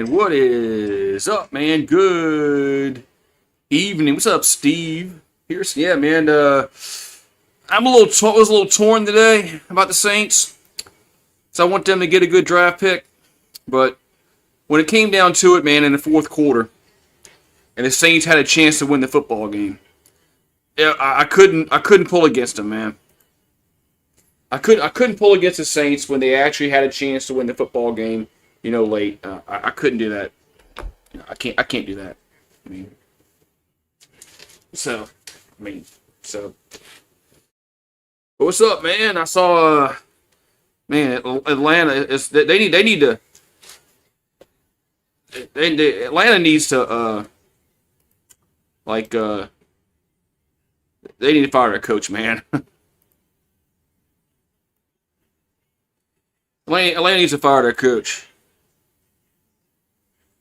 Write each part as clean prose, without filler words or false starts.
What is up, man? Good evening. What's up, Steve? Here's man. I'm was a little torn today about the Saints, so I want them to get a good draft pick. But when it came down to it, man, in the fourth quarter, and the Saints had a chance to win the football game, yeah, I couldn't pull against them, man. I couldn't pull against the Saints when they actually had a chance to win the football game. Late. I couldn't do that. I can't do that. I mean, so. But what's up, man? I saw, man, Atlanta is they need to Atlanta needs to they need to fire their coach, man. Atlanta needs to fire their coach.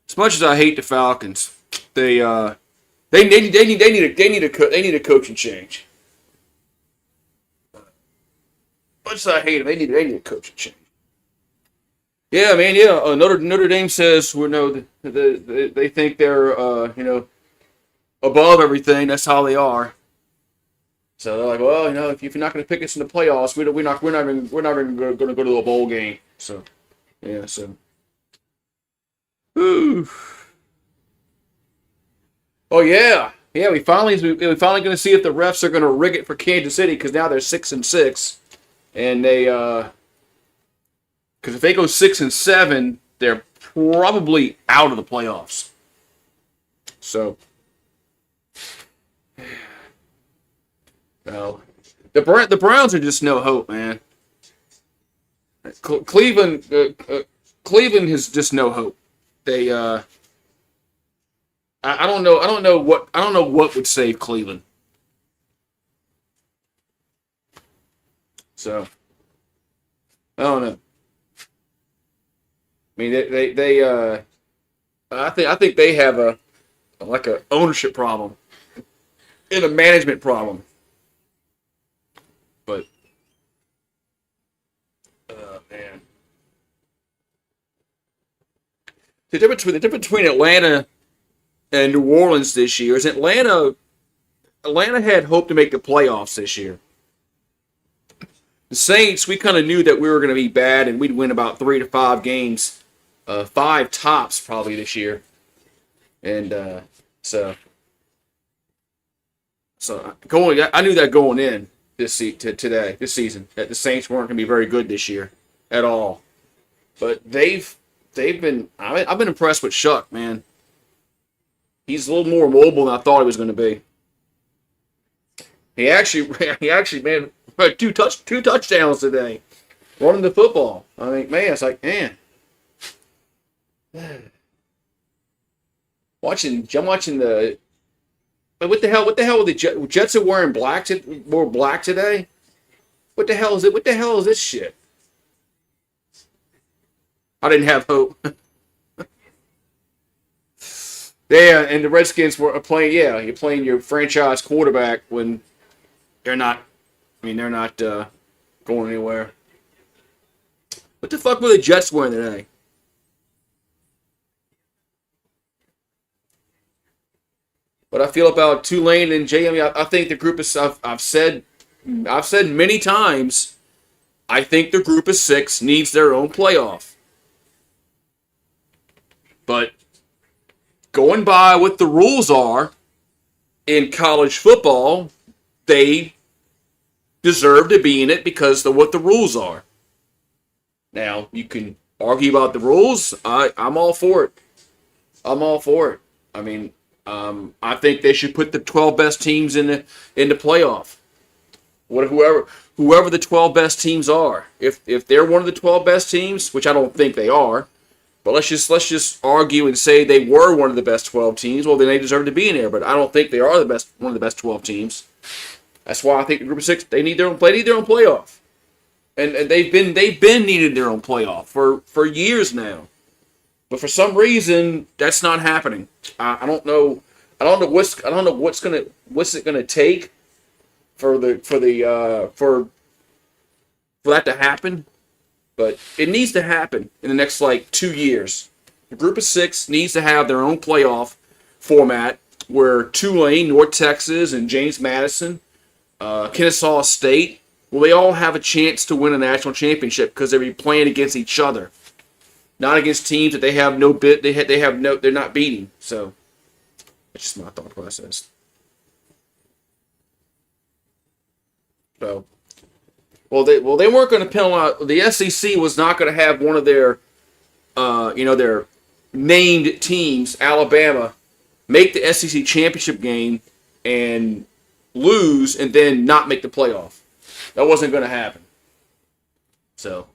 As much as I hate the Falcons, they need a coaching change. As much as I hate them, they need a coaching change. Yeah, man. Yeah, Notre Dame says they think they're above everything. That's how they are. So they're like, well, if you're not going to pick us in the playoffs, we're not even going to go to a bowl game. So yeah, so. Ooh. Oh yeah. We finally going to see if the refs are going to rig it for Kansas City, because now they're 6-6, and they because if they go 6-7, they're probably out of the playoffs. So, well, the Browns are just no hope, man. Cleveland has just no hope. They I don't know what would save Cleveland. So I don't know. I mean, I think they have a ownership problem and a management problem. But man, the difference between Atlanta and New Orleans this year is Atlanta had hoped to make the playoffs this year. The Saints, we kind of knew that we were going to be bad and we'd win about 3 to 5 games, 5 tops probably this year. And so I knew that going in this season, that the Saints weren't going to be very good this year at all. But I've been impressed with Shuck, man. He's a little more mobile than I thought he was going to be. He actually, man, two touchdowns today, running the football. I mean, man, it's like, man. I'm watching the. But what the hell? What the hell? The Jets are wearing black today. What the hell is it? What the hell is this shit? I didn't have hope. Yeah, and the Redskins were playing. Yeah, you're playing your franchise quarterback when they're not. I mean, they're not going anywhere. What the fuck were the Jets wearing today? What I feel about Tulane and Jamie, I think the group is. I've said many times, I think the group of 6 needs their own playoff. But going by what the rules are in college football, they deserve to be in it because of what the rules are. Now, you can argue about the rules. I'm all for it. I mean, I think they should put the 12 best teams in the playoff. Whoever the 12 best teams are. If they're one of the 12 best teams, which I don't think they are, but let's just argue and say they were one of the best 12 teams. Well, then they deserve to be in there. But I don't think they are one of the best 12 teams. That's why I think the group of 6 they need their own playoff, and they've been needing their own playoff for years now. But for some reason, that's not happening. I don't know what's it gonna take for that to happen. But it needs to happen in the next 2 years. The group of 6 needs to have their own playoff format where Tulane, North Texas, and James Madison, Kennesaw State, well, they all have a chance to win a national championship because they'll be playing against each other, not against teams that they have no bit. They're not beating. So that's just my thought process. So, they weren't going to penalize. The SEC was not going to have one of their, their named teams, Alabama, make the SEC championship game and lose and then not make the playoff. That wasn't going to happen. So,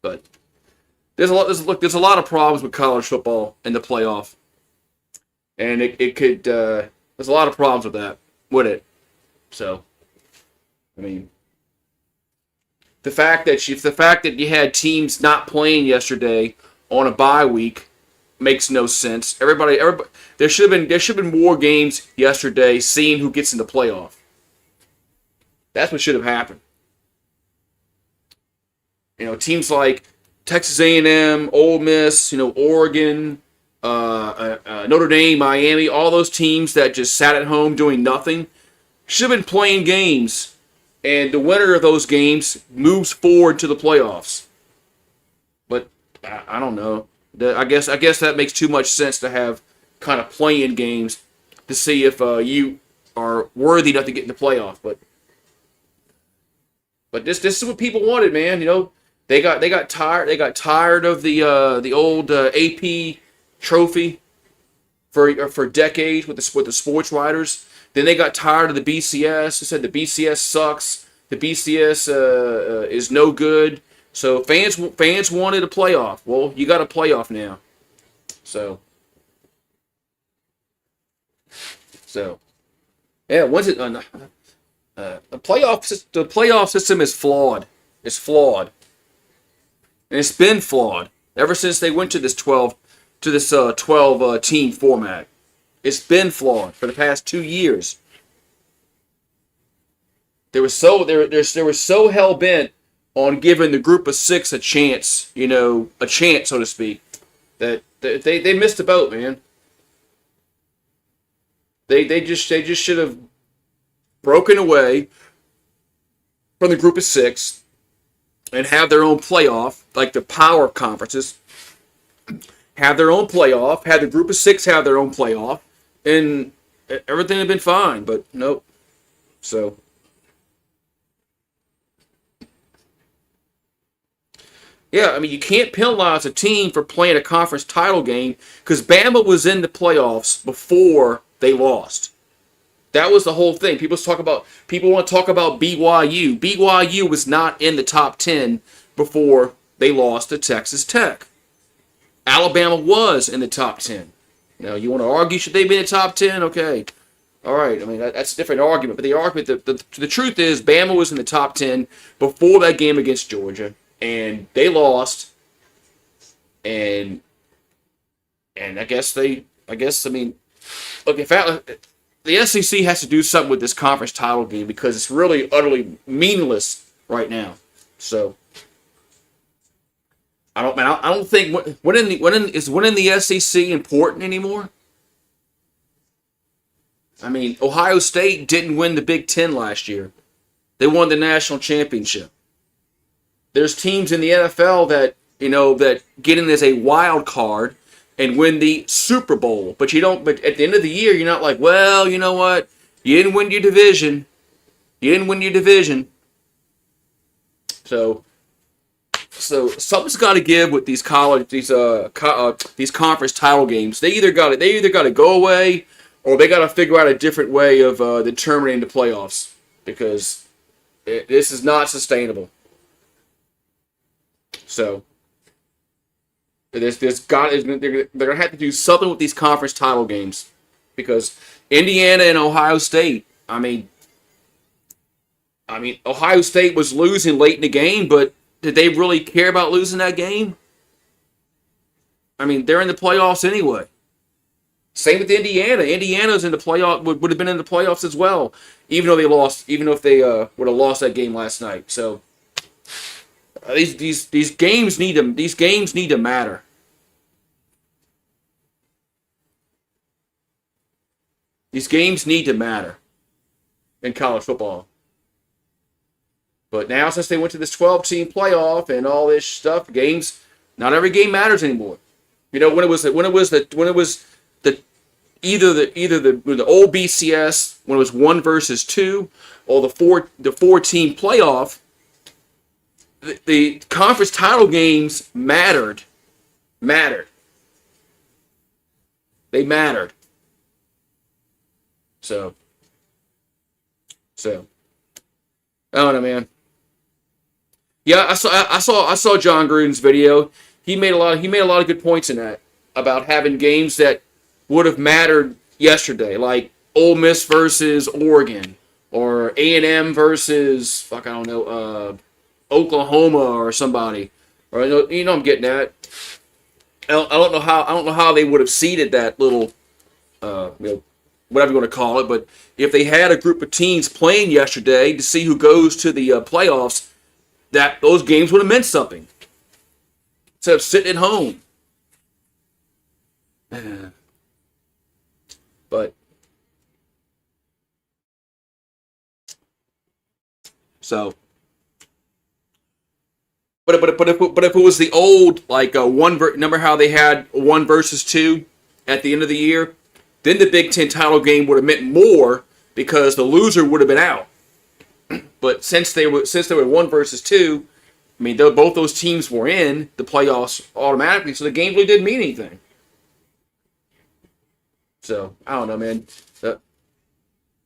but there's a lot of problems with college football in the playoff, and it could there's a lot of problems with it. So, I mean, the fact that you had teams not playing yesterday on a bye week makes no sense. Everybody, there should have been more games yesterday, seeing who gets in the playoff. That's what should have happened. Teams like Texas A&M, Ole Miss, Oregon, Notre Dame, Miami, all those teams that just sat at home doing nothing should have been playing games, and the winner of those games moves forward to the playoffs. But I don't know. I guess that makes too much sense to have kind of playing games to see if you are worthy enough to get in the playoff. But this is what people wanted, man. They got tired of the old AP trophy for decades with the sports writers. Then they got tired of the BCS. They said the BCS sucks. The BCS is no good. So fans wanted a playoff. Well, you got a playoff now. So yeah. Once it the playoff system is flawed. It's flawed, and it's been flawed ever since they went to this 12 team format. It's been flawed for the past 2 years. They were so hell bent on giving the group of 6 a chance, so to speak, that they missed the boat, man. They just should have broken away from the group of 6 and have their own playoff, like the power conferences. Have their own playoff, have the group of 6 have their own playoff, and everything had been fine, but nope. So, yeah, I mean, you can't penalize a team for playing a conference title game because Bama was in the playoffs before they lost. That was the whole thing. People want to talk about BYU. BYU was not in the top 10 before they lost to Texas Tech. Alabama was in the top 10. Now, you want to argue, should they be in the top 10? Okay. All right. I mean, that's a different argument. But the truth is, Bama was in the top 10 before that game against Georgia. And they lost. And I mean, look, if the SEC has to do something with this conference title game because it's really utterly meaningless right now. So, I don't think winning the SEC important anymore. I mean, Ohio State didn't win the Big Ten last year. They won the national championship. There's teams in the NFL that get in as a wild card and win the Super Bowl, but you don't. But at the end of the year, you're not like, well, you know what? You didn't win your division. So something's got to give with these these conference title games. They either got to go away, or they got to figure out a different way of determining the playoffs because this is not sustainable. So they're gonna have to do something with these conference title games because Indiana and Ohio State. I mean, Ohio State was losing late in the game, but did they really care about losing that game? I mean, they're in the playoffs anyway. Same with Indiana. Indiana's in the playoff would have been in the playoffs as well, even though they lost. Even if they would have lost that game last night. So These games need to matter. These games need to matter in college football. But now, since they went to this 12-team playoff and all this stuff, not every game matters anymore. You know, when it was the either the old BCS, when it was 1 versus 2, or the 4-team playoff, the conference title games mattered. They mattered. So I don't know, man. Yeah, I saw John Gruden's video. He made a lot of good points in that about having games that would have mattered yesterday, like Ole Miss versus Oregon, or A&M versus I don't know, Oklahoma or somebody. Or I'm getting at. I don't know how they would have seeded that little whatever you want to call it, but if they had a group of teams playing yesterday to see who goes to the playoffs, that those games would have meant something instead of sitting at home. But so, but if it was the old remember how they had 1 versus 2 at the end of the year, then the Big Ten title game would have meant more because the loser would have been out. But since they were 1 versus 2, I mean, both those teams were in the playoffs automatically, so the game really didn't mean anything. So I don't know, man.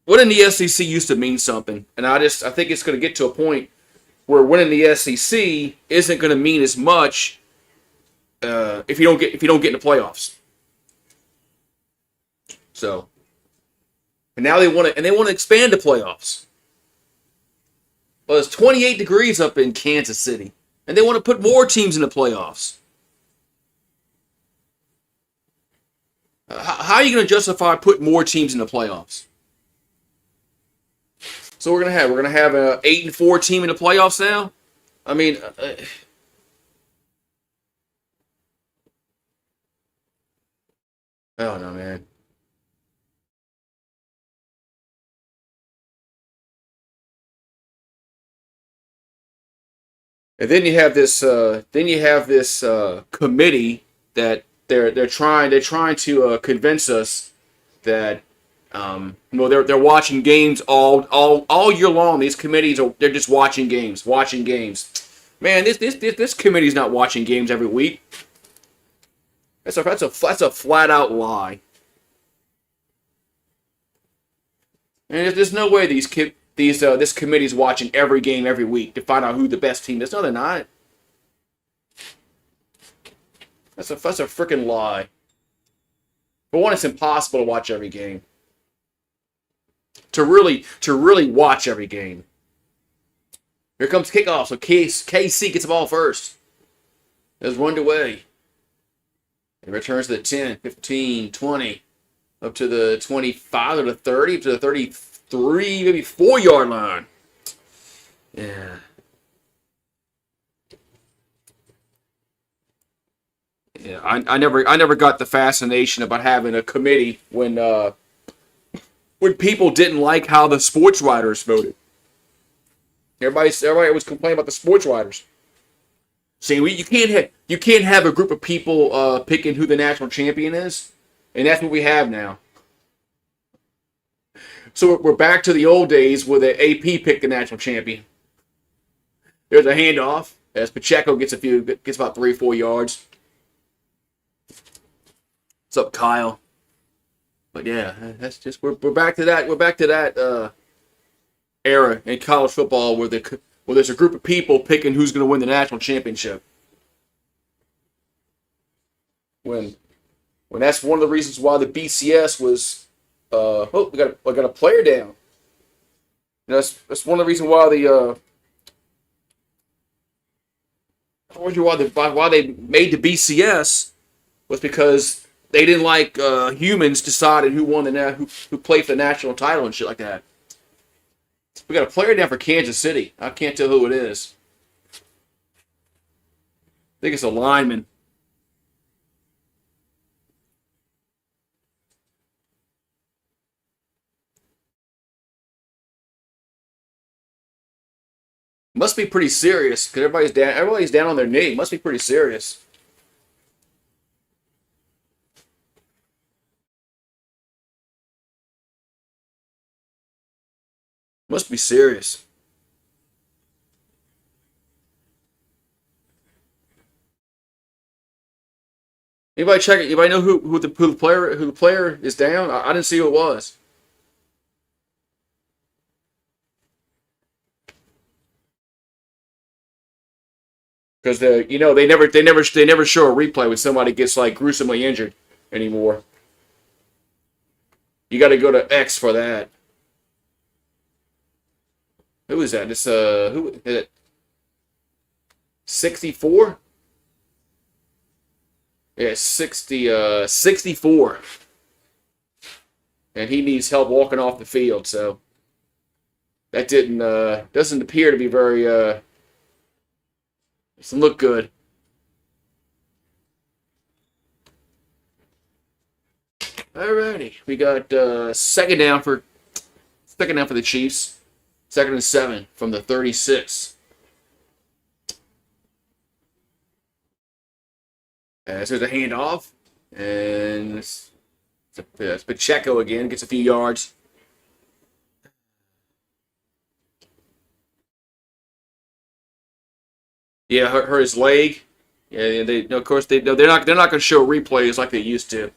Winning the SEC used to mean something, and I think it's going to get to a point where winning the SEC isn't going to mean as much if you don't get in the playoffs. So, and now they want to expand the playoffs. Well, it's 28 degrees up in Kansas City, and they want to put more teams in the playoffs. How are you going to justify putting more teams in the playoffs? So we're gonna have an 8-4 team in the playoffs now. I mean, I don't know, man. And then you have this committee that they're trying to convince us that they're watching games all year long. These committees they're just watching games. Man, this committee's not watching games every week. That's a flat out lie. And there's no way this committee's watching every game every week to find out who the best team is. No, they're not. That's a freaking lie. For one, it's impossible to watch every game. To really watch every game. Here comes kickoff. So KC gets the ball first. It's run away. It returns to the 10, 15, 20, up to the 25 or the 30, up to the 33, maybe 4-yard line. Yeah. Yeah, I never got the fascination about having a committee when people didn't like how the sports writers voted. Everybody was complaining about the sports writers, saying you can't have a group of people picking who the national champion is, and that's what we have now. So we're back to the old days where the AP picked the national champion. There's a handoff as Pacheco gets about 3-4 yards. What's up, Kyle? But yeah, that's just we're back to that. We're back to that era in college football where there's a group of people picking who's going to win the national championship. When that's one of the reasons why the BCS was we got a player down. That's one of the reasons why why they made the BCS was because they didn't like humans deciding who won who played for the national title and shit like that. We got a player down for Kansas City. I can't tell who it is. think it's a lineman. Must be pretty serious because everybody's down. Everybody's down on their knee. Must be pretty serious. Must be serious. Anybody check it? Anybody know who the player is down? I didn't see who it was. Because they never show a replay when somebody gets like gruesomely injured anymore. You got to go to X for that. Who is that? It's who is it? 64? Yeah, 64. And he needs help walking off the field, so that doesn't appear to be very doesn't look good. Alrighty. We got second down for the Chiefs. 2nd and 7 from the 36. So there's a handoff. And it's Pacheco again. Gets a few yards. Yeah, hurt his leg. Yeah, of course they're not going to show replays like they used to.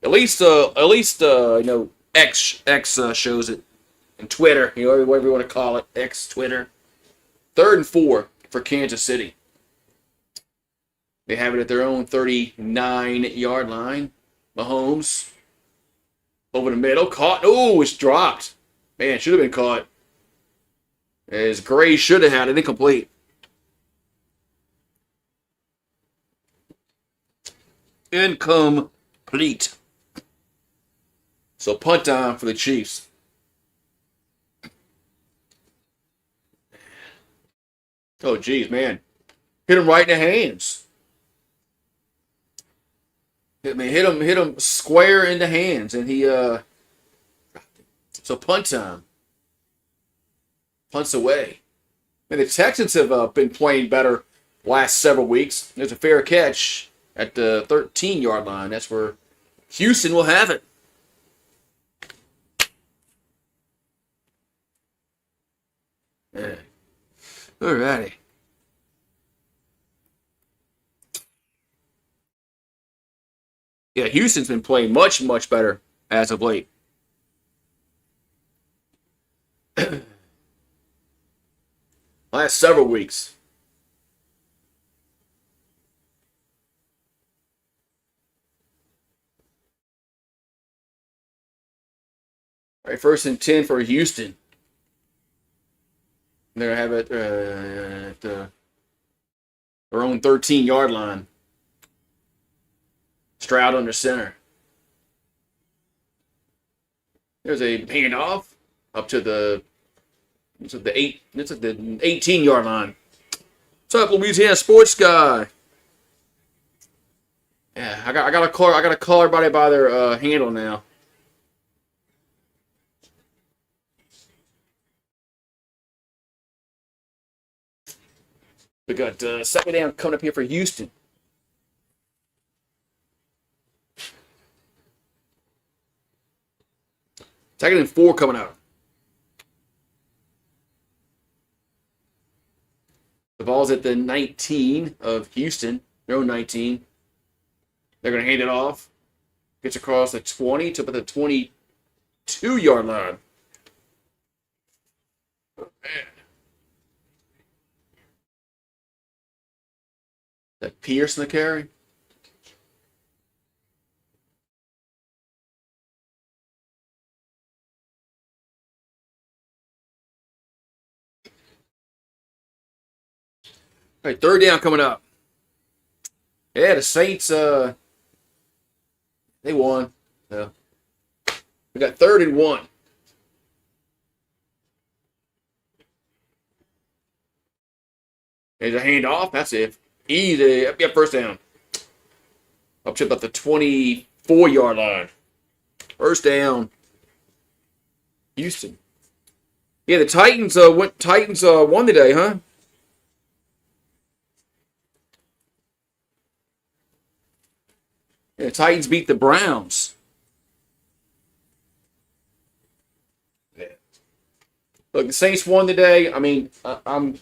At least X shows it, and Twitter, whatever you want to call it, X Twitter. 3rd and 4 for Kansas City. They have it at their own 39-yard line. Mahomes over the middle, caught. Oh, it's dropped. Man, should have been caught. As Gray should have had it incomplete. Incomplete. So punt time for the Chiefs. Oh, geez, man. Hit him right in the hands. Hit him square in the hands, and he so punt time. Punts away. And the Texans have been playing better last several weeks. There's a fair catch at the 13-yard line. That's where Houston will have it. Yeah. Alrighty. Yeah, Houston's been playing much, much better as of late. Last several weeks. All right, 1st and 10 for Houston. They're going to have it at their own 13-yard line. Stroud under center. There's a handoff up to the 18-yard line. What's up, Louisiana sports guy? Yeah, I got to call everybody by their handle now. We got 2nd down coming up here for Houston. Second and 4 coming out. The ball's at the 19 of Houston. Their own 19. They're going to hand it off. Gets across the 20 to the 22-yard line. Oh, man. That Pierce in the carry? All right, 3rd down coming up. Yeah, the Saints, they won. Yeah. We got 3rd and 1. There's a handoff. That's it. Easy. Yep, first down. Up to about the 24-yard line. First down. Houston. Yeah, the Titans won today, huh? Yeah, the Titans beat the Browns. Yeah. Look, the Saints won today. I mean, I'm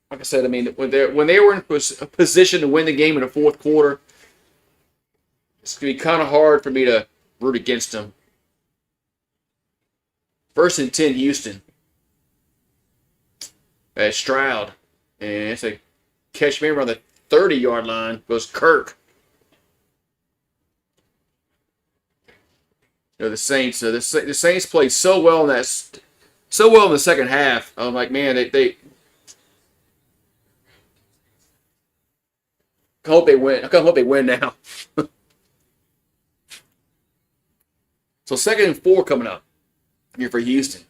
like I said. I mean, when they were in a position to win the game in the fourth quarter, it's gonna be kind of hard for me to root against them. First and 10, Houston. Stroud, and it's a catch maybe around the 30-yard line. Goes Kirk. The Saints. The Saints played so well in the second half. I'm like, man, they I hope they win. I hope they win now. So 2nd and 4 coming up here for Houston.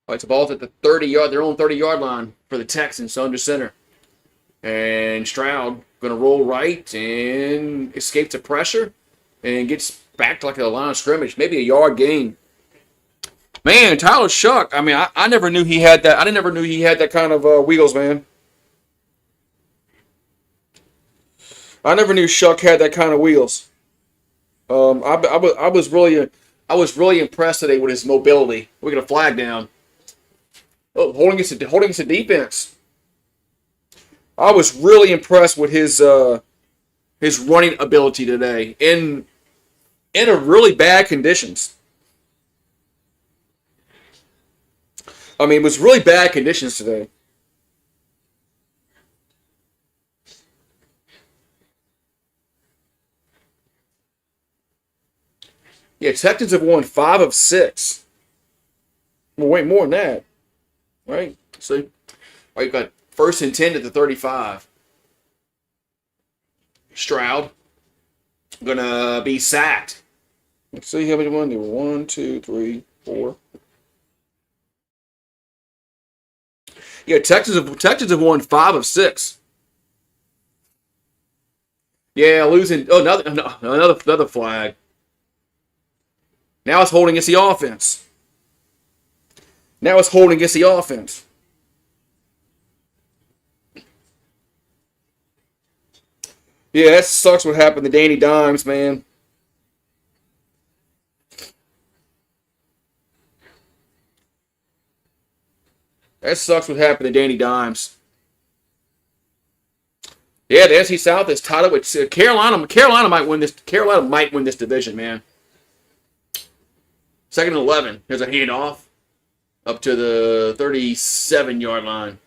All right, so ball's at the 30-yard, their own 30-yard line for the Texans, under center. And Stroud going to roll right and escape the pressure and gets back to like a line of scrimmage, maybe a yard gain. Man, Tyler Shuck. I mean, I never knew he had that. I never knew he had that kind of wheels, man. I never knew Shuck had that kind of wheels. I was really impressed today with his mobility. We're gonna flag down. Oh, holding us a defense. I was really impressed with his running ability today in a really bad conditions. I mean, it was really bad conditions today. Yeah, Texans have won 5 of 6. Well, wait, more than that, right? So, all right, you got 1st and 10 at the 35. Stroud gonna be sacked. Let's see how many won. There were 1, 2, 3, 4. Yeah, Texans have won 5 of 6. Yeah, losing. Oh, another flag. Now it's holding against the offense. Yeah, that sucks what happened to Danny Dimes, man. That sucks what happened to Danny Dimes. Yeah, the NFC South is tied up with Carolina. Carolina might win this. Carolina might win this division, man. 2nd and 11. There's a handoff up to the 37-yard line.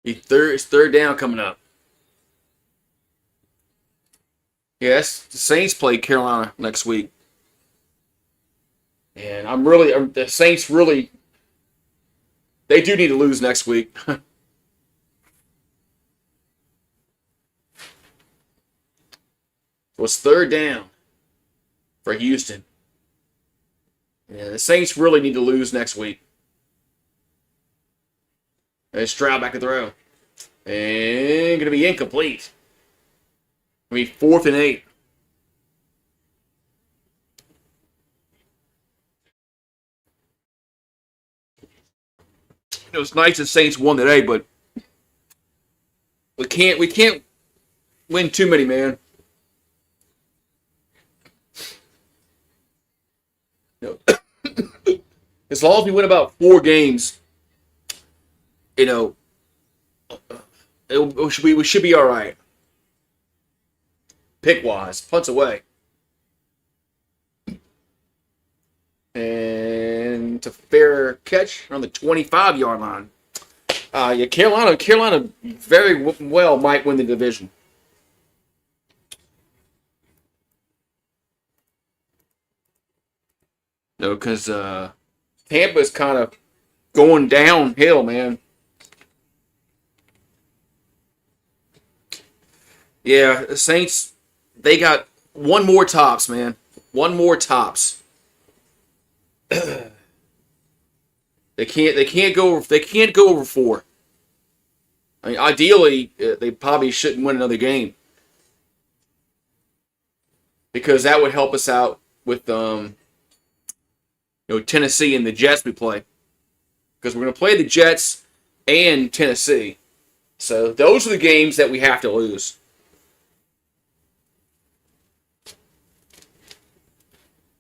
It's 3rd down coming up. Yes, the Saints play Carolina next week. And the Saints really, they do need to lose next week. It was 3rd down for Houston. Yeah, the Saints really need to lose next week. And Stroud back to throw. And going to be incomplete. I mean, 4th and 8. It was nice that Saints won today, but we can't win too many, man. As long as we win about 4 games, we should be all right. Pick-wise, punts away. And it's a fair catch on the 25-yard line. Yeah, Carolina very well might win the division. No, because Tampa's kind of going downhill, man. Yeah, the Saints, they got one more tops, man. One more tops. They can't go over 4. I mean, ideally, they probably shouldn't win another game because that would help us out with Tennessee and the Jets we play, because we're going to play the Jets and Tennessee. So those are the games that we have to lose.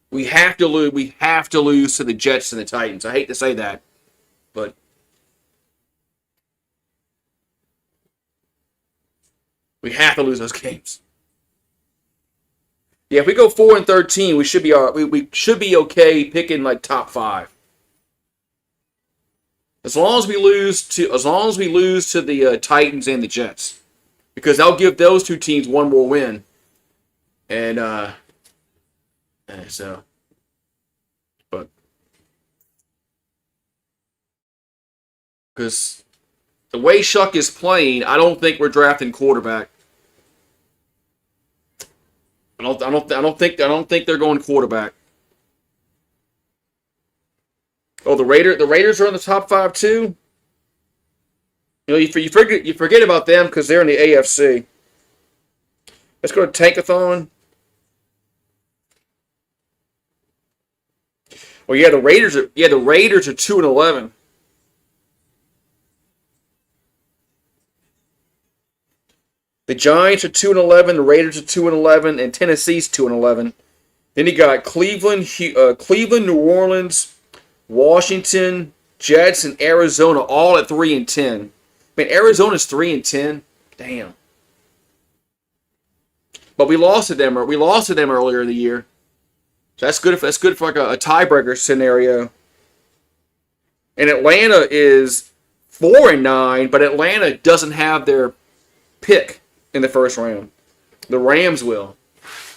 We have to lose. We have to lose to the Jets and the Titans. I hate to say that, but we have to lose those games. Yeah, if we go 4-13, we should be we should be okay picking like top 5. As long as we lose to the Titans and the Jets, because that'll give those two teams one more win, and so, but because the way Shuck is playing, I don't think we're drafting quarterback. I don't think they're going quarterback. Oh, the Raiders are in the top 5 too. You forget about them because they're in the AFC. Let's go to Tankathon. Well, yeah, the Raiders are 2-11. The Giants are 2-11, the Raiders are 2-11, and Tennessee's 2-11. Then you got Cleveland, New Orleans, Washington, Jets, and Arizona all at 3-10. Man, Arizona's 3-10. Damn. But we lost to them. We lost to them earlier in the year. So that's good. That's good for like a tiebreaker scenario. And Atlanta is 4-9, but Atlanta doesn't have their pick in the first round. The Rams will.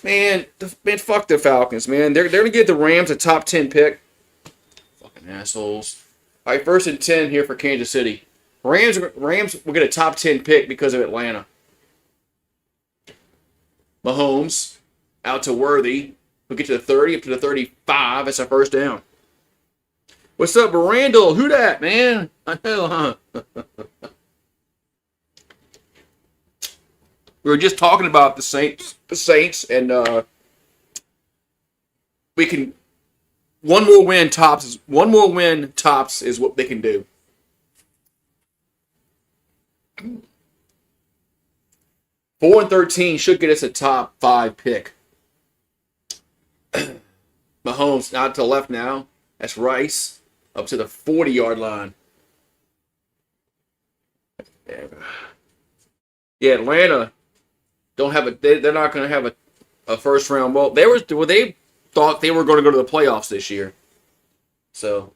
Man, fuck the Falcons, man. They're gonna give the Rams a top 10 pick. Fucking assholes. All right, 1st and 10 here for Kansas City. Rams will get a top 10 pick because of Atlanta. Mahomes out to Worthy. We'll get to the 30, up to the 35. That's our first down. What's up, Randall? Who that, man? I know, huh? We were just talking about the Saints, and we can one more win tops is what they can do. Four and 13 should get us a top 5 pick. Mahomes out to the left now. That's Rice up to the 40-yard line. Yeah, Atlanta. They're not going to have a first round. Well, they thought they were going to go to the playoffs this year. So,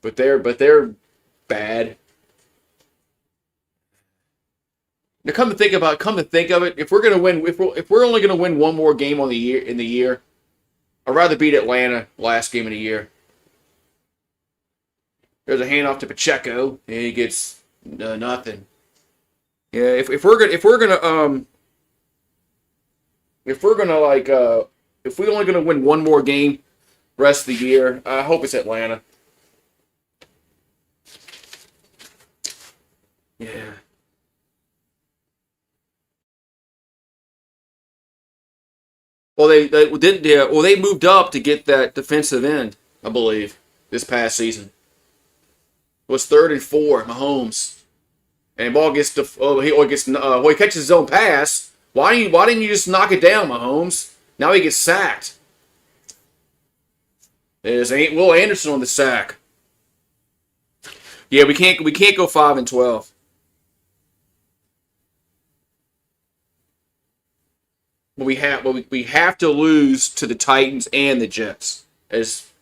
but they're bad. Now, come to think of it, if we're going to win, if we're only going to win one more game in the year, I'd rather beat Atlanta last game of the year. There's a handoff to Pacheco, and he gets nothing. Yeah, if we only gonna win one more game rest of the year, I hope it's Atlanta. Yeah. Well, they moved up to get that defensive end, I believe, this past season. It was 3rd and 4, Mahomes. And ball gets he catches his own pass. Why didn't you just knock it down, Mahomes? Now he gets sacked. There's Will Anderson on the sack. Yeah, we can't go 5 and 12. But we have to lose to the Titans and the Jets. As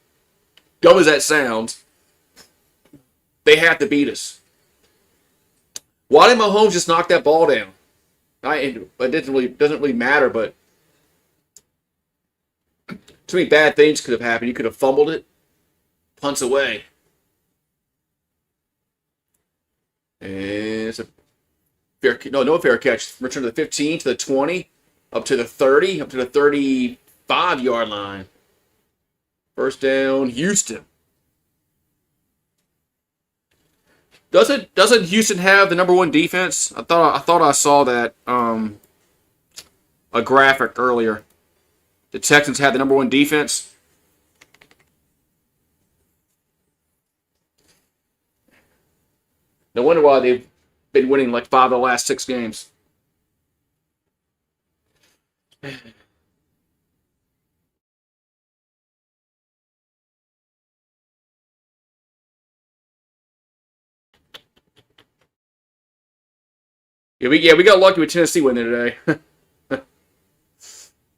dumb as that sounds, they have to beat us. Why did Mahomes just knock that ball down? It doesn't really matter, but too many bad things could have happened. You could have fumbled it, punts away, and no fair catch. Return to the 15, to the 20, up to the 30, up to the 35-yard line. First down, Houston. Doesn't Houston have the number one defense? I thought I saw that a graphic earlier. The Texans had the number one defense. No wonder why they've been winning like 5 of the last 6 games. We got lucky with Tennessee winning today.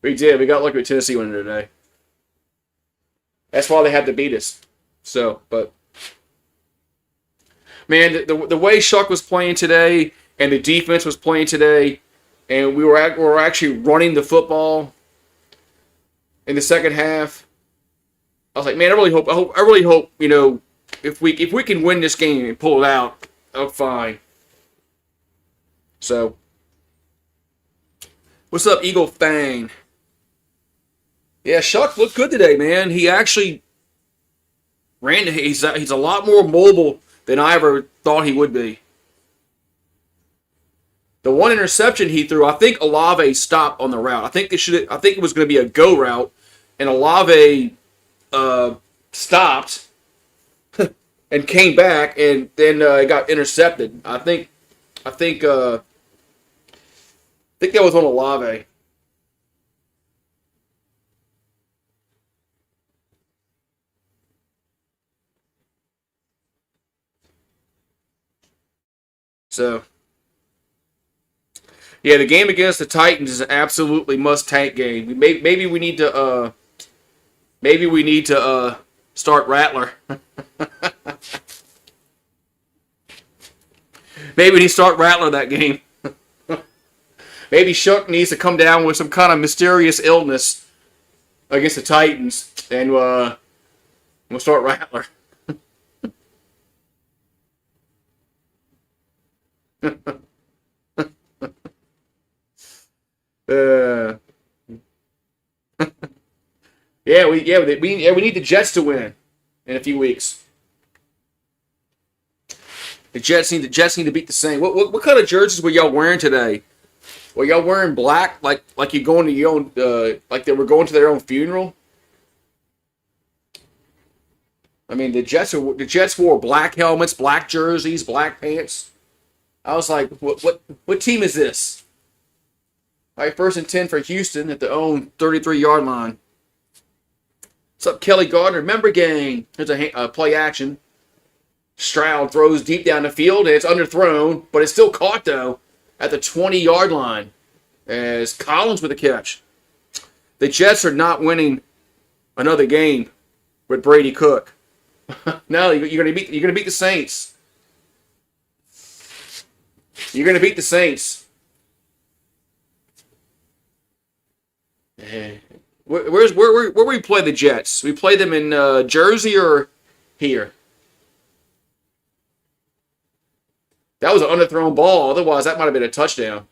We did. We got lucky with Tennessee winning today. That's why they had to beat us. So, but man, the way Shuck was playing today and the defense was playing today, and we were actually running the football in the second half. I was like, man, I really hope, if we can win this game and pull it out, I'm fine. So, what's up, Eagle Fang? Yeah, Shuck looked good today, man. He actually ran. He's a lot more mobile than I ever thought he would be. The one interception he threw, I think Olave stopped on the route. I think it was going to be a go route, and Olave stopped and came back, and then it got intercepted. I think that was on Olave. So, yeah, the game against the Titans is an absolutely must-tank game. Maybe we need to start Rattler. Maybe we need to start Rattler that game. Maybe Shuck needs to come down with some kind of mysterious illness against the Titans, and we'll start Rattler. We need the Jets to win in a few weeks. The Jets need to beat the Saints. What kind of jerseys were y'all wearing today? Were y'all wearing black like you going to your own like they were going to their own funeral? I mean, the Jets wore black helmets, black jerseys, black pants. I was like, what team is this? All right, 1st and 10 for Houston at their own 33-yard line. What's up, Kelly Gardner? Member gang. There's a play action. Stroud throws deep down the field, and it's underthrown, but it's still caught, though, at the 20-yard line as Collins with a catch. The Jets are not winning another game with Brady Cook. No, you're gonna beat the Saints. You're gonna beat the Saints. Where we play the Jets? We play them in Jersey or here? That was an underthrown ball. Otherwise, that might have been a touchdown.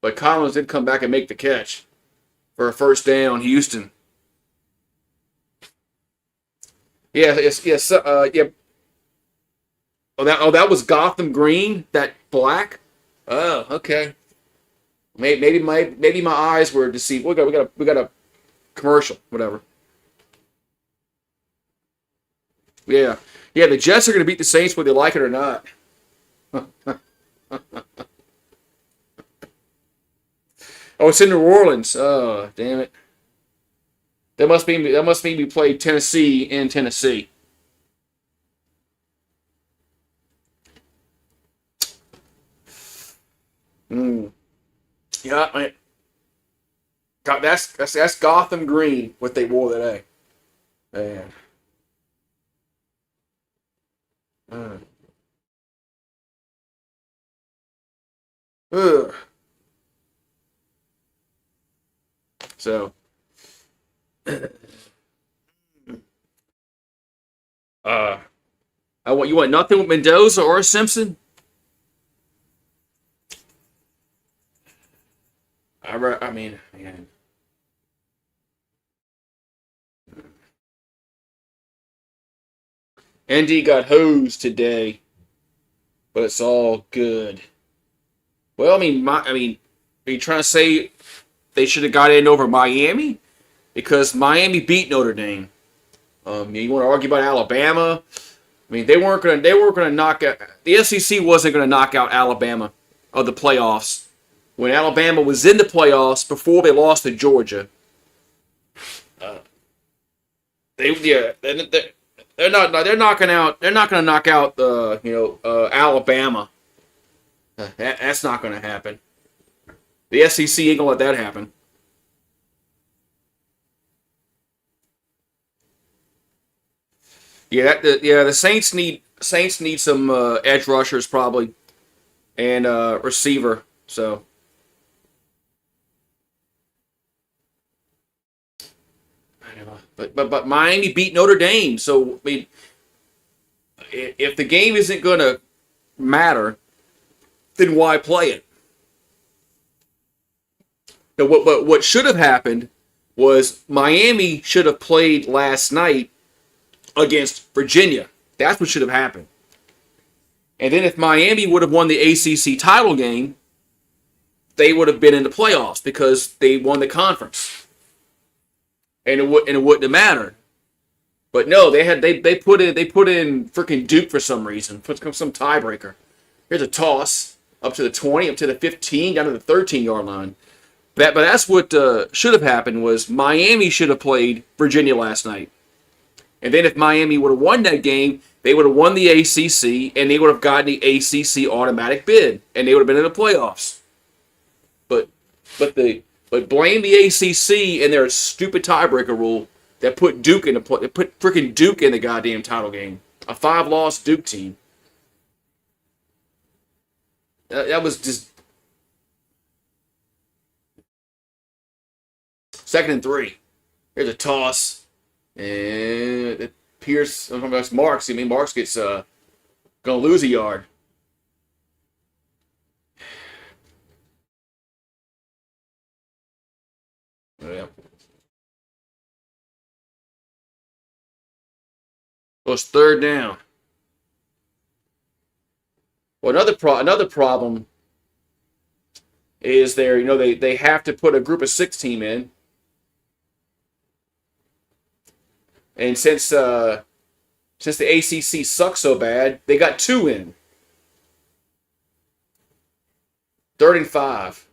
But Collins did come back and make the catch for a first down, Houston. Yes. Yeah. That was Gotham Green. That black. Oh, okay. Maybe my eyes were deceived. We got a commercial, whatever. Yeah. The Jets are going to beat the Saints whether they like it or not. Oh, it's in New Orleans. Oh, damn it. That must mean we played Tennessee in Tennessee. Yeah, man. God, that's Gotham Green what they wore today. Man. Ugh. So, you want nothing with Mendoza or Simpson? I mean, man. ND got hosed today, but it's all good. Well, are you trying to say they should have got in over Miami because Miami beat Notre Dame? You want to argue about Alabama? I mean, they weren't gonna knock out the SEC wasn't gonna knock out Alabama of the playoffs when Alabama was in the playoffs before they lost to Georgia. Uh, they're not gonna knock out Alabama. That's not gonna happen. The SEC ain't gonna let that happen. The Saints need some edge rushers probably and receiver. So, I don't know. But Miami beat Notre Dame. So I mean, if the game isn't gonna matter, then why play it? Now, what should have happened was Miami should have played last night against Virginia. That's what should have happened. And then if Miami would have won the ACC title game, they would have been in the playoffs because they won the conference, and it wouldn't have mattered. But no, they put in freaking Duke for some reason, put some tiebreaker. Here's a toss up to the 20, up to the 15, down to the 13-yard line. But that's what should have happened was Miami should have played Virginia last night. And then if Miami would have won that game, they would have won the ACC, and they would have gotten the ACC automatic bid, and they would have been in the playoffs. But but blame the ACC and their stupid tiebreaker rule that put put freaking Duke in the goddamn title game, a 5-loss Duke team. That was just second and 3. Here's a toss. And Pierce, I'm talking about Marks. I mean, Marks gets gonna lose a yard. Yeah. Well, it's third down. Well, another problem is they have to put a group of 6 team in, and since the ACC sucks so bad, they got 2 in. 3rd and 5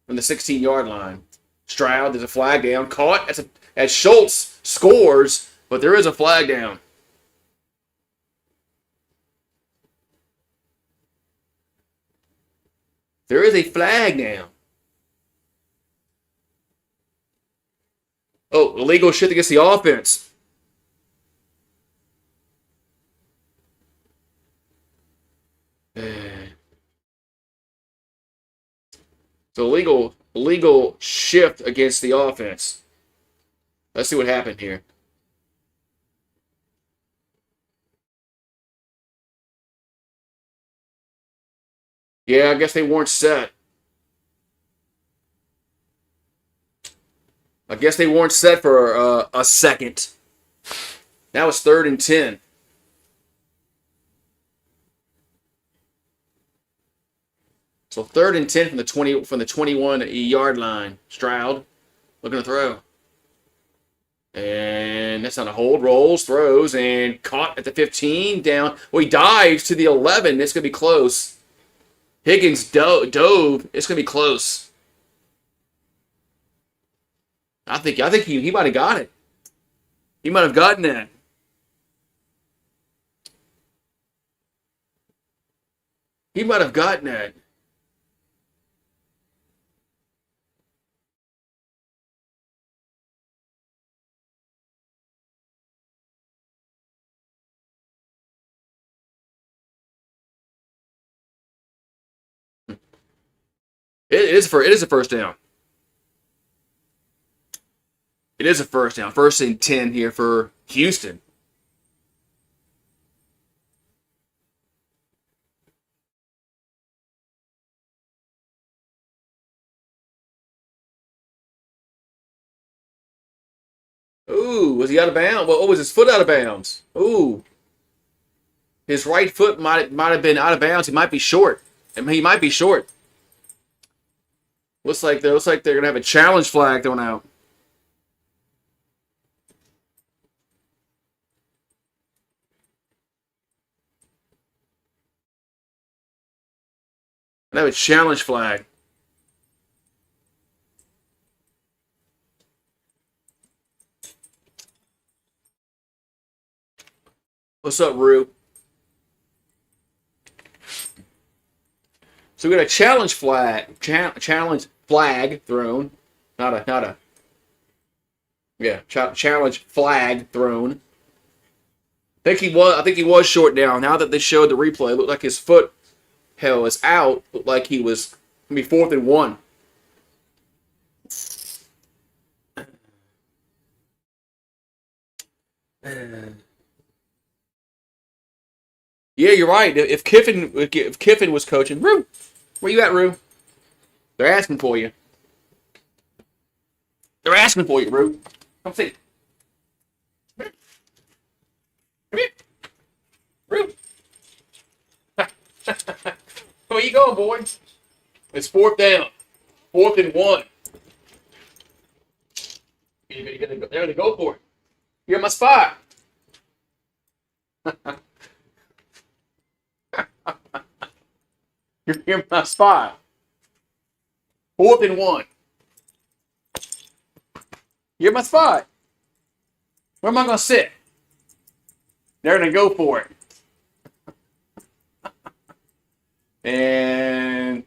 from the 16-yard line. Stroud, there's a flag down. Caught as Schultz scores, but there is a flag down. There is a flag down. Oh, illegal shit against the offense. So illegal shift against the offense. Let's see what happened here. Yeah, I guess they weren't set. I guess they weren't set for a second. Now it's 3rd and 10. So 3rd and 10 from the 21-yard line. Stroud looking to throw. And that's on a hold, rolls, throws, and caught at the 15, down. Well, he dives to the 11. It's going to be close. Higgins dove. It's going to be close. I think he might have got it. He might have gotten that. He might have gotten that. It is a first down. It is a first down. 1st and 10 here for Houston. Ooh, was he out of bounds? Well, was his foot out of bounds? Ooh, his right foot might have been out of bounds. He might be short. I mean, he might be short. Looks like they're gonna have a challenge flag thrown out. They have a challenge flag. What's up, Rue? So we got a challenge flag, challenge flag thrown, challenge flag thrown. I think he was short down. Now that they showed the replay, it looked like his foot was out. Looked like he was gonna be 4th and 1. Yeah, you're right. If Kiffin was coaching, Rue, where you at, Rue? They're asking for you. They're asking for you, Rue. Come see. Come here, Rue. Where you going, boy? It's 4th down. 4th and 1. They're gonna go for it. You're in my spot. You're in my spot. 4th and 1. You're in my spot. Where am I going to sit? They're going to go for it. And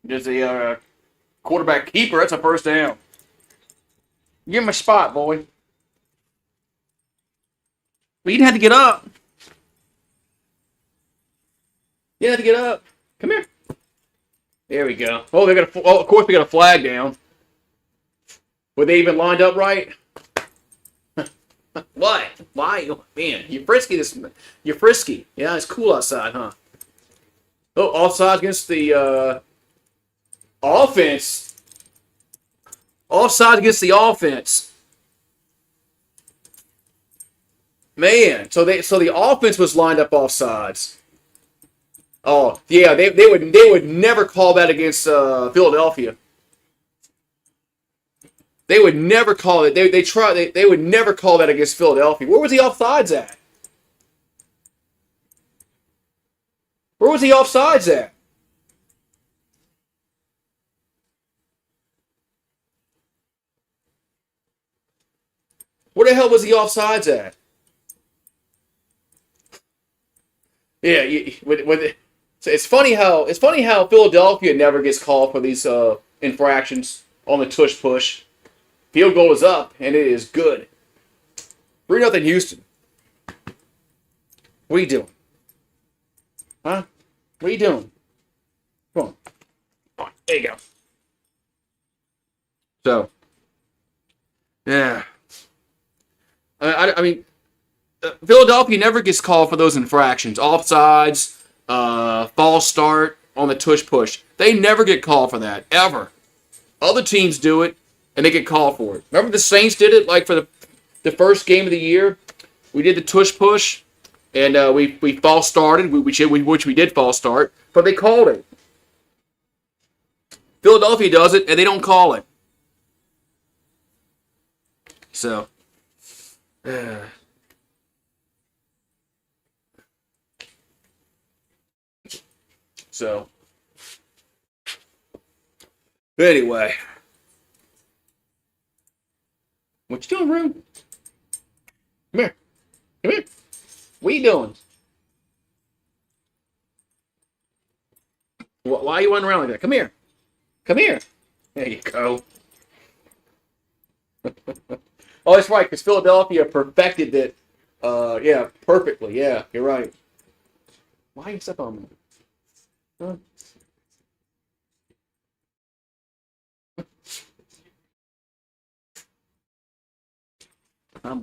there's a quarterback keeper. That's a 1st down. You're in my spot, boy. Well, you didn't have to get up. You didn't have to get up. Come here. There we go. Oh, of course we got a flag down. Were they even lined up right? What? Why? Oh, man, you're frisky. You're frisky. Yeah, it's cool outside, huh? Oh, offside against the offense. Offside against the offense. Man, so the offense was lined up offsides. Oh, yeah, they would never call that against Philadelphia. They would never call it. They would never call that against Philadelphia. Where was the offsides at? Where was the offsides at? Where the hell was the offsides at? Yeah, it's funny how Philadelphia never gets called for these infractions on the tush push. Field goal is up and it is good. 3-0 Houston. What are you doing? Huh? What are you doing? Come on. Come on. There you go. So, yeah. I mean, Philadelphia never gets called for those infractions. Offsides, false start on the tush push. They never get called for that, ever. Other teams do it, and they get called for it. Remember the Saints did it, like for the first game of the year? We did the tush push, and we false started, which we did false start, but they called it. Philadelphia does it, and they don't call it. So, anyway. What you doing, Rue? Come here. Come here. What are you doing? Why are you running around like that? Come here. Come here. There you go. Oh, that's right, because Philadelphia perfected it. Yeah, perfectly. Yeah, you're right. Why are you stuck on me? Huh?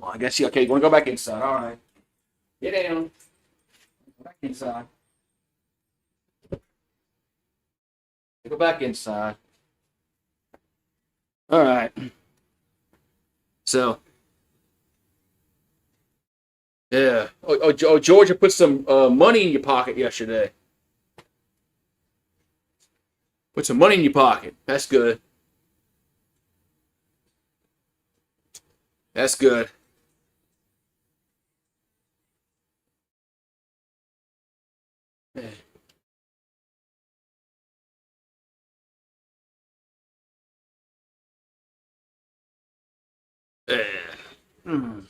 I guess you okay. You want to go back inside? All right. Get down. Go back inside. Go back inside. All right. So, Yeah. Oh, Georgia put some money in your pocket yesterday. Put some money in your pocket. That's good. That's good. Yeah. Hmm.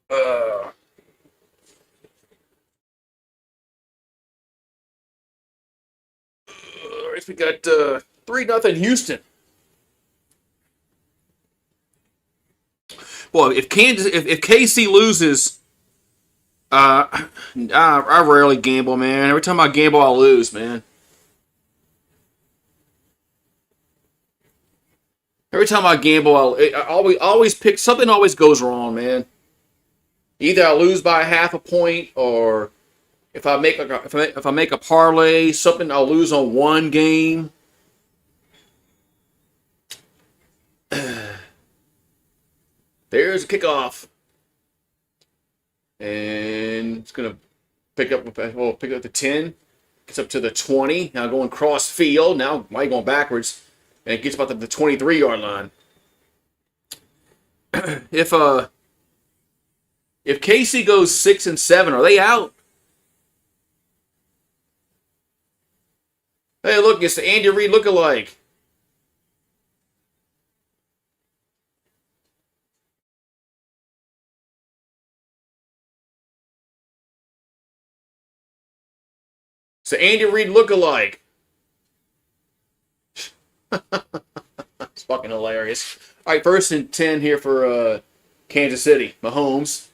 Uh, we got 3-0 Houston. Well, if KC loses, I rarely gamble, man. Every time I gamble, I lose, man. Every time I gamble, I always pick something. Always goes wrong, man. Either I lose by half a point, or if I make if I make a parlay, something I'll lose on one game. There's a kickoff, and it's gonna pick up the 10. Gets up to the 20. Now going cross field. Now why going backwards? And it gets about the 23-yard line. If if KC goes 6-7, are they out? Hey, look, it's the Andy Reid lookalike. It's the Andy Reid lookalike. It's fucking hilarious. All right, 1st and 10 here for Kansas City. Mahomes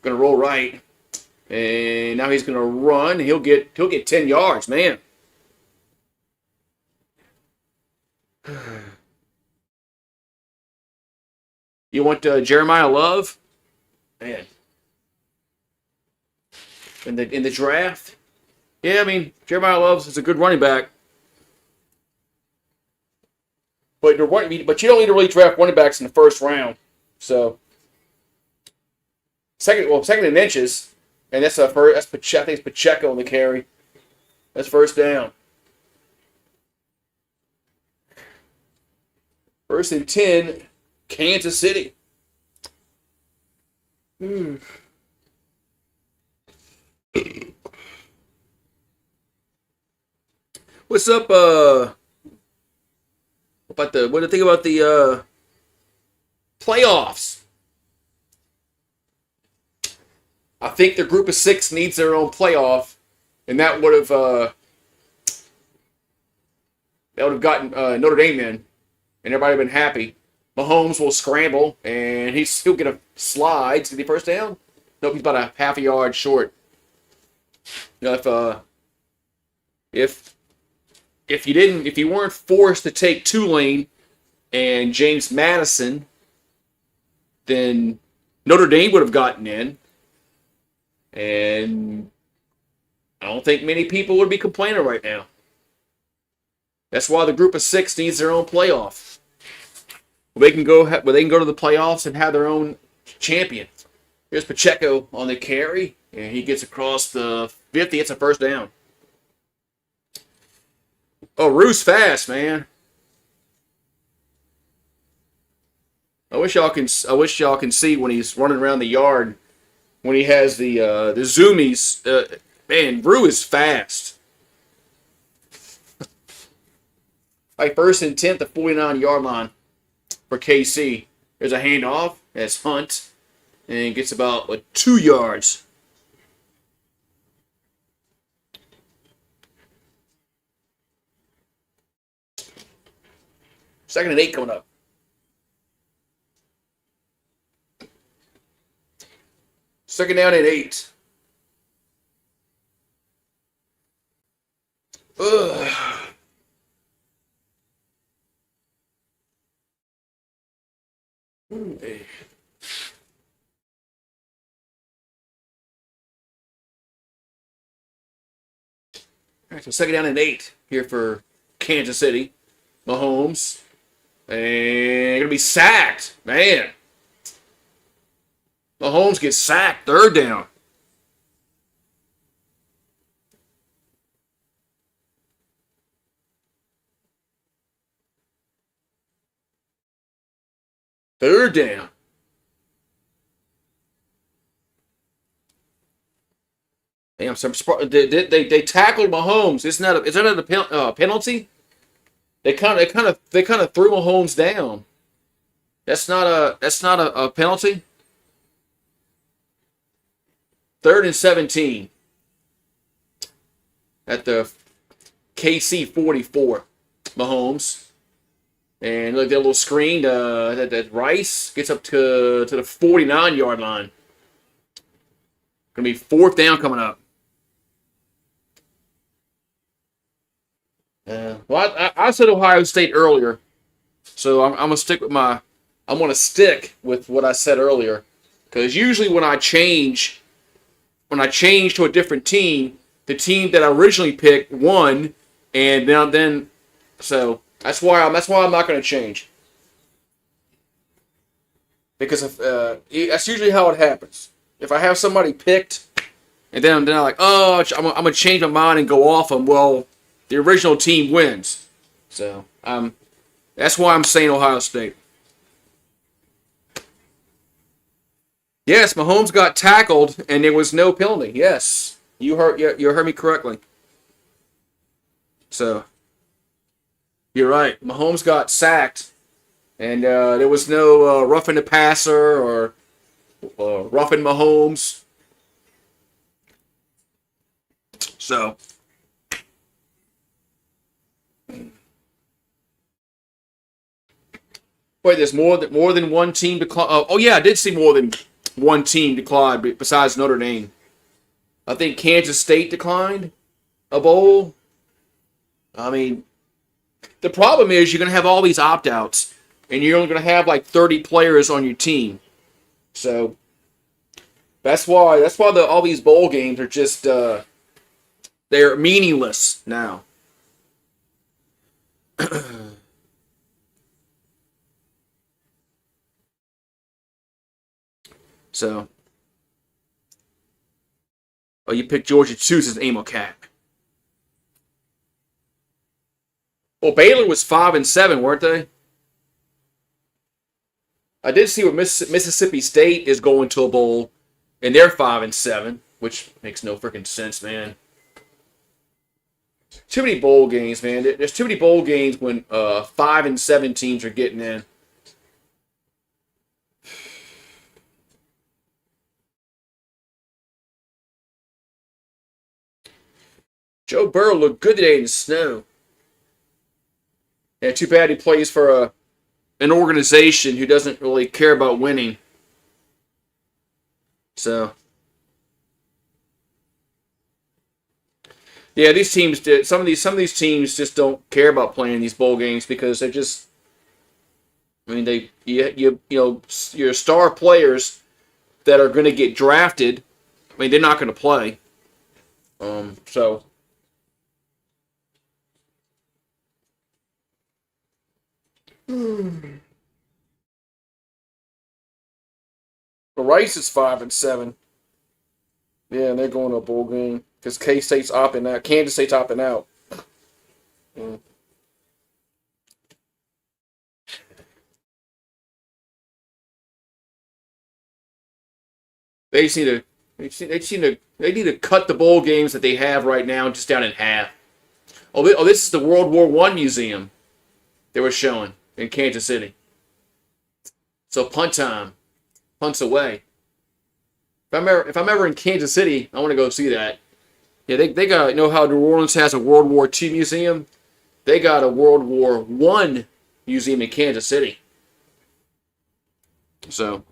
gonna roll right, and now he's gonna run. He'll get 10 yards, man. You want Jeremiah Love, man, in the draft? Yeah, I mean Jeremiah Love is a good running back, but you don't need to really draft running backs in the first round. So second in inches, and that's a first. That's Pacheco. I think it's Pacheco on the carry. That's first down. 1st and 10, Kansas City. Hmm. What's up? What do you think about the playoffs? I think the group of six needs their own playoff, and that would have gotten Notre Dame in, and everybody would have been happy. Mahomes will scramble, and he's still gonna slide to the first down. Nope, he's about a half a yard short. You know, if if you weren't forced to take Tulane and James Madison, then Notre Dame would have gotten in, and I don't think many people would be complaining right now. That's why the group of six needs their own playoff. Where they can go to the playoffs and have their own champion. Here's Pacheco on the carry, and he gets across the 50. It's a first down. Oh, Roo's fast, man. I wish y'all can see when he's running around the yard when he has the zoomies. Man, Rue is fast. Like 1st and 10, the 49-yard line for KC. There's a handoff. That's Hunt, and gets about 2 yards. Second and 8 coming up. Second down and 8. Ugh. Hey. All right, so second down and 8 here for Kansas City. Mahomes. And going to be sacked. Man. Mahomes gets sacked. Third down. Third down. Damn, they tackled Mahomes. Isn't that a penalty? They kind of threw Mahomes down. That's not a penalty. 3rd and 17 at the KC 44. Mahomes. And look, that little screen, that Rice gets up to the 49-yard line. Going to be 4th down coming up. Well, I said Ohio State earlier, so I'm gonna stick with what I said earlier, because usually when I change to a different team, the team that I originally picked won, and so that's why I'm not gonna change, because that's usually how it happens. If I have somebody picked, and then I'm like, oh, I'm gonna change my mind and go off them. Well, the original team wins. So that's why I'm saying Ohio State. Yes, Mahomes got tackled and there was no penalty. Yes, you heard me correctly. So you're right. Mahomes got sacked, and there was no roughing the passer or roughing Mahomes. So. Wait, there's more than one team decline. Oh yeah, I did see more than one team decline besides Notre Dame. I think Kansas State declined a bowl. I mean, the problem is you're going to have all these opt-outs, and you're only going to have like 30 players on your team. So that's why all these bowl games are just they're meaningless now. So, you picked Georgia too as Amo Cat. Well, Baylor was 5-7, weren't they? I did see where Mississippi State is going to a bowl, and they're 5-7, which makes no freaking sense, man. Too many bowl games, man. There's too many bowl games when 5-7 teams are getting in. Joe Burrow looked good today in the snow. Yeah, too bad he plays for an organization who doesn't really care about winning. So, yeah, these teams did. Some of these teams just don't care about playing these bowl games because they're just. I mean, your star players that are going to get drafted. I mean, they're not going to play. So. The Rice is 5-7. Yeah, and they're going to a bowl game because K-State's opting out. Kansas State's opting out. Yeah. They need to cut the bowl games that they have right now just down in half. This is the World War I museum they were showing in Kansas City. So punt time. Punts away. If I'm ever in Kansas City, I want to go see that. Yeah, they got, how New Orleans has a World War II museum? They got a World War I museum in Kansas City. So.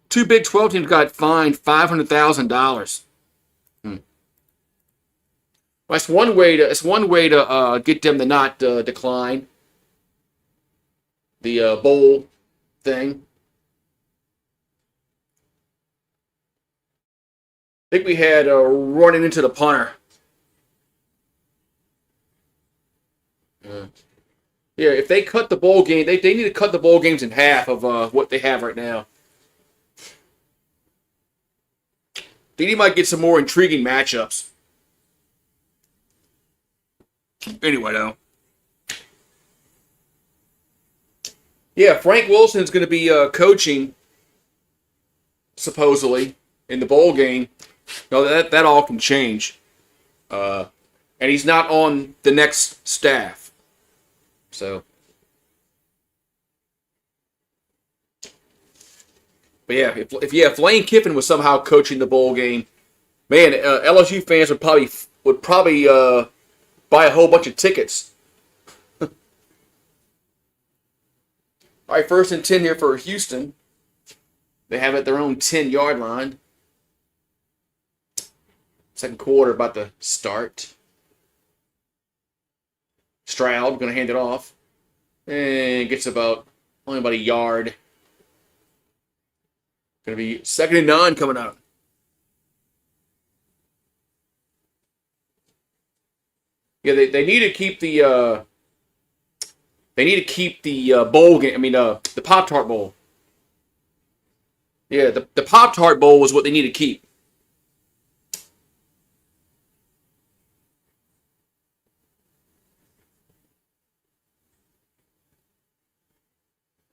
Two Big 12 teams got fined $500,000. Well, that's one way to get them to not decline the bowl thing. I think we had running into the punter. Uh, yeah, if they cut the bowl game, they need to cut the bowl games in half of what they have right now. Then you might get some more intriguing matchups. Anyway, though. Yeah, Frank Wilson's going to be coaching, supposedly, in the bowl game. No, that all can change. And he's not on the next staff. So. But yeah, if Lane Kiffin was somehow coaching the bowl game, man, LSU fans would probably buy a whole bunch of tickets. All right, 1st and 10 here for Houston. They have it at their own 10-yard line. Second quarter about to start. Stroud going to hand it off. And gets only about a yard. Going to be 2nd and 9 coming up. Yeah, they need to keep the bowl game. I mean, the Pop-Tart Bowl. Yeah, the Pop-Tart Bowl is what they need to keep.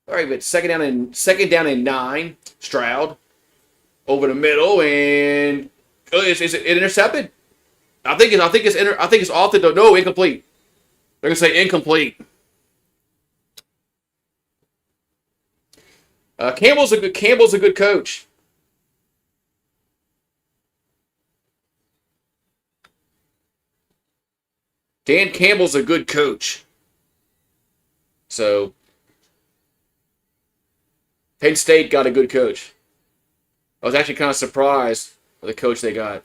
All right, but second down and 9. Stroud over the middle, and is it intercepted? I think it's off the no, incomplete. They're gonna say incomplete. Campbell's a good coach. Dan Campbell's a good coach. So Penn State got a good coach. I was actually kind of surprised with the coach they got.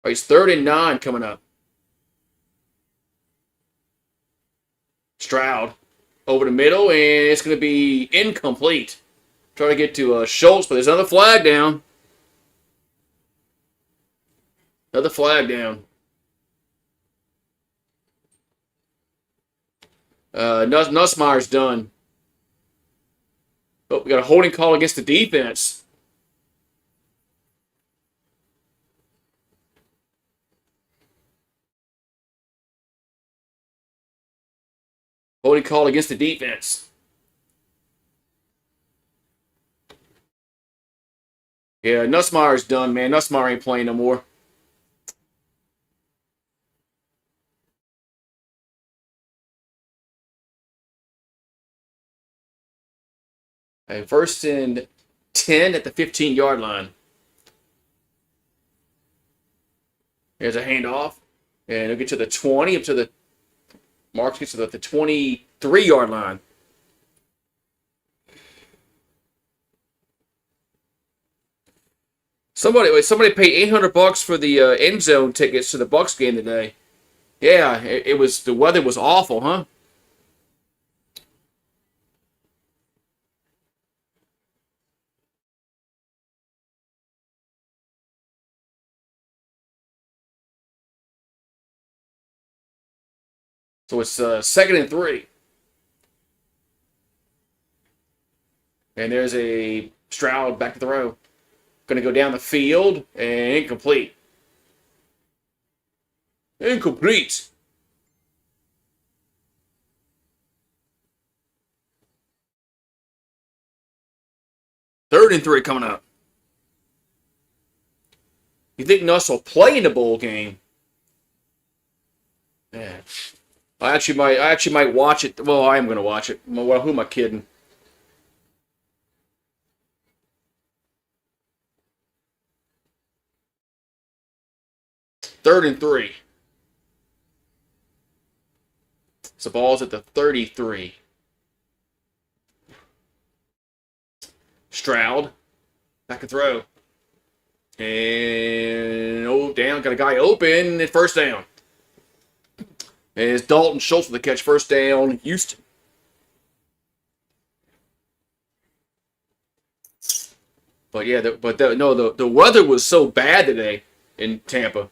All right, it's 3rd and 9 coming up. Stroud over the middle, and it's going to be incomplete. Trying to get to Schultz, but there's another flag down. Another flag down. Nussmeier's done. Oh, we got a holding call against the defense. Holding call against the defense. Yeah, Nussmeier's done, man. Nussmeier ain't playing no more. And 1st and 10 at the 15-yard line. There's a handoff. And it'll get to the 20, up to the Marks gets to the 23-yard line. Somebody paid $800 for the end zone tickets to the Bucks game today. Yeah, it was the weather was awful, huh? So it's 2nd and 3. And there's a Stroud back to throw. Going to go down the field and incomplete. Incomplete. Third and 3 coming up. You think Nuss will play in the bowl game? Yeah. I actually might watch it. Well, I am going to watch it. Well, who am I kidding? Third and 3. So ball's at the 33. Stroud. Back to throw. And down. Got a guy open at 1st down. And it's Dalton Schultz with the catch. 1st down, But yeah, the weather was so bad today in Tampa.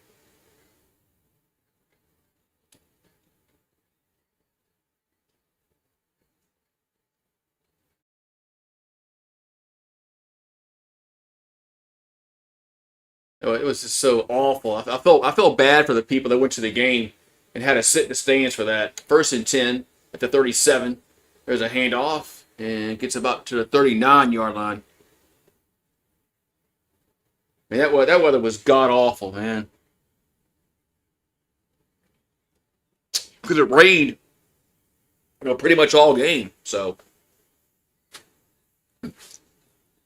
It was just so awful. I felt bad for the people that went to the game and had to sit in the stands for that. 1st and 10 at the 37. There's a handoff and gets about to the 39-yard line. Man, that weather was god awful, man. Because it rained, pretty much all game. So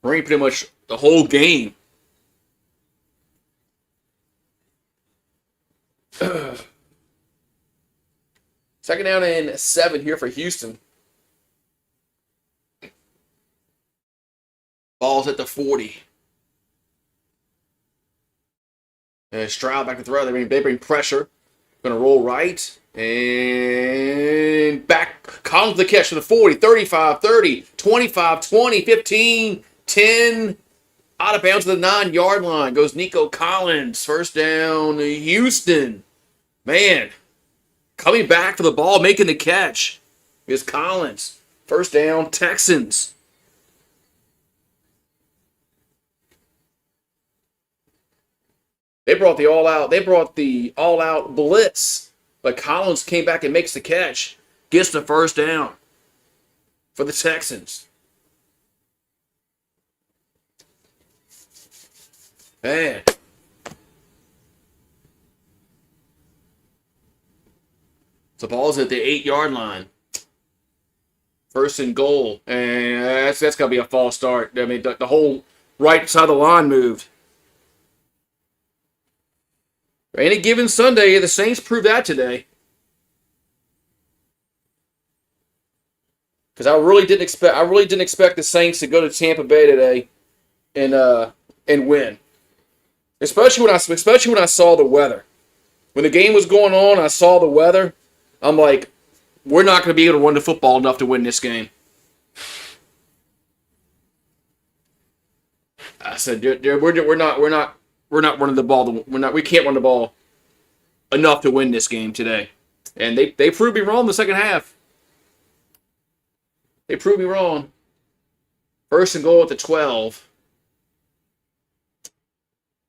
rained pretty much the whole game. Second down and 7 here for Houston. Ball's at the 40. And Stroud back to throw. They bring pressure. Going to roll right. And back. Collins the catch for the 40, 35, 30, 25, 20, 15, 10. Out of bounds to the 9-yard line. Goes Nico Collins. First down, Houston. Man. Coming back for the ball, making the catch is Collins. First down, Texans. They brought the all-out blitz, but Collins came back and makes the catch, gets the first down for the Texans. Man. The ball's at the 8-yard line. First and goal. And that's going to be a false start. I mean, the whole right side of the line moved. Any given Sunday, the Saints proved that today. Because I really didn't expect the Saints to go to Tampa Bay today and win. Especially when I saw the weather. When the game was going on, I saw the weather. I'm like, we're not going to be able to run the football enough to win this game. I said, we're not running the ball. We can't run the ball enough to win this game today. And they proved me wrong in the second half. They proved me wrong. First and goal at the 12.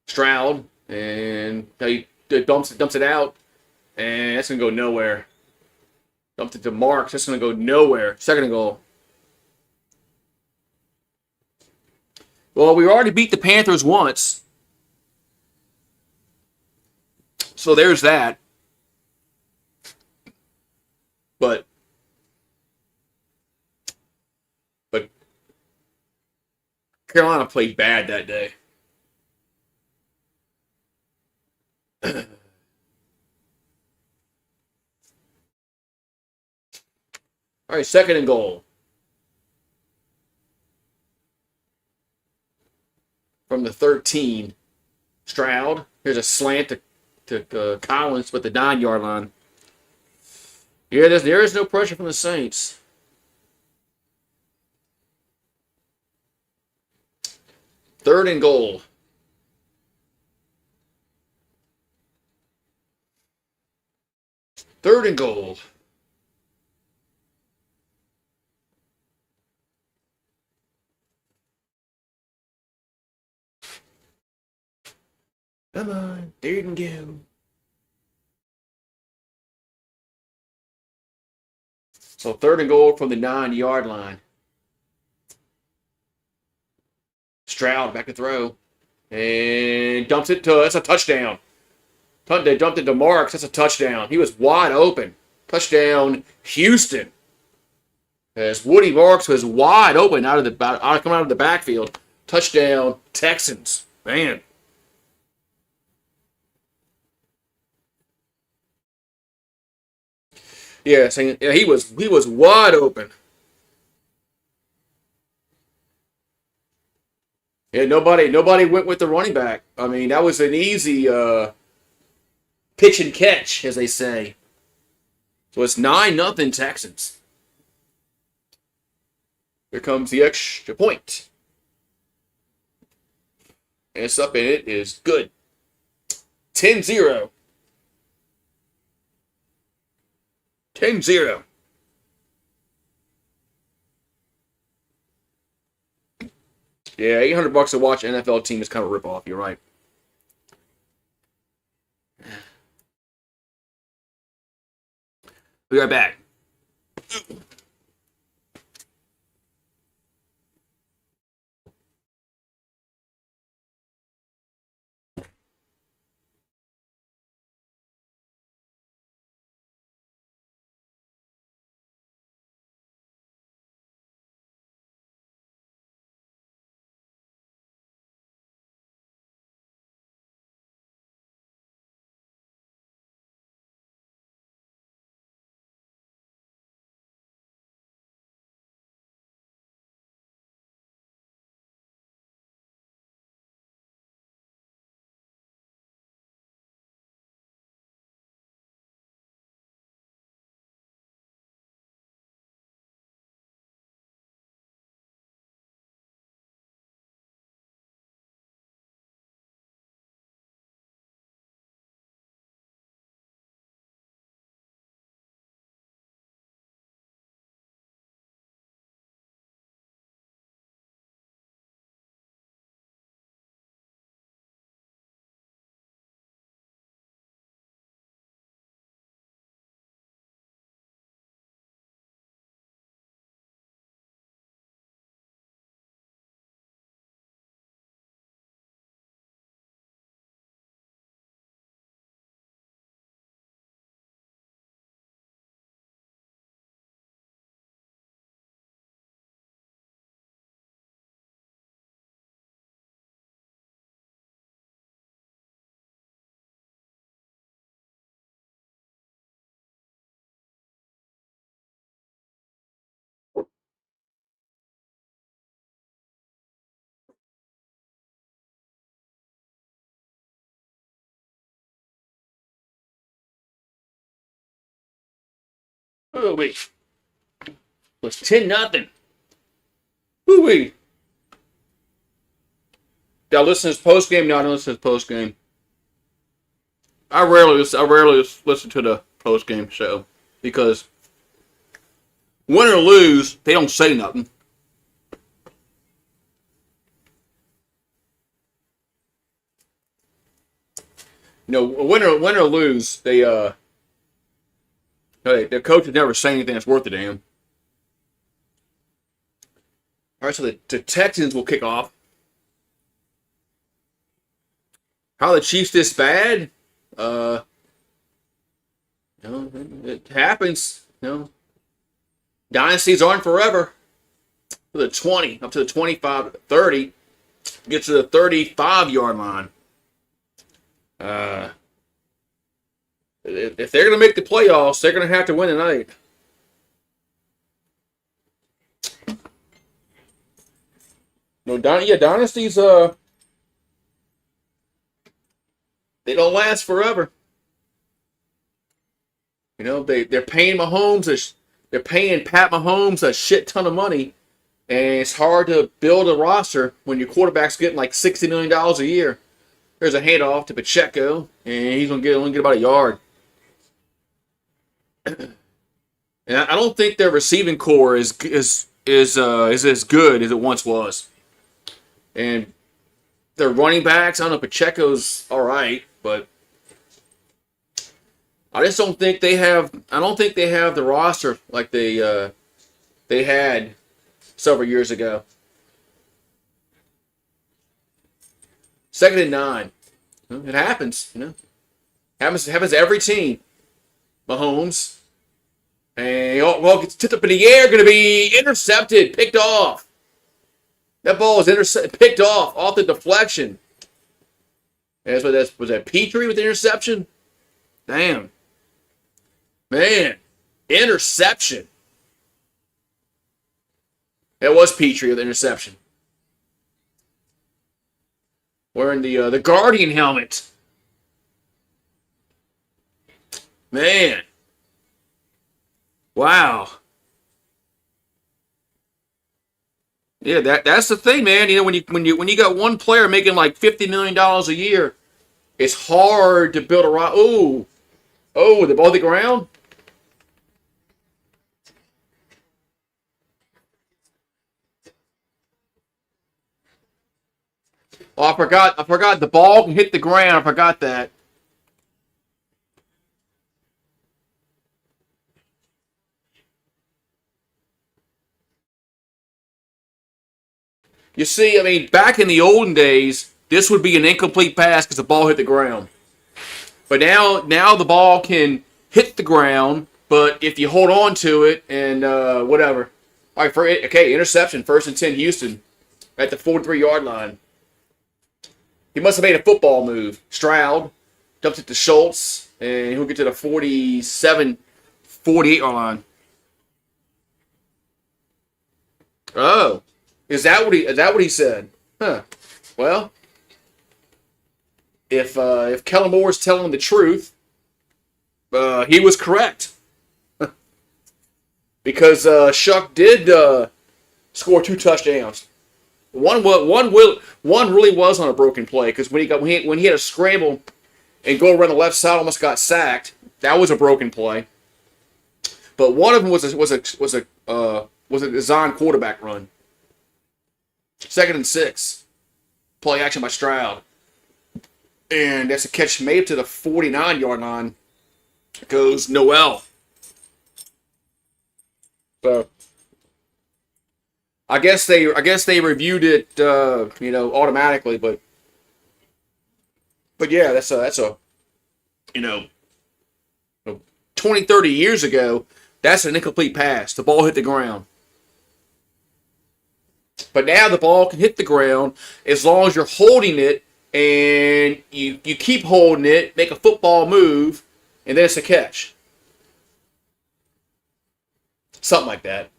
Stroud, and he dumps it out, and that's going to go nowhere. Dumped it to Marks. That's going to go nowhere. Second and goal. Well, we already beat the Panthers once. So there's that. But Carolina played bad that day. All right, second and goal. From the 13. Stroud. Here's a slant to Collins with the 9-yard line. Yeah, there is no pressure from the Saints. Third and goal. Third and goal. Come on, third and go. So third and goal from the 9-yard line. Stroud back to throw. And dumps it to, that's a touchdown. They dumped it to Marks, that's a touchdown. He was wide open. Touchdown, Houston. As Woody Marks was wide open coming out of the backfield. Touchdown, Texans. Man. Yeah, he was wide open. Yeah, nobody went with the running back. I mean, that was an easy pitch and catch, as they say. So it's 9-0 Texans. Here comes the extra point. and it's up, and it is good. 10-0. 10-0. Yeah, $800 to watch an NFL team is kind of a ripoff. You're right. We'll be right back. Oh, wait. It was 10-0. Woo-wee. Y'all listen to his post game? No, I don't listen to his post game. I rarely listen to the post game show because win or lose, they don't say nothing. You know, win or lose, their coaches never say anything that's worth a damn. All right, so the Texans will kick off. How are the Chiefs this bad? It happens. Dynasties aren't forever. To the 20, up to the 25, 30, get to the 35-yard line. If they're going to make the playoffs, they're going to have to win tonight. No, dynasties. They don't last forever. They're paying Mahomes. They're paying Pat Mahomes a shit ton of money, and it's hard to build a roster when your quarterback's getting like $60 million a year. There's a handoff to Pacheco, and he's only get about a yard. And I don't think their receiving core is as good as it once was. And their running backs, I don't know, Pacheco's all right, but I just don't think they have. I don't think they have the roster like they had several years ago. 2nd and 9. It happens, Happens to every team. Mahomes. And gets tipped up in the air, going to be intercepted, picked off. That ball was picked off the deflection. Was that Petrie with the interception? Damn. Man, interception. It was Petrie with the interception. Wearing the Guardian helmet. Man. Wow. Yeah, that's the thing, man. When you got one player making like $50 million a year, it's hard to build a roster. Oh, the ball hit the ground. Oh, I forgot the ball can hit the ground. I forgot that. You see, I mean, back in the olden days, this would be an incomplete pass because the ball hit the ground. But now the ball can hit the ground, but if you hold on to it and whatever. All right, okay, interception, 1st and 10, Houston at the 43-yard line. He must have made a football move. Stroud dumps it to Schultz, and he'll get to the 47, 48-yard line. Oh, is that what he said? Huh. Well, if Kellen Moore is telling the truth, he was correct because Shuck did score 2 touchdowns. One really was on a broken play because when he had a scramble and go around the left side, almost got sacked. That was a broken play. But one of them was a design quarterback run. 2nd and 6, play action by Stroud, and that's a catch made to the 49-yard line. Goes Noel. So I guess they reviewed it automatically, but yeah, that's a you know 20, 30 years ago, that's an incomplete pass. The ball hit the ground. But now the ball can hit the ground as long as you're holding it and you keep holding it, make a football move, and then it's a catch. Something like that.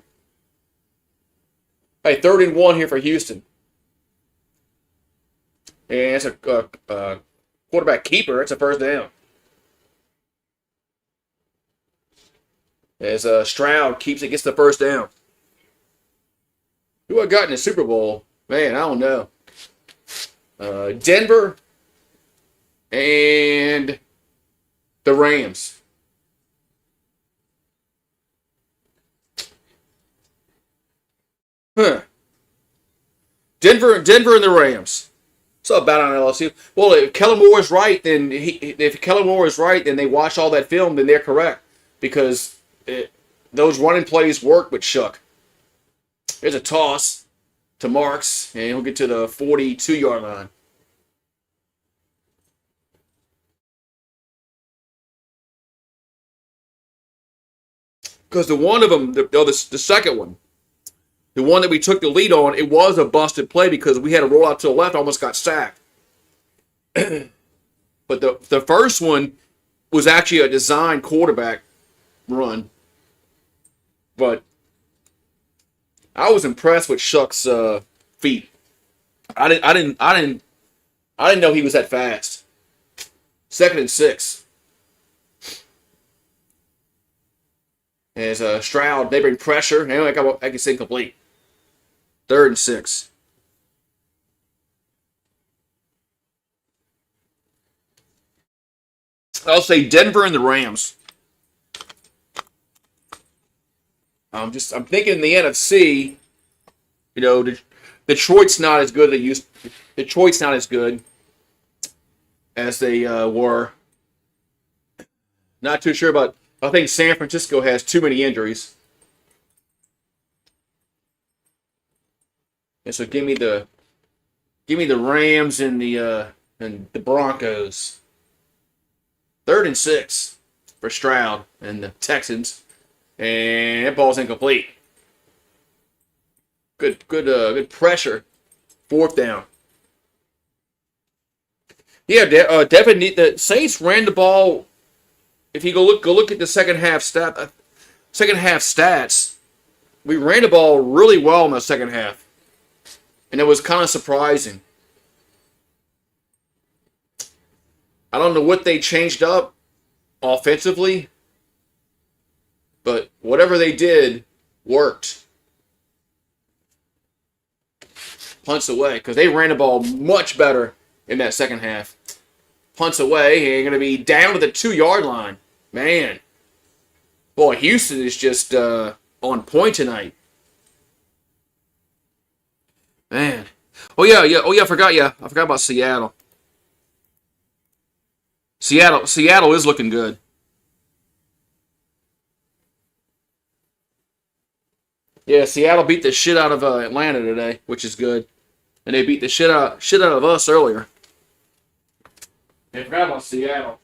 Hey, 3rd and 1 here for Houston. And it's a quarterback keeper. It's a 1st down. As Stroud keeps it, gets the 1st down. Who I got in the Super Bowl? Man, I don't know. Denver and the Rams. Huh. Denver and the Rams. What's up, bad on LSU? Well, if Kellen Moore is right, then they watch all that film, then they're correct because those running plays work with Shuck. There's a toss to Marks, and he'll get to the 42-yard line. Because the one of them, the second one, the one that we took the lead on, it was a busted play because we had a roll out to the left, almost got sacked. But the first one was actually a design quarterback run. But I was impressed with Shuck's feet. I didn't know he was that fast. 2nd and 6. As Stroud, they bring pressure. Anyway, I can say complete. 3rd and 6. I'll say Denver and the Rams. I'm thinking in the NFC, Detroit's not as good. Detroit's not as good as they were. Not too sure about. I think San Francisco has too many injuries. And so give me the Rams and the Broncos. 3rd and 6 for Stroud and the Texans. And that ball's incomplete. Good pressure. 4th down. Yeah, Devin. The Saints ran the ball. If you go look at the second half stats, we ran the ball really well in the second half, and it was kind of surprising. I don't know what they changed up offensively, but whatever they did worked. punts away because they ran the ball much better in that second half. Punts away and going to be down to the 2-yard line. Man. Boy, Houston is just on point tonight. Man. Oh yeah. I forgot about Seattle. Seattle is looking good. Yeah, Seattle beat the shit out of Atlanta today, which is good. And they beat the shit out of us earlier. I forgot about Seattle.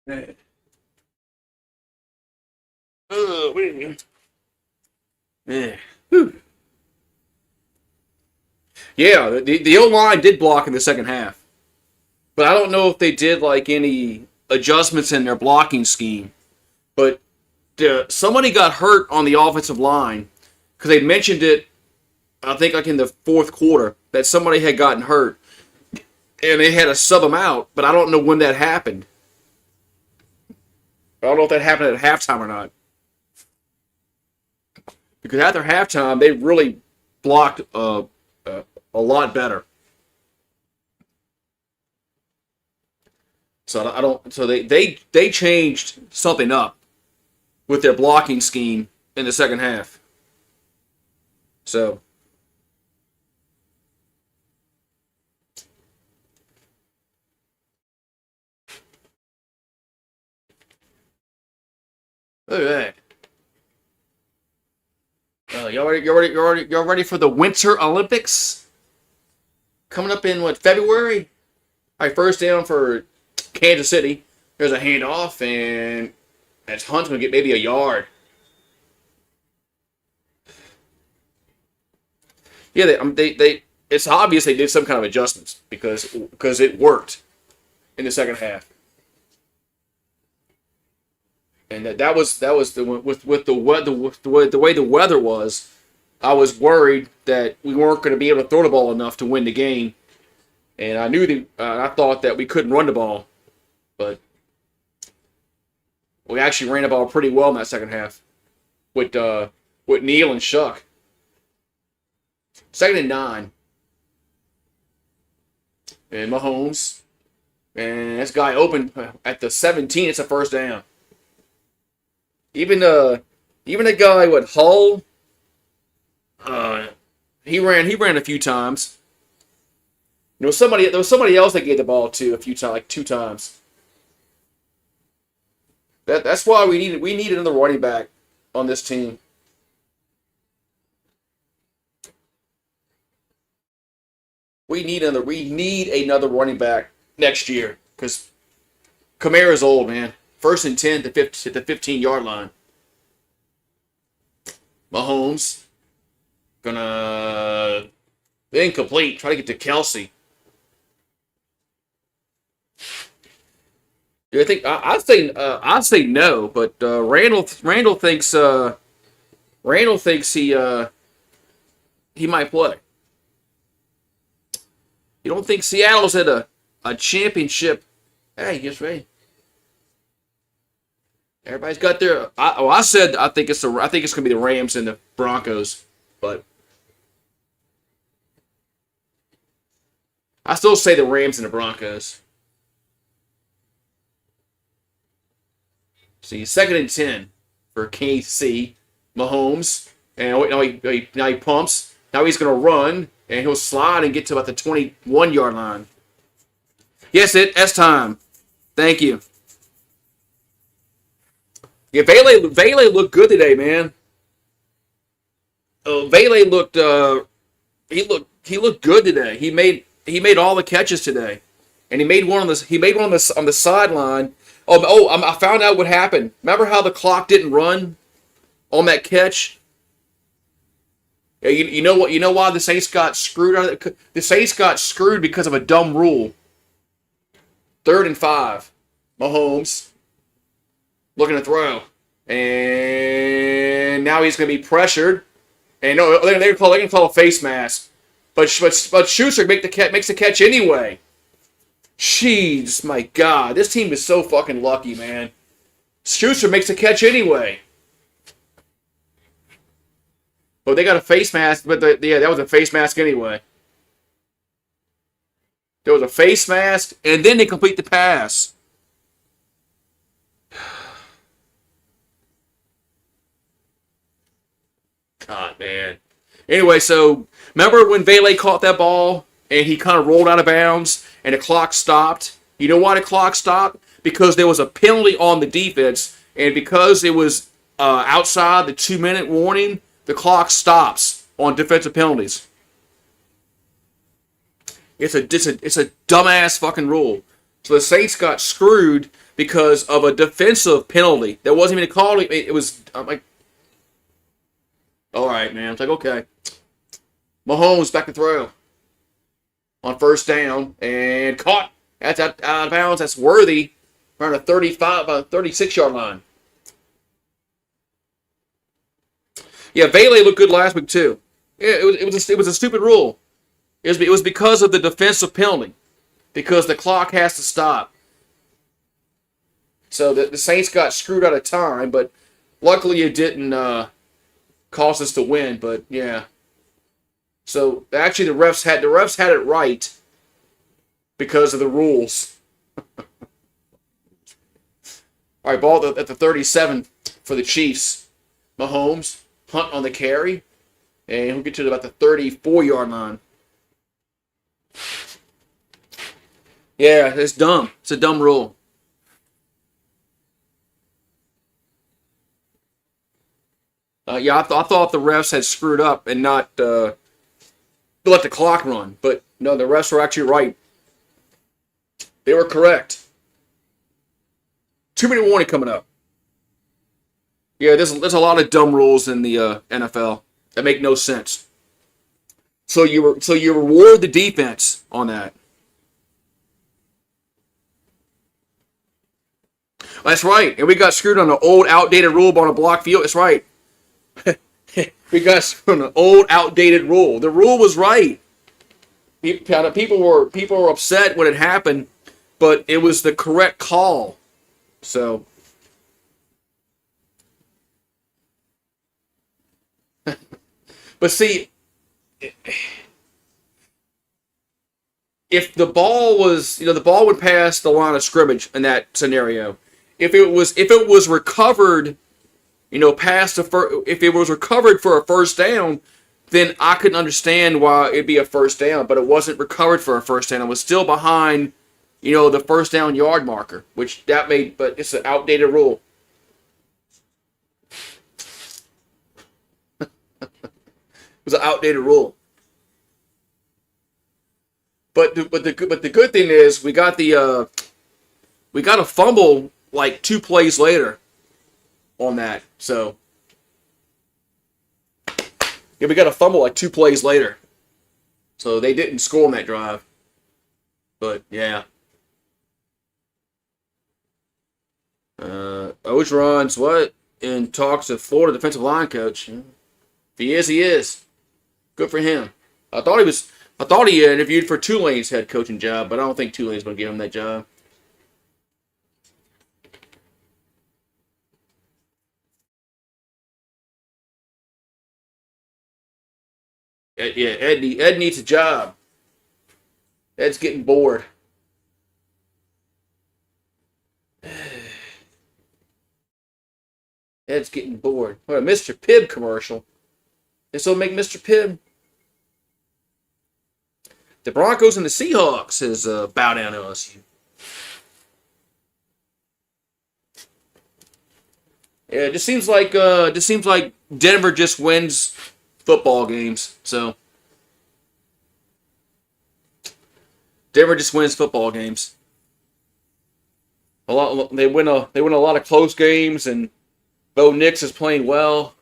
Man. Wait. Yeah. Whew. Yeah, the O-line did block in the second half. But I don't know if they did like any adjustments in their blocking scheme. But somebody got hurt on the offensive line because they mentioned it, I think, like in the fourth quarter, that somebody had gotten hurt and they had to sub them out. But I don't know when that happened. I don't know if that happened at halftime or not. Because after halftime, they really blocked a lot better. So I don't. So they changed something up with their blocking scheme in the second half. So look at that. Y'all ready for the Winter Olympics coming up in what, February? All right, first down for Kansas City. There's a handoff, and that's Hunt's gonna get maybe a yard. Yeah, they it's obvious they did some kind of adjustments because it worked in the second half, and that was the with the way the weather was. I was worried that we weren't going to be able to throw the ball enough to win the game, and I thought that we couldn't run the ball, but we actually ran the ball pretty well in that second half with Neal and Shuck. 2nd and 9. And Mahomes. And this guy open at the 17. It's a first down. Even a guy with Hull, he ran a few times. There was somebody else that gave the ball to a few times, like 2 times. That's why we needed another running back on this team. We need another running back next year because Kamara's old, man. 1st and 10 to the 15-yard line. Mahomes gonna incomplete. Try to get to Kelsey. Do you think I'd say no, but Randall thinks he might play. You don't think Seattle's at a championship? Hey, just ready. Everybody's got their. I said I think it's gonna be the Rams and the Broncos, but I still say the Rams and the Broncos. See, 2nd and 10 for KC. Mahomes. And now he pumps. Now he's going to run. And he'll slide and get to about the 21-yard line. Yes, it's time. Thank you. Yeah, Vele looked good today, man. Vele looked he looked good today. He made all the catches today, and he made one on the sideline. I found out what happened. Remember how the clock didn't run on that catch? Yeah, you know what? You know why the Saints got screwed out of it? The Saints got screwed because of a dumb rule. 3rd and 5. Mahomes looking to throw, and now he's going to be pressured. And no, they can call a face mask, but Schuster makes the catch anyway. Jeez, my God, this team is so fucking lucky, man. Schuster makes the catch anyway. But they got a face mask, but that was a face mask anyway. There was a face mask, and then they complete the pass. God, man. Anyway, so remember when Vele caught that ball and he kind of rolled out of bounds and the clock stopped? You know why the clock stopped? Because there was a penalty on the defense, and because it was outside the 2-minute warning, the clock stops on defensive penalties. It's a dumbass fucking rule. So the Saints got screwed because of a defensive penalty that wasn't even called. It was I'm like, all right, man. It's like, okay. Mahomes back to throw on 1st down and caught. That's out of bounds. That's worthy around a 36-yard line. Yeah, Vele looked good last week too. Yeah, it was a stupid rule. It was because of the defensive penalty, because the clock has to stop. So the Saints got screwed out of time, but luckily it didn't cause us to win. But yeah, so actually the refs had it right because of the rules. All right, ball at the 37 for the Chiefs. Mahomes, Hunt on the carry, and he'll get to about the 34-yard line. Yeah, it's dumb. It's a dumb rule. Yeah, I thought the refs had screwed up and not let the clock run. But no, the refs were actually right. They were correct. 2-minute warning coming up. Yeah, there's a lot of dumb rules in the NFL that make no sense. So you reward the defense on that. That's right. And we got screwed on an old, outdated rule on a block field. That's right. We got screwed on an old, outdated rule. The rule was right. People were upset when it happened, but it was the correct call. So. But see, if the ball was, the ball would pass the line of scrimmage in that scenario. If it was recovered, if it was recovered for a 1st down, then I could understand why it'd be a 1st down. But it wasn't recovered for a 1st down. It was still behind, the 1st down yard marker, but it's an outdated rule. It was an outdated rule. But the good thing is we got a fumble like 2 plays later on that. So yeah, we got a fumble like 2 plays later. So they didn't score on that drive. But yeah. Ogeron's what? In talks of Florida defensive line coach. If he is, he is. Good for him. I thought he interviewed for Tulane's head coaching job, but I don't think Tulane's going to give him that job. Yeah, Ed needs a job. Ed's getting bored. Ed's getting bored. What a Mr. Pibb commercial. This will make Mr. Pibb. The Broncos and the Seahawks is bow down to LSU. Yeah, it just seems like Denver just wins football games. So Denver just wins football games. They win a lot of close games, and Bo Nix is playing well.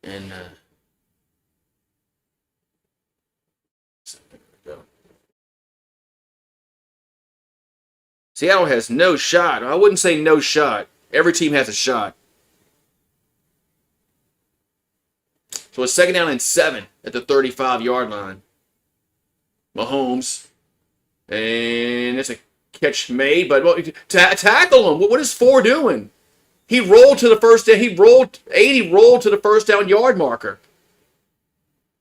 And Seattle has no shot. I wouldn't say no shot. Every team has a shot. So it's 2nd down and 7 at the 35-yard line. Mahomes. And it's a catch made, but tackle him. What is 4 doing? He rolled to the first down. 80 rolled to the first down yard marker.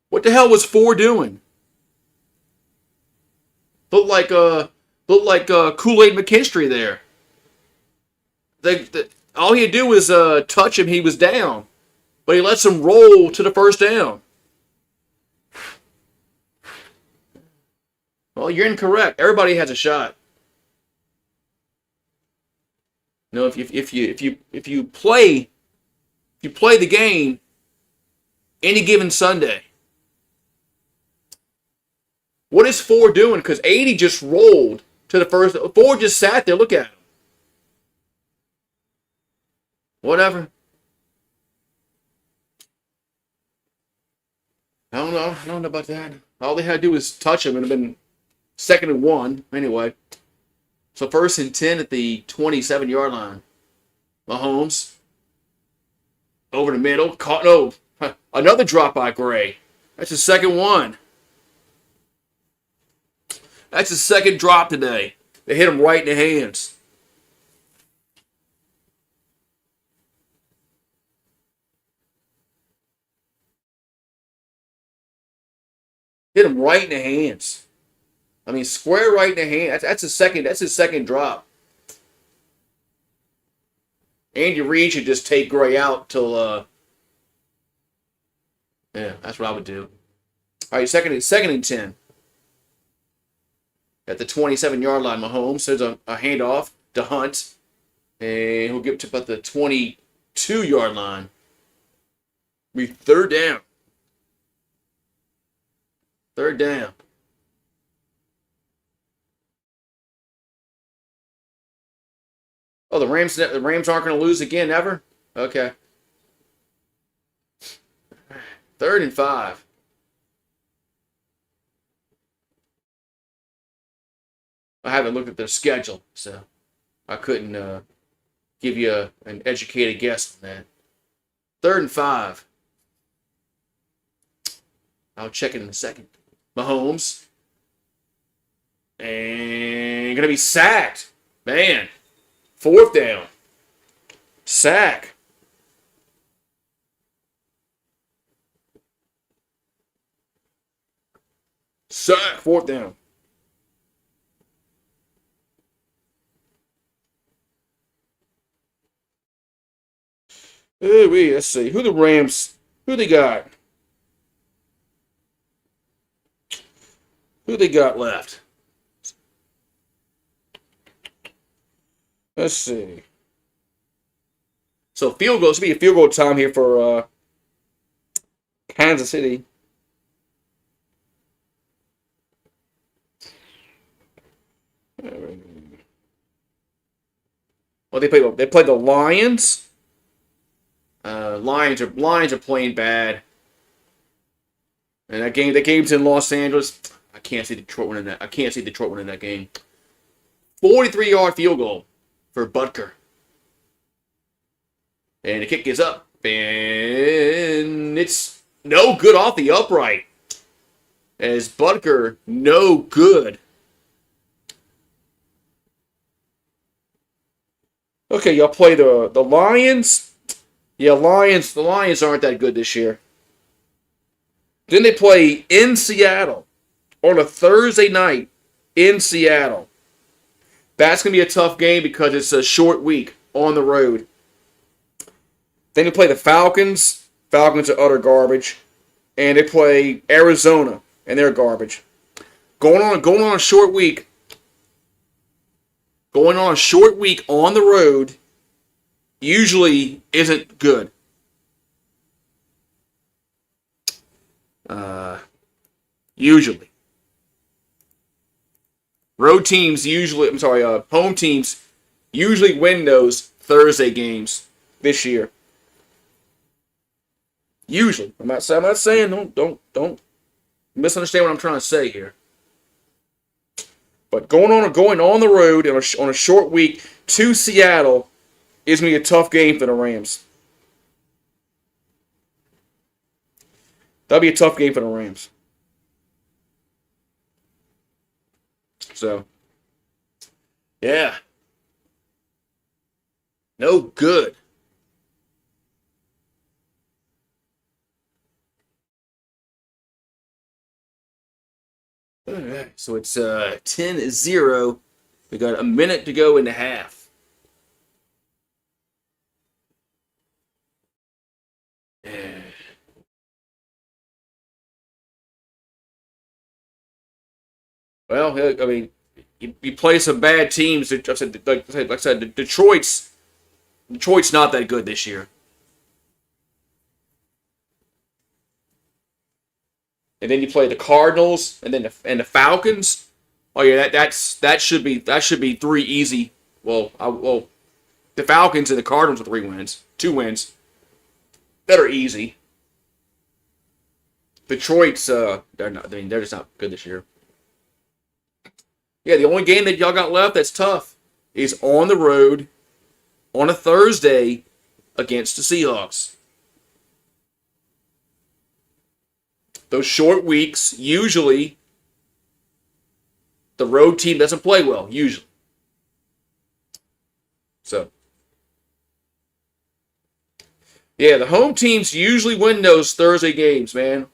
What the hell was 4 doing? Looked like Kool-Aid McKinstry there. All he had to do was touch him. He was down. But he lets him roll to the first down. Well, you're incorrect. Everybody has a shot. No, if you play the game any given Sunday. What is 4 doing? Because 80 just rolled to the first. 4 just sat there. Look at him. Whatever. I don't know about that. All they had to do was touch him and it would have been 2nd and 1 anyway. So 1st and 10 at the 27-yard line. Mahomes. Over the middle. Another drop by Gray. That's his 2nd one. That's his 2nd drop today. They hit him right in the hands. Hit him right in the hands. I mean, square right in the hand. That's his second drop. Andy Reid should just take Gray out till. Yeah, that's what I would do. All right, second and 10. At the 27-yard line, Mahomes. There's a handoff to Hunt, and he'll get to about the 22-yard line. Be 3rd down. 3rd down. Oh, the Rams aren't going to lose again ever? Okay. 3rd and 5. I haven't looked at their schedule, so I couldn't give you an educated guess on that. 3rd and 5. I'll check it in a second. Mahomes. And going to be sacked. Man. 4th down. Sack. Sack. 4th down. Let's see. Who they got? Who they got left? Let's see. So field goal. This will be a field goal time here for Kansas City. Well, they played the Lions. Lions are playing bad. And that game's in Los Angeles. I can't see Detroit winning that game. 43-yard field goal for Butker. And the kick is up. And it's no good off the upright. As Butker, no good. Okay, y'all play the Lions. Yeah, the Lions aren't that good this year. Then they play in Seattle. on a Thursday night in Seattle. That's going to be a tough game because it's a short week on the road. Then they play the Falcons. Falcons are utter garbage. And they play Arizona, and they're garbage. Going on a short week. Going on a short week on the road usually isn't good. Usually. Home teams usually win those Thursday games this year. Usually. I'm not saying don't misunderstand what I'm trying to say here. But going on the road on a short week to Seattle is going to be a tough game for the Rams. That'll be a tough game for the Rams. So, yeah. No good. All right, so it's 10-0. We got a minute to go in the half. Yeah. Well, I mean, you play some bad teams. Like I said, Detroit's not that good this year. And then you play the Cardinals, and then the Falcons. Oh yeah, that should be 3 easy. Well, the Falcons and the Cardinals are 2 wins that are easy. Detroit's they're just not good this year. Yeah, the only game that y'all got left that's tough is on the road on a Thursday against the Seahawks. Those short weeks, usually, the road team doesn't play well, usually. So, yeah, the home teams usually win those Thursday games, man.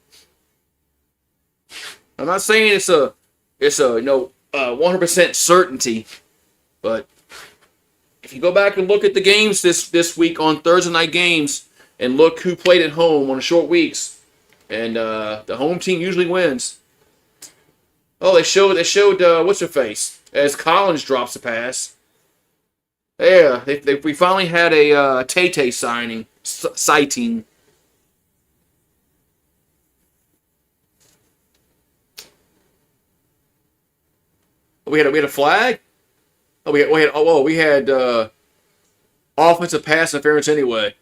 I'm not saying it's a 100% certainty, but if you go back and look at the games this week on Thursday night games and look who played at home on the short weeks, and the home team usually wins. Oh, they showed what's her face as Collins drops a pass. Yeah, we finally had a Tay sighting. We had a flag. We had offensive pass interference anyway.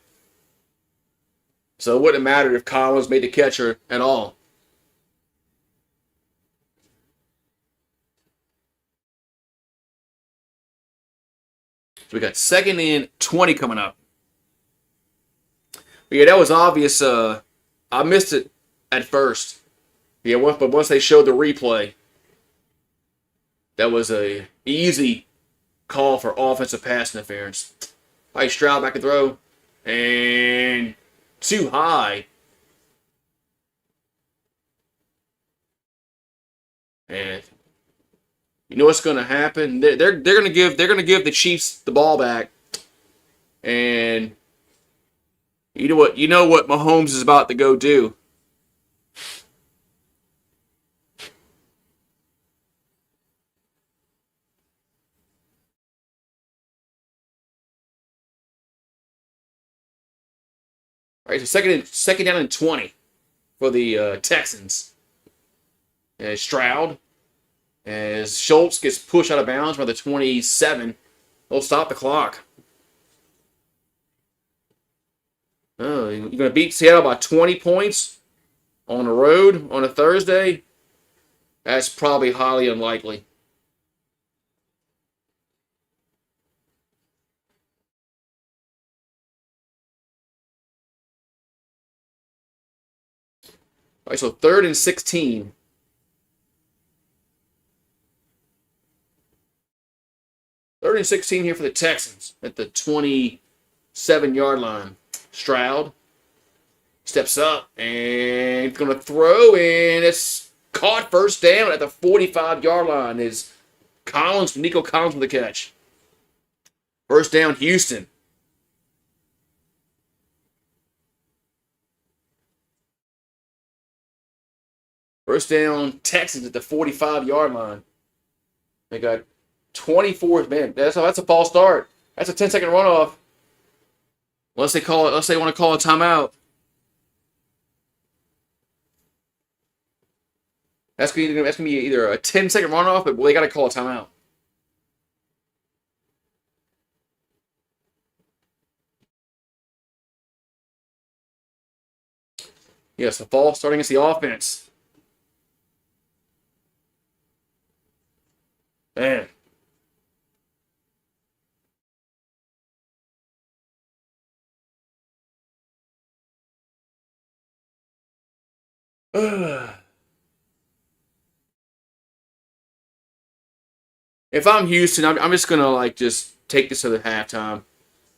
So it wouldn't matter if Collins made the catcher at all. So we got 2nd and 20 coming up. But yeah, that was obvious. I missed it at first. Yeah, but once they showed the replay, that was a easy call for offensive pass interference. All right, Stroud back and throw. And too high. And you know what's going to happen? They're going to give the Chiefs the ball back. And you know what Mahomes is about to go do. All right, so second down and 20 for the Texans. And Stroud, as Schultz gets pushed out of bounds by the 27, they'll stop the clock. Oh, you're going to beat Seattle by 20 points on the road on a Thursday? That's probably highly unlikely. All right, so 3rd and 16. Third and 16 here for the Texans at the 27-yard line. Stroud steps up and going to throw, and it's Caught first down at the 45-yard line is Nico Collins with the catch. First down, Houston. First down, Texans at the 45-yard line. They got 24th man. That's a false start. That's a 10-second runoff. Unless they want to call a timeout. That's gonna be either a 10-second runoff, but they got to call a timeout. Yes, a false starting against the offense. Man. If I'm Houston, I'm just gonna just take this to the halftime.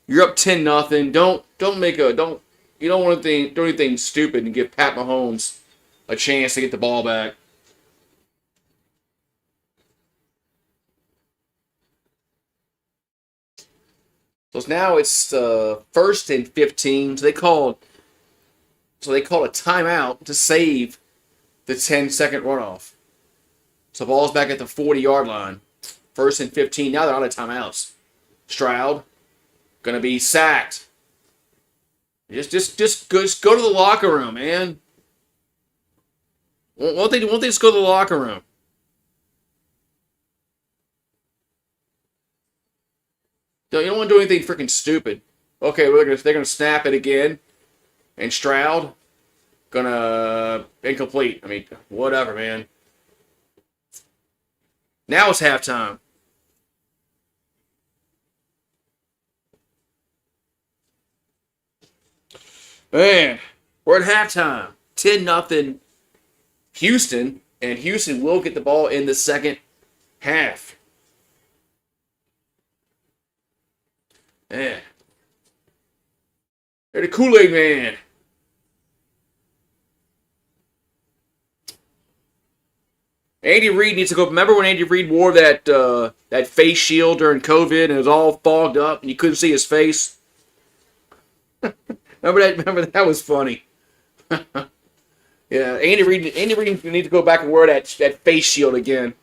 You're up 10-0. You don't want to do anything stupid and give Pat Mahomes a chance to get the ball back. So now it's first and 15. So they called a timeout to save the 10-second runoff. So ball's back at the 40-yard line. First and 15. Now they're out of timeouts. Stroud gonna be sacked. Just go to the locker room, man. Won't they just go to the locker room? You don't want to do anything freaking stupid. Okay, they're gonna snap it again, and Stroud gonna incomplete. I mean, whatever, man. Now it's halftime. Man, we're at halftime. 10-0 Houston, and Houston will get the ball in the second half. Man. They're the Kool-Aid Man. Andy Reid needs to go. Remember when Andy Reid wore that face shield during COVID and it was all fogged up and you couldn't see his face? Remember that was funny. Yeah, Andy Reid needs to go back and wear that face shield again.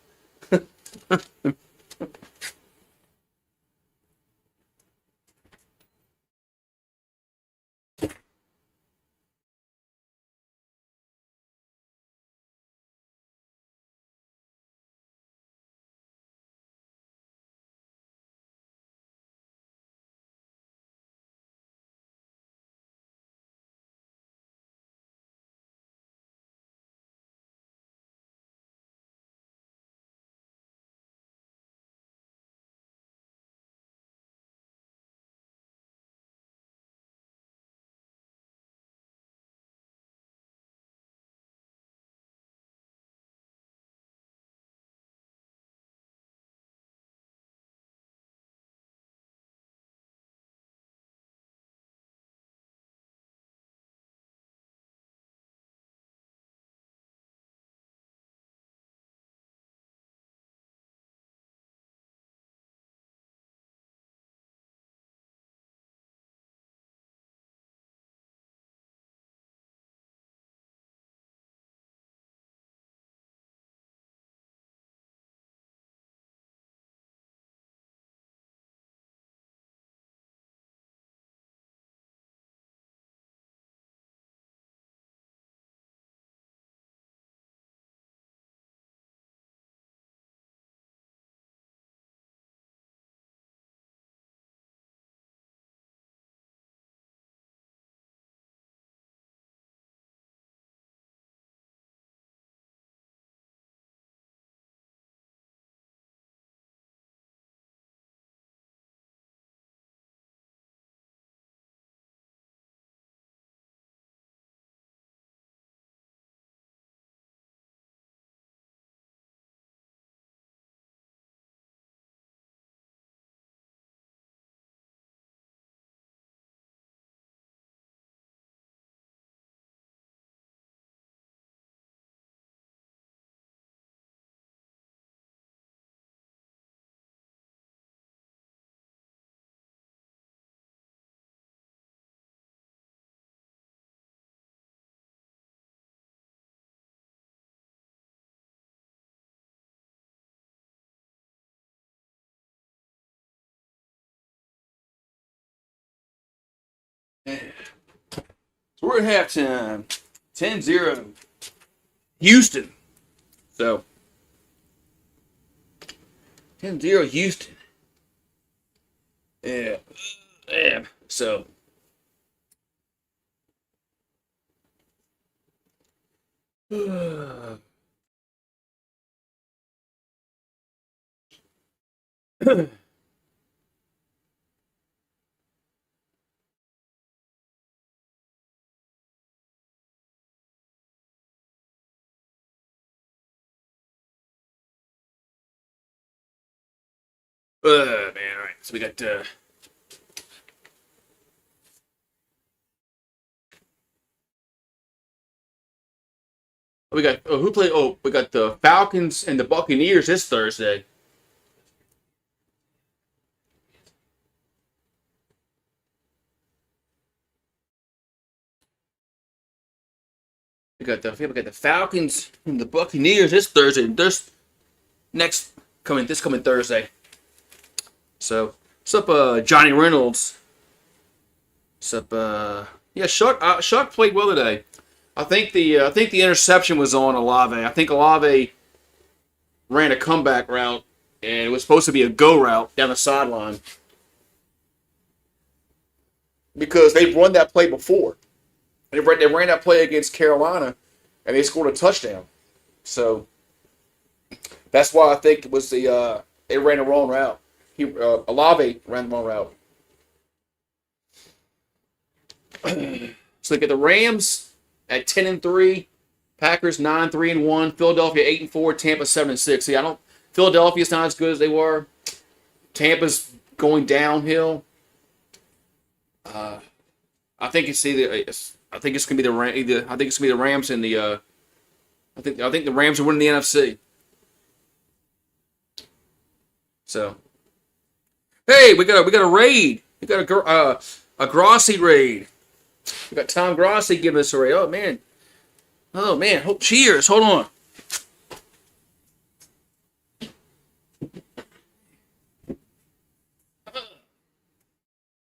So we're at halftime. 10-0. Houston. So 10-0 Houston. Yeah. Yeah. So man, all right. So we got who played? Oh, we got the Falcons and the Buccaneers this Thursday. We got the Falcons and the Buccaneers this Thursday. This coming Thursday. So what's up, Johnny Reynolds? What's up? Yeah, Shuck played well today. I think the interception was on Olave. I think Olave ran a comeback route, and it was supposed to be a go route down the sideline because they've run that play before. They ran that play against Carolina, and they scored a touchdown. So that's why I think it was they ran the wrong route. Olave ran the wrong route. So they get the Rams at 10-3, Packers 9-3-1, Philadelphia 8-4, Tampa 7-6. See, Philadelphia's not as good as they were. Tampa's going downhill. I think it's gonna be the Rams and the. I think the Rams are winning the NFC. So, hey, we got a raid. We got a Grossi raid. We got Tom Grossi giving us a raid. Oh man. Cheers. Hold on.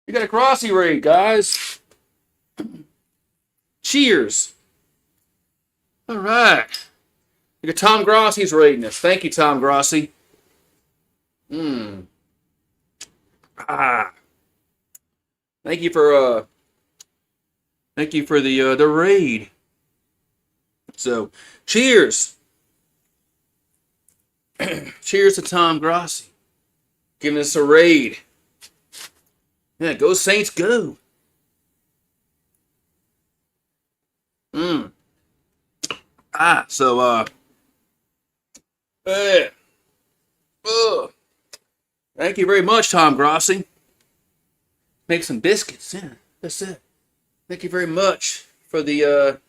We got a Grossi raid, guys. Cheers. All right. We got Tom Grossi's raiding us. Thank you, Tom Grossi. Thank you for the raid. So, cheers. Cheers to Tom Grossi giving us a raid. Yeah, go Saints, go. Thank you very much, Tom Grossi. Make some biscuits. Yeah, that's it. Thank you very much for the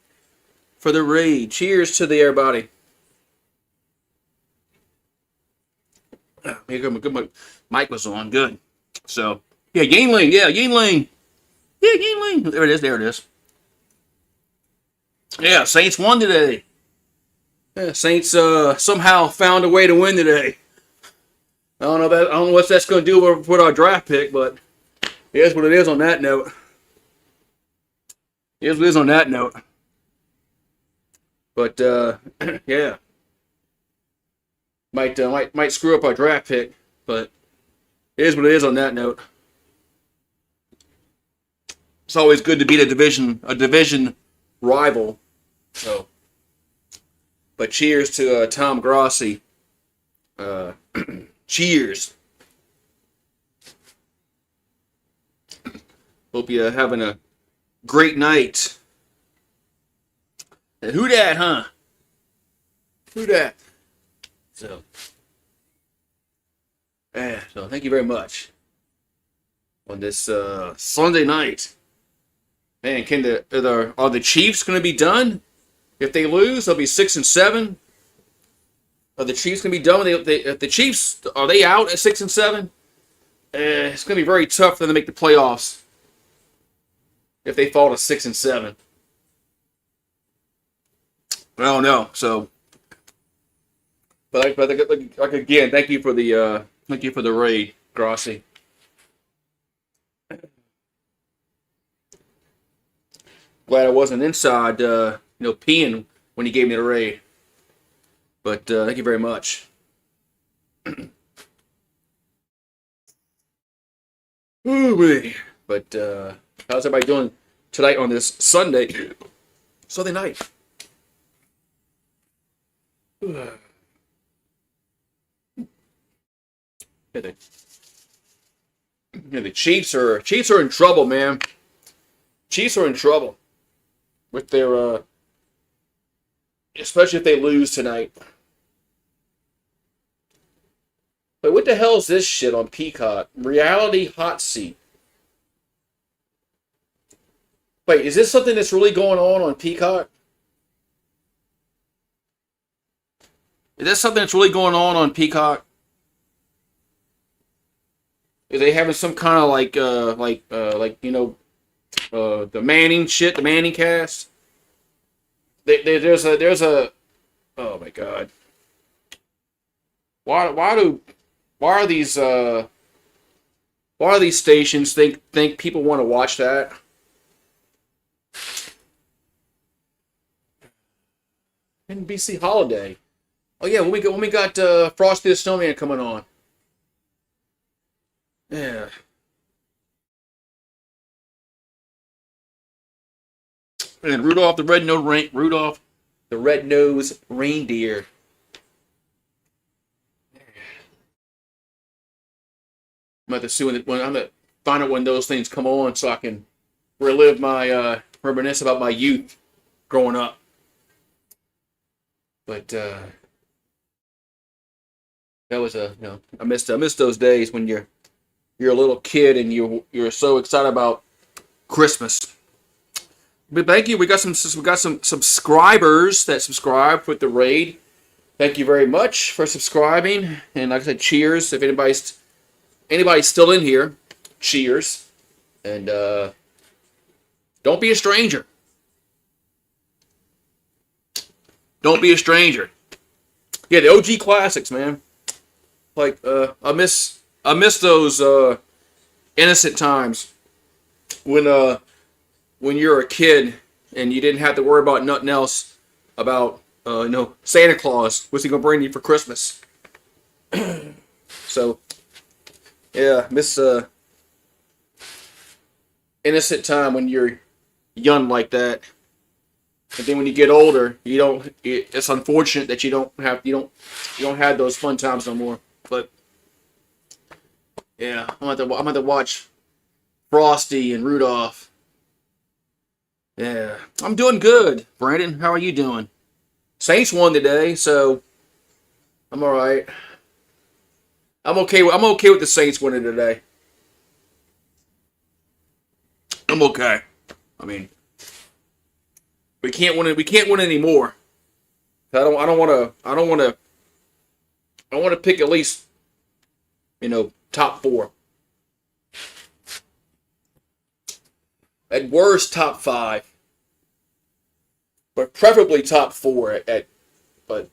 raid. Cheers to everybody. My mic was on. Good. So, yeah, Yingling. Yeah, Yingling. Yeah, Yingling. There it is. Yeah, Saints won today. Yeah, Saints somehow found a way to win today. I don't know what that's going to do with our draft pick, but here's what it is on that note. But yeah, might screw up our draft pick, but here's what it is on that note. It's always good to beat a division rival. So, but cheers to Tom Grossi. Cheers. Hope you're having a great night. Who dat, huh? Who dat? So thank you very much on this Sunday night. Man, are the Chiefs going to be done? If they lose, they'll be 6-7. Are the Chiefs going to be done? If the Chiefs, are they out at 6-7? It's going to be very tough for them to make the playoffs if they fall to 6-7. I don't know. So, but again, thank you for the raid, Grossi. Glad I wasn't inside, peeing when he gave me the raid. But thank you very much. Ooh, wee. But how's everybody doing tonight on this Sunday night? Yeah, the Chiefs are in trouble, man. Chiefs are in trouble with their especially if they lose tonight. But what the hell is this shit on Peacock? Reality Hot Seat. Wait, is this something that's really going on Peacock? Is that something that's really going on Peacock? Is they having some kind of the Manning shit, the Manning cast? There's a oh my god. Why are these stations think people want to watch that? NBC Holiday. Oh yeah, when we got Frosty the Snowman coming on. Yeah. And Rudolph the Red-Nosed Reindeer. I'm about to I'm gonna find out when those things come on so I can relive my reminisce about my youth growing up. But that was I missed those days when you're a little kid and you're so excited about Christmas. But thank you. We got some subscribers that subscribe with the raid. Thank you very much for subscribing. And like I said, cheers. If anybody's still in here, cheers. And don't be a stranger. Don't be a stranger. Yeah, the OG classics, man. Like I miss those innocent times when you're a kid and you didn't have to worry about nothing else about Santa Claus. What's he gonna bring you for Christmas? So yeah, miss innocent time when you're young like that. And then when you get older, you don't. It's unfortunate that you don't have those fun times no more. But yeah, I'm going to watch Frosty and Rudolph. Yeah, I'm doing good. Brandon, how are you doing? Saints won today, so I'm all right. I'm okay with the Saints winning today. I'm okay. I mean, we can't win it. We can't win anymore. I want to pick at least top 4. At worst, top 5. But preferably top 4 but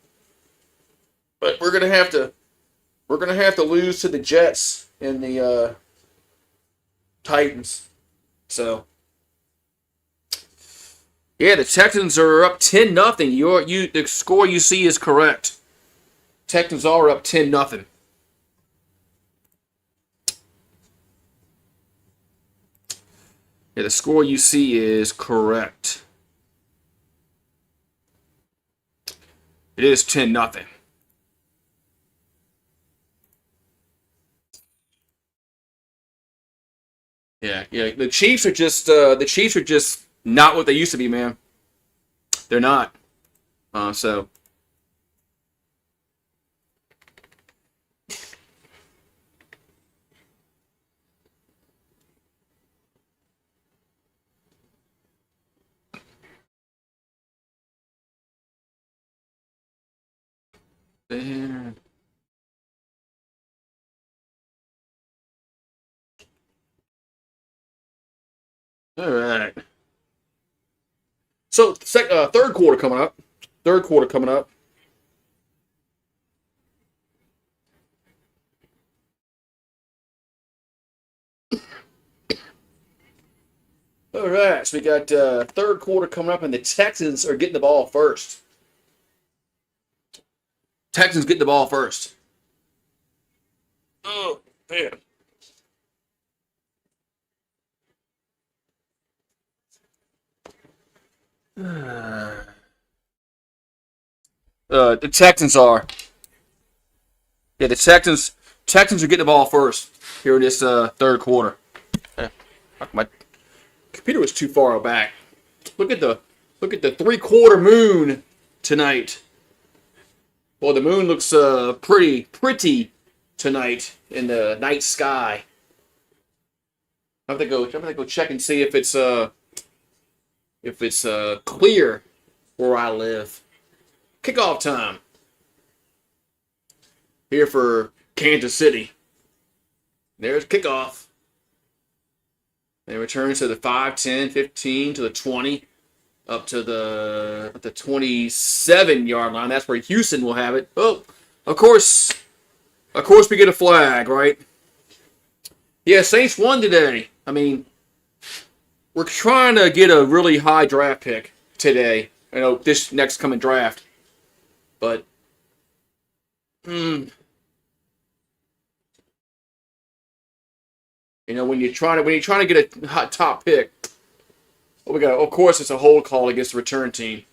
we're gonna have to lose to the Jets and the Titans. So yeah, the Texans are up 10-0. The score you see is correct. Texans are up 10-0. Yeah, the score you see is correct. It is 10-0. Yeah. The Chiefs are just not what they used to be, man. They're not. So. There. All right. So, third quarter coming up. Third quarter coming up. All right, so we got third quarter coming up, and the Texans are getting the ball first. Texans getting the ball first. Oh, man. The Texans are. Yeah, the Texans are getting the ball first here in this third quarter. My computer was too far back. Look at the 3/4 moon tonight. Well, the moon looks pretty tonight in the night sky. I'm gonna go check and see if it's clear where I live. Kickoff time here for Kansas City. There's kickoff. They return to the 5, 10, 15, to the 20, up to the 27-yard line. That's where Houston will have it. Oh, of course we get a flag, right? Yeah, Saints won today. I mean, we're trying to get a really high draft pick today. This next coming draft. But, when you're trying to get a hot top pick, well, we got. Of course, it's a hold call against the return team.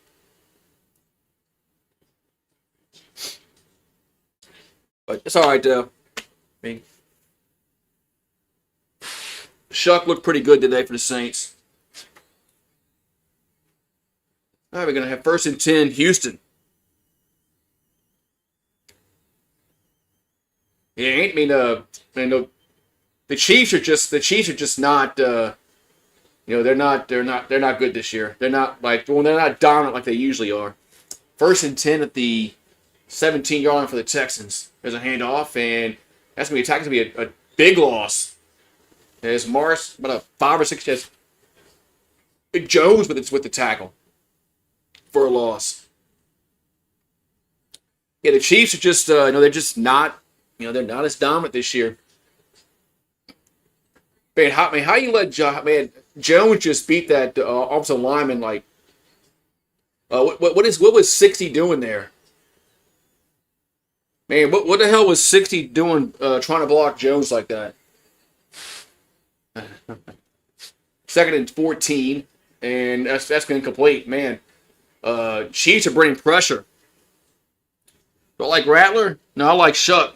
But it's all right, though. I mean, Shuck looked pretty good today for the Saints. All right, we're gonna have 1st and 10, Houston. Yeah, the Chiefs are just not. They're not good this year. They're not they're not dominant like they usually are. 1st and 10 at the 17-yard line for the Texans. There's a handoff, and that's gonna be a big loss. There's Morris, about a 5 or 6 yards. Big Jones with the tackle for a loss. Yeah, the Chiefs are just they're just not they're not as dominant this year. Man, how you let Jones just beat that offensive lineman like? What was 60 doing there? Man, what the hell was 60 doing trying to block Jones like that? 2nd and 14, and that's going to complete. Man, Chiefs are bringing pressure. Do I like Rattler? No, I like Shuck.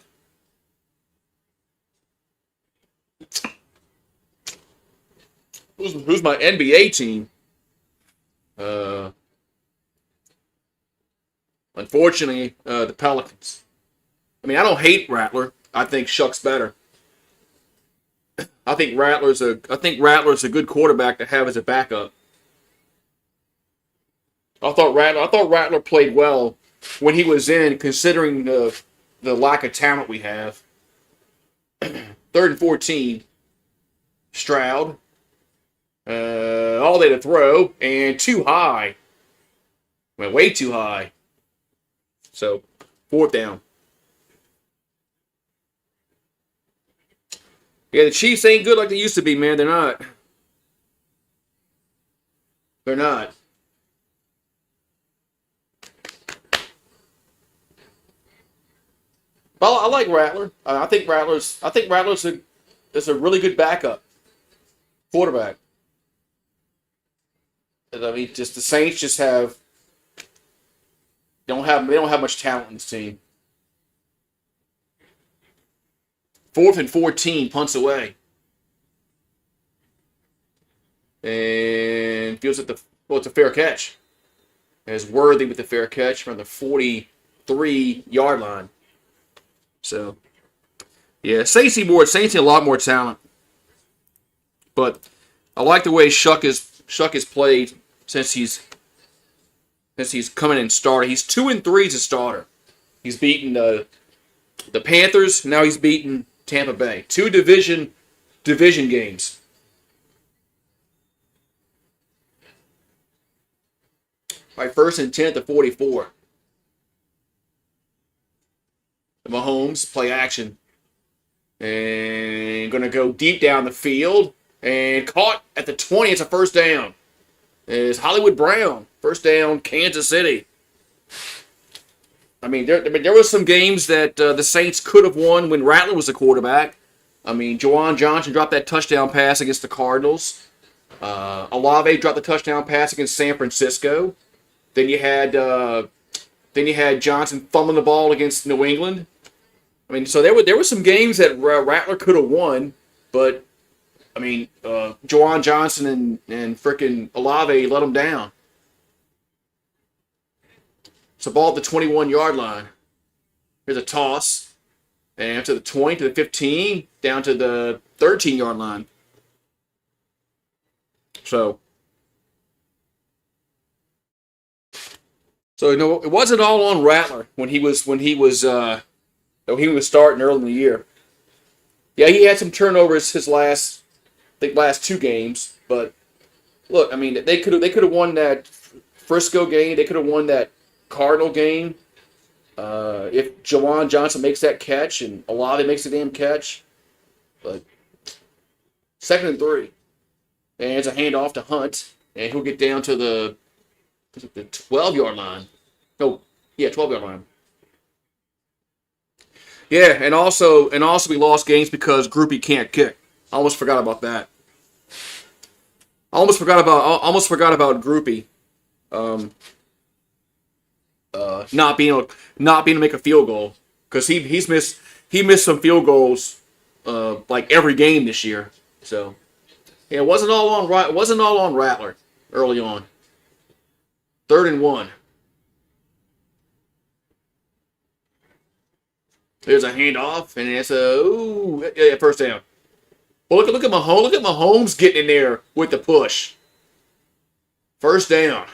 Who's my NBA team? Unfortunately, the Pelicans. I mean, I don't hate Rattler. I think Shuck's better. I think Rattler's a good quarterback to have as a backup. I thought Rattler played well when he was in, considering the lack of talent we have. 3rd and 14. Stroud. All day to throw, and too high. Went way too high. So, 4th down. Yeah, the Chiefs ain't good like they used to be, man. They're not. They're not. Well, I like Rattler. I think Rattler's a really good backup quarterback. I mean, just the Saints just don't have much talent in this team. 4th and 14, punts away, and feels it's a fair catch. As Worthy with the fair catch from the 43-yard line. So, yeah, Saints need a lot more talent, but I like the way Shuck has played since he's coming in and started. He's 2-3 as a starter. He's beaten the Panthers. Now he's beaten Tampa Bay. 2 division games. All right, 1st and 10 at the 44. Mahomes play action and going to go deep down the field. And caught at the 20. It's a first down. Is Hollywood Brown. First down, Kansas City. I mean, there were some games that the Saints could have won when Rattler was the quarterback. I mean, Juwan Johnson dropped that touchdown pass against the Cardinals. Olave dropped the touchdown pass against San Francisco. Then you had Johnson fumbling the ball against New England. I mean, so there were some games that Rattler could have won, but I mean, Juwan Johnson and frickin' Olave let him down. It's a ball at the 21-yard line. Here's a toss. And to the 20, to the 15, down to the 13-yard line. So it wasn't all on Rattler when he was starting early in the year. Yeah, he had some turnovers his last two games, but look, I mean, they could have won that Frisco game. They could have won that Cardinal game. If Juwan Johnson makes that catch and Olave makes the damn catch. But 2nd and 3. And it's a handoff to Hunt. And he'll get down to the 12-yard line. No, yeah, 12-yard line. Yeah, and also we lost games because Groupie can't kick. I almost forgot about that. I almost forgot about Groupie. Not being able to make a field goal because he missed some field goals like every game this year. So yeah, it wasn't all on Rattler early on. 3rd and 1. There's a handoff and it's a first down. Well, look at Mahomes. Look at Mahomes getting in there with the push. First down.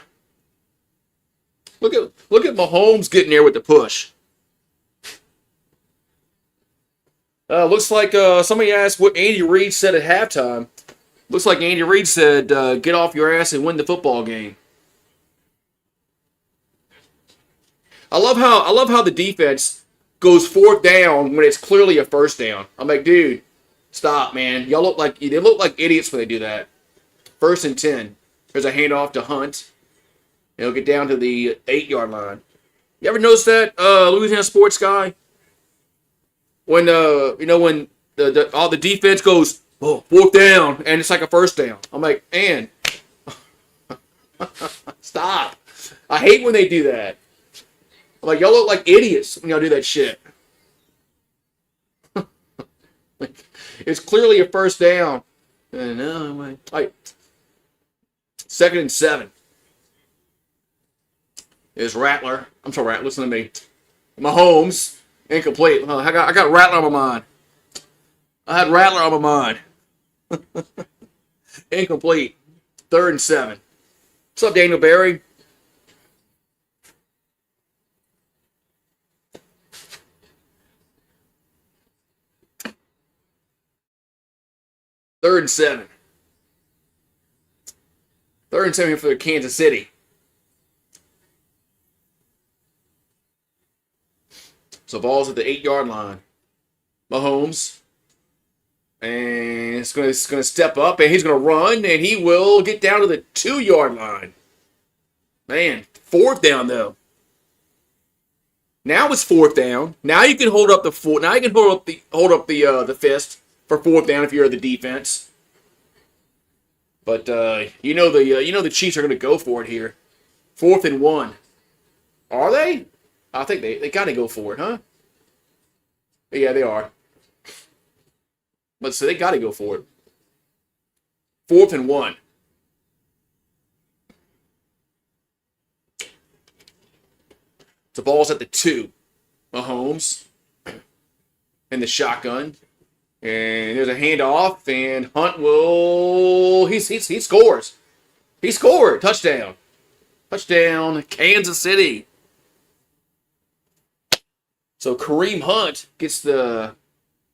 Look at Mahomes getting there with the push. Looks like somebody asked what Andy Reid said at halftime. Looks like Andy Reid said, "Get off your ass and win the football game." I love how the defense goes 4th down when it's clearly a first down. I'm like, dude, stop, man. They look like idiots when they do that. 1st and 10. There's a handoff to Hunt. He'll get down to the 8-yard line. You ever notice that, Louisiana sports guy? When when all the defense goes 4th down and it's like a first down. I'm like, man, stop. I hate when they do that. I'm like, y'all look like idiots when y'all do that shit. Like, it's clearly a first down. And like 2nd and 7. Is Rattler. I'm sorry, Rattler. Listen to me. Mahomes. Incomplete. I got Rattler on my mind. I had Rattler on my mind. Incomplete. 3rd and 7. What's up, Daniel Barry? Third and 7. 3rd and 7 here for Kansas City. So ball's at the 8-yard line. Mahomes. And it's going to step up, and he's going to run, and he will get down to the 2-yard line. Man, 4th down, though. Now it's 4th down. Now you can hold up the foot. Now you can hold up the fist for 4th down if you're the defense. But the Chiefs are going to go for it here. 4th and 1. Are they? I think they got to go for it, huh? Yeah, they are. But so they got to go for it. 4th and 1. The ball's at the 2. Mahomes in the shotgun. And there's a handoff, and Hunt will... He scores. He scored. Touchdown. Touchdown, Kansas City. So Kareem Hunt gets the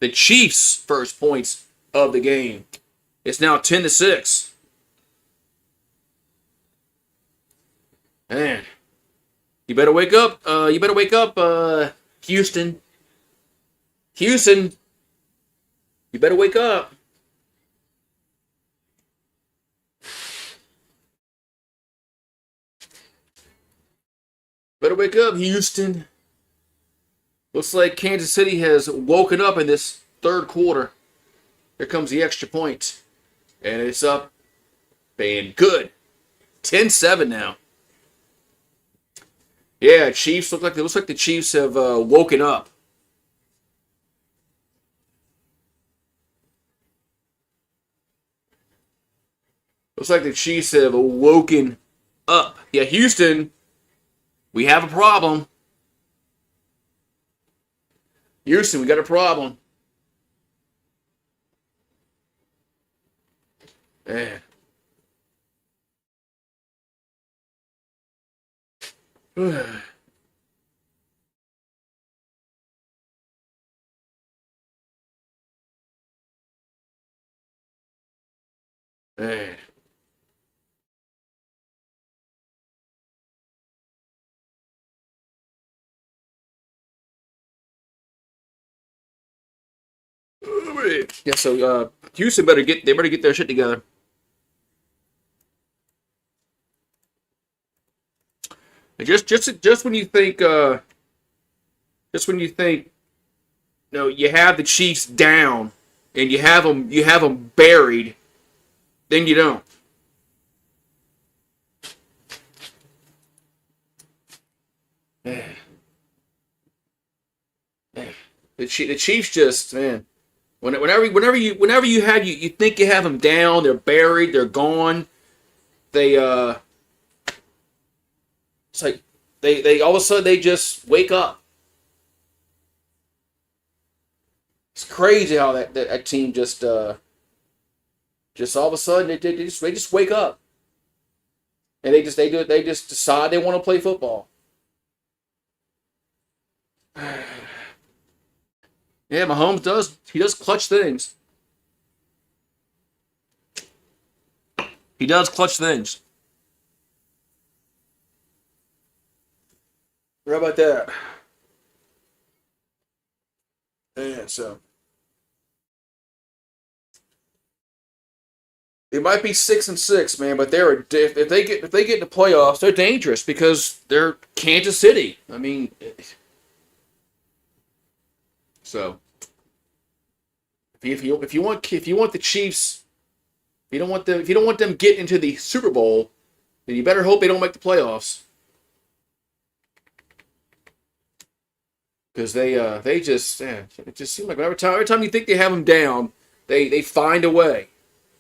Chiefs' first points of the game. It's now 10-6. Man, you better wake up. Houston. Houston, you better wake up. Better wake up, Houston. Looks like Kansas City has woken up in this third quarter. Here comes the extra point. And it's up. And good. 10-7 now. Yeah, Chiefs it looks like the Chiefs have woken up. Looks like the Chiefs have woken up. Yeah, Houston, we have a problem. Houston, we got a problem. Man. Man. Yeah, so Houston better get their shit together. And just when you think you have the Chiefs down and you have them buried, then you don't. Man. Man. The Chiefs just, man. Whenever you think you have them down, they're buried, they're gone. They it's like they all of a sudden they just wake up. It's crazy how that team just all of a sudden they just wake up and they just decide they want to play football. Yeah, Mahomes does clutch things. He does clutch things. How about that? Yeah, so they might be 6-6, man, but if they get in the playoffs, they're dangerous because they're Kansas City. I mean, so if you want the Chiefs, if you don't want them getting into the Super Bowl, then you better hope they don't make the playoffs. Because they just it just seems like every time you think they have them down, they find a way.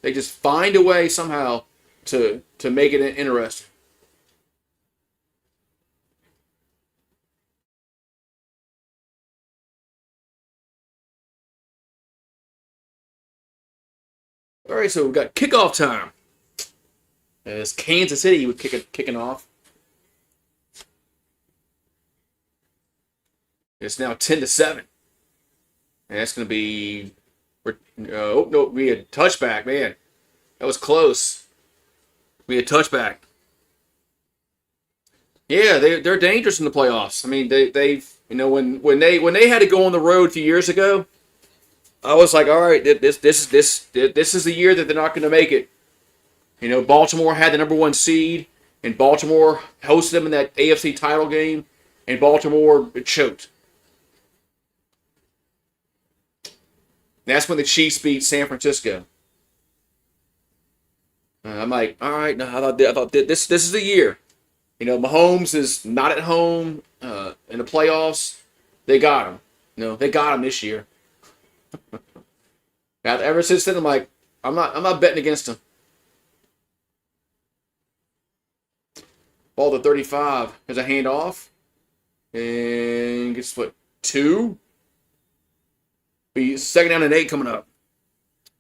They just find a way somehow to make it interesting. All right, so we've got kickoff time. As Kansas City would kicking off. It's now 10-7, and that's going to be. Oh no, we had touchback, man. That was close. We had touchback. Yeah, they're dangerous in the playoffs. I mean, they've when they had to go on the road a few years ago, I was like, all right, this is the year that they're not going to make it. Baltimore had the number one seed, and Baltimore hosted them in that AFC title game, and Baltimore choked. That's when the Chiefs beat San Francisco. I'm like, all right, no, I thought this is the year. Mahomes is not at home in the playoffs. They got him. They got him this year. Now, ever since then, I'm like, I'm not betting against him. Ball to 35. There's a handoff, and guess what? 2. Be 2nd down and 8 coming up.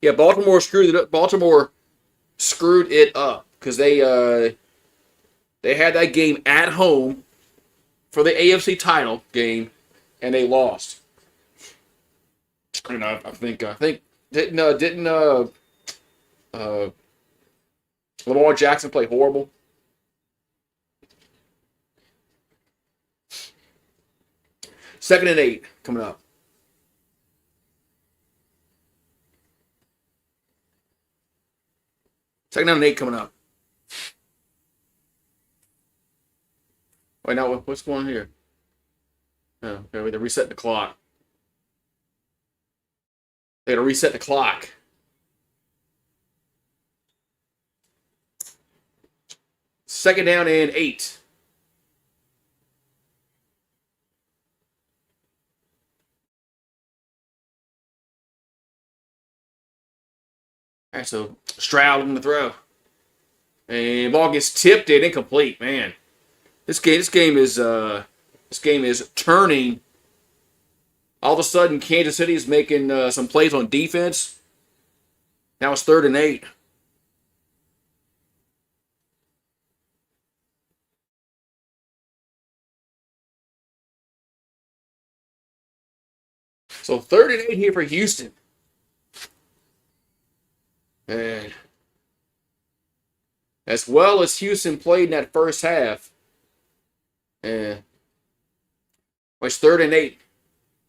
Yeah, Baltimore screwed it up. Baltimore screwed it up because they had that game at home for the AFC title game, and they lost. And I think didn't Lamar Jackson play horrible? Second and 8 coming up. Second down and 8 coming up. Wait, now what's going on here? Oh, okay, they're resetting the clock. They got to reset the clock. Second down and 8. All right, so Stroud in the throw, and ball gets tipped and incomplete. Man, this game is turning. All of a sudden, Kansas City is making some plays on defense. Now it's 3rd and 8. So 3rd and 8 here for Houston. And as well as Houston played in that first half, and it's 3rd and 8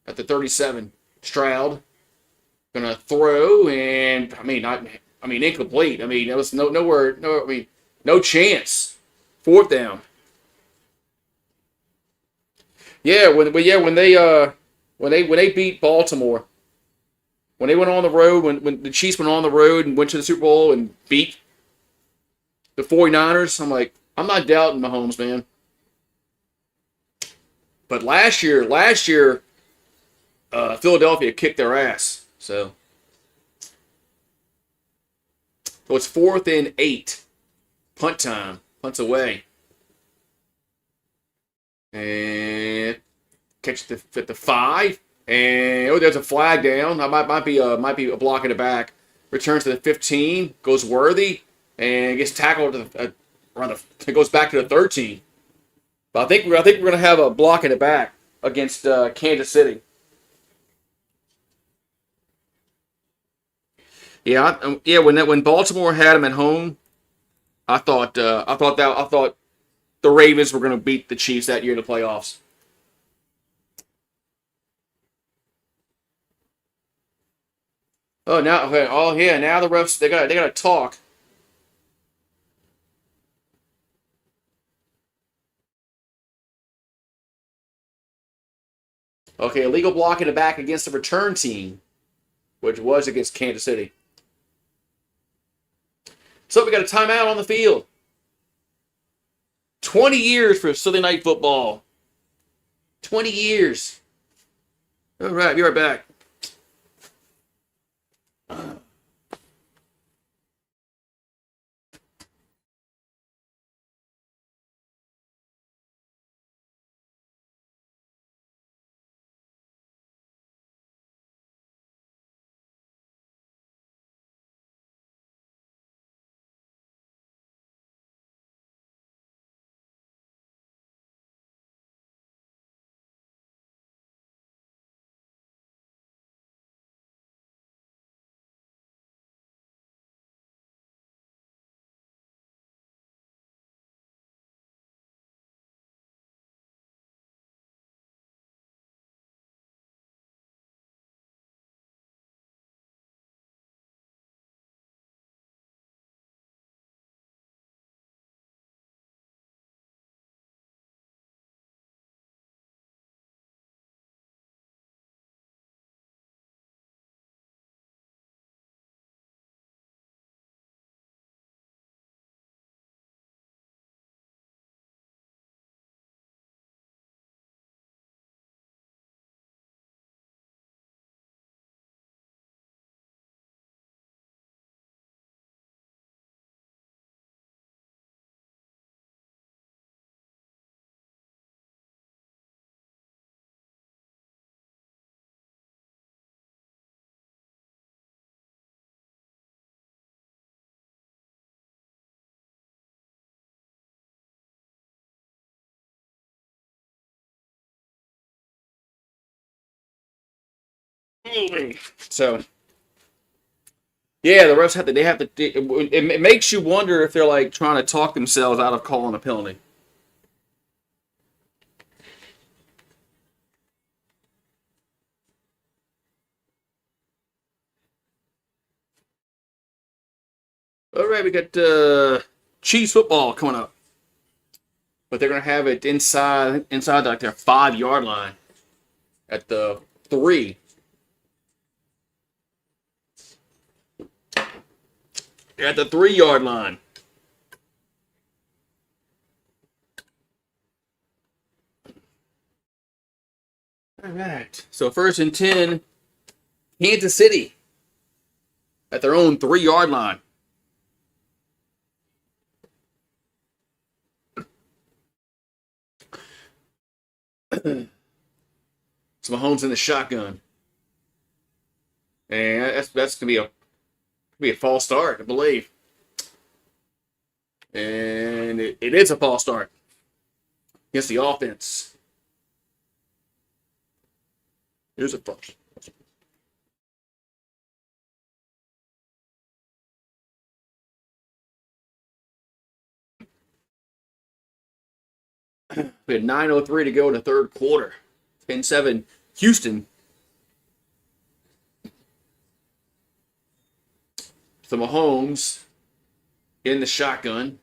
at the 37. Stroud gonna throw, and incomplete. There was nowhere, no chance. 4th down. Yeah, when they beat Baltimore, when they went on the road, when the Chiefs went on the road and went to the Super Bowl and beat the 49ers, I'm not doubting Mahomes, man. But last year, Philadelphia kicked their ass. So it's 4th and 8. Punt time. Punts away. And catch the 5. And there's a flag down. That might be a block in the back. Returns to the 15. Goes worthy and gets tackled it goes back to the 13. But I think we're gonna have a block in the back against Kansas City. Yeah. When Baltimore had them at home, I thought the Ravens were gonna beat the Chiefs that year in the playoffs. Oh, now, okay. Oh, yeah. Now the refs they gotta talk. Okay, illegal block in the back against the return team, which was against Kansas City. So we got a timeout on the field. 20 years for Sunday Night Football. 20 years. All right, be right back. So yeah, the refs have to. They have to. It makes you wonder if they're like trying to talk themselves out of calling a penalty. All right, we got Chiefs football coming up. but they're gonna have it inside like their 5 yard line at the 3. At the 3 yard line. All right. So 1st and 10, Kansas City at their own 3 yard line. So Mahomes in the shotgun, and that's gonna be a false start, I believe, and it is a false start against the offense. Here's a false. We had 9:03 to go in the third quarter. 10-7, Houston. So Mahomes in the shotgun.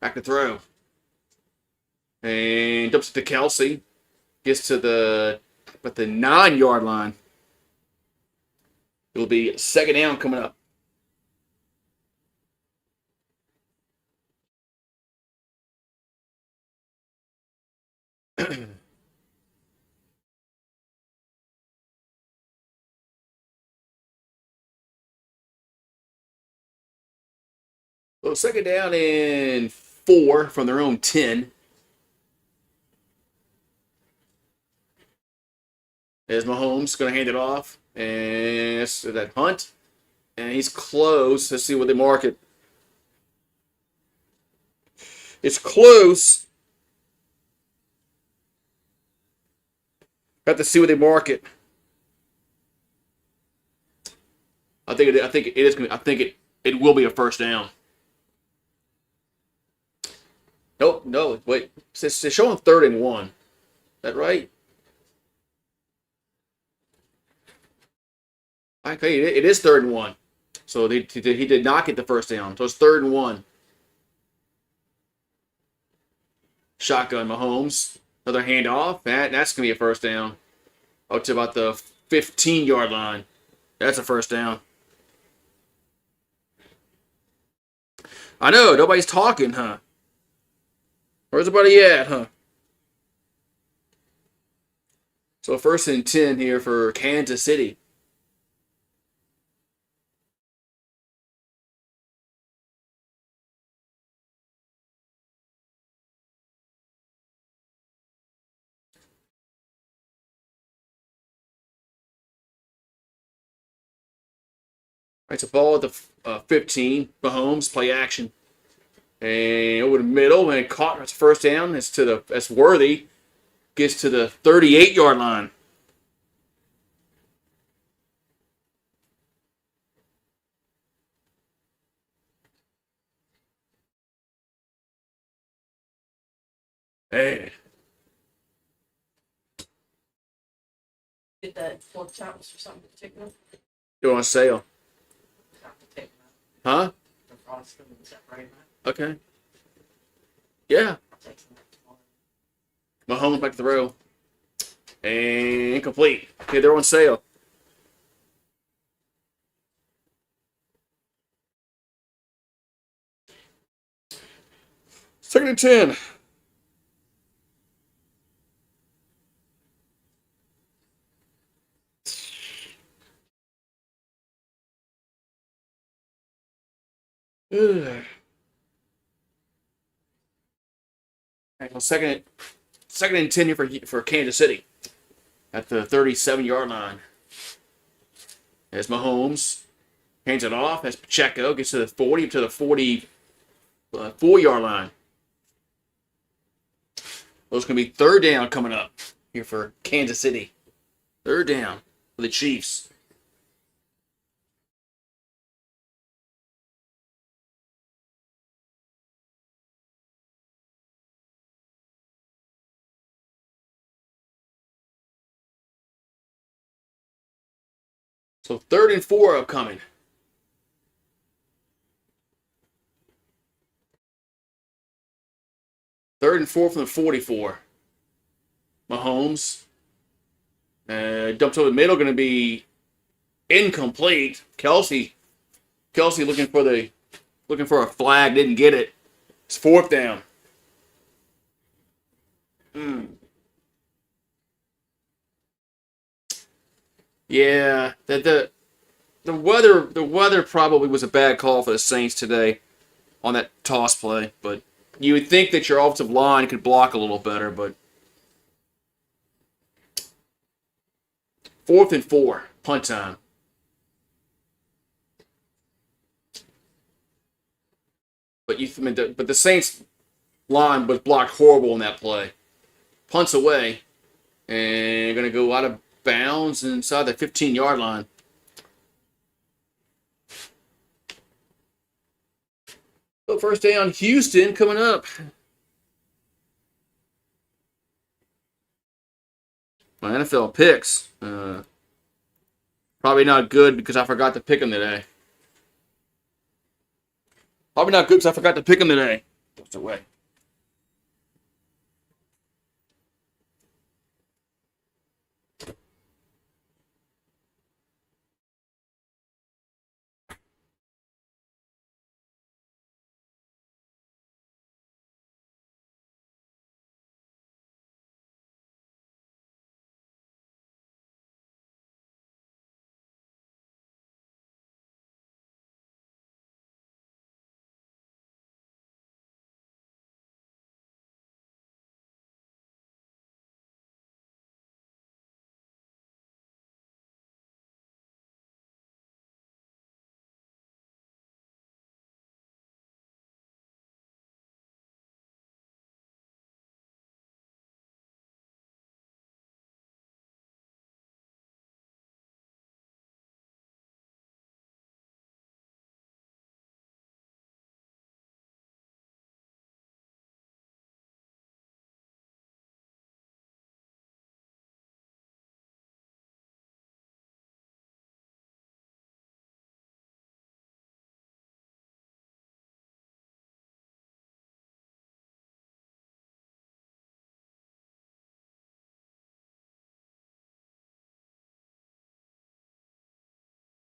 Back to throw. And dumps it to Kelsey. Gets to the 9 yard line. It'll be 2nd down coming up. Well, 2nd down and 4 from their own 10. As Mahomes going to hand it off. And it's that punt. And he's close. Let's see what they mark it. It's close. Have to see what they mark it. I think it is going. I think it will be a 1st down. Nope, no, wait. It's showing 3rd and 1. Is that right? Okay, it is 3rd and 1. So he did not get the 1st down. So it's 3rd and 1. Shotgun Mahomes. Another handoff. That's going to be a 1st down. Up to about the 15-yard line. That's a 1st down. I know, nobody's talking, huh? Where's everybody at, huh? So 1st and 10 here for Kansas City. All right, so ball at the 15. Mahomes, play action. And over the middle, and caught. It's 1st down. That's Worthy. Gets to the 38-yard line. Hey. Get that pork chops or something particular? You on sale? Huh? Okay. Yeah. Mahomes back to throw. And incomplete. Okay, they're on sale. Second and 10. Ugh. Right, well, second and 10 here for Kansas City at the 37-yard line. As Mahomes hands it off. As Pacheco gets to the 40 to the 44-yard line. Those going to be 3rd down coming up here for Kansas City. 3rd down for the Chiefs. So 3rd and 4 upcoming. Third and 4 from the 44. Mahomes. Dumped over the middle, going to be incomplete. Kelsey looking for a flag, didn't get it. It's fourth down. Yeah, the weather probably was a bad call for the Saints today on that toss play, but you would think that your offensive line could block a little better, but fourth and 4, punt time. But the Saints line was blocked horrible in that play. Punts away and going to go out of bounds inside the 15-yard line. So first down, Houston coming up. My NFL picks. Probably not good because I forgot to pick them today. Probably not good because I forgot to pick them today. What's away?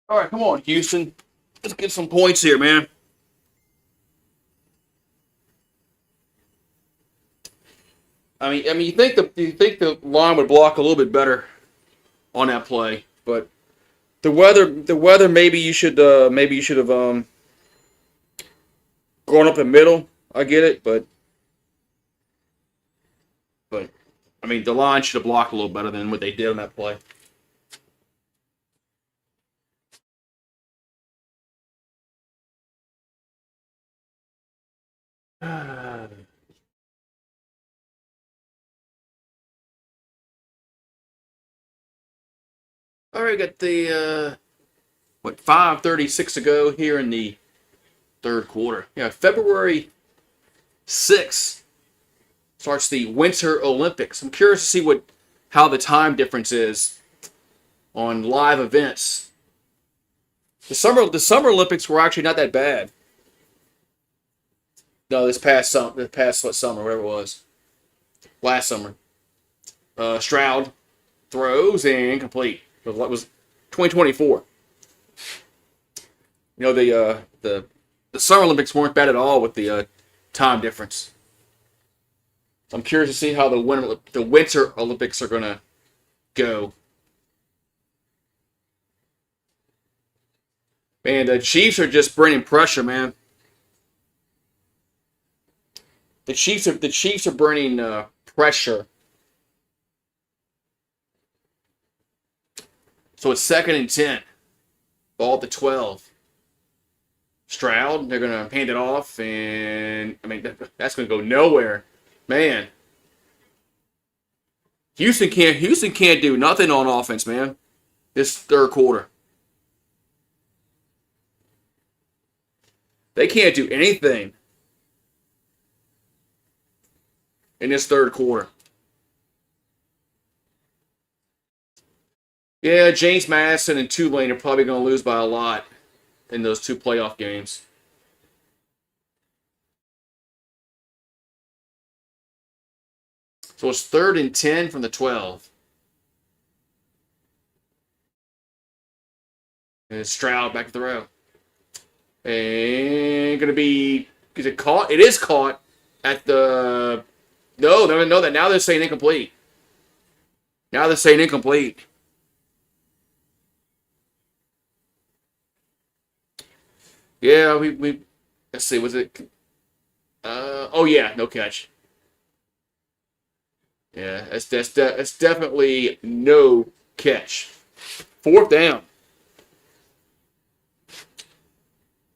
All right, come on, Houston. Let's get some points here, man. You think the line would block a little bit better on that play, but the weather. Maybe you should have gone up the middle. I get it, but the line should have blocked a little better than what they did on that play. All right, got the 5:36 to go here in the third quarter. Yeah, February 6th starts the Winter Olympics. I'm curious to see how the time difference is on live events. The Summer Olympics were actually not that bad. No, this past summer, whatever it was, last summer. Stroud throws and complete. It was 2024. The Summer Olympics weren't bad at all with the time difference. I'm curious to see how the Winter Olympics are gonna go. Man, the Chiefs are just bringing pressure, man. The Chiefs are bringing pressure. So it's 2nd and 10. Ball at the 12. Stroud, they're going to hand it off, and that's going to go nowhere. Man. Houston can't do nothing on offense, man. This third quarter. They can't do anything in this third quarter. Yeah, James Madison and Tulane are probably going to lose by a lot in those two playoff games. So it's 3rd and 10 from the 12. And it's Stroud back to the row. And going to be, is it caught? It is caught at the, no, they don't know that. Now they're saying incomplete. Now they're saying incomplete. Yeah, we let's see, was it, oh yeah, no catch. Yeah, that's definitely no catch. 4th down.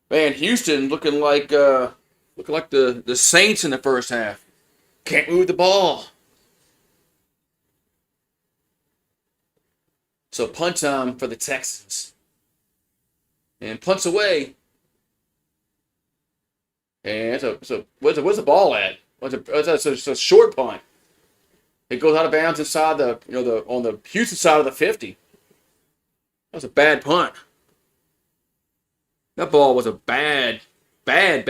Man, Houston looking like the Saints in the first half. Can't move the ball. So punt time for the Texans. And punts away. And where's the ball at? It's a short punt. It goes out of bounds inside on the Houston side of the 50. That was a bad punt. That ball was a bad punt.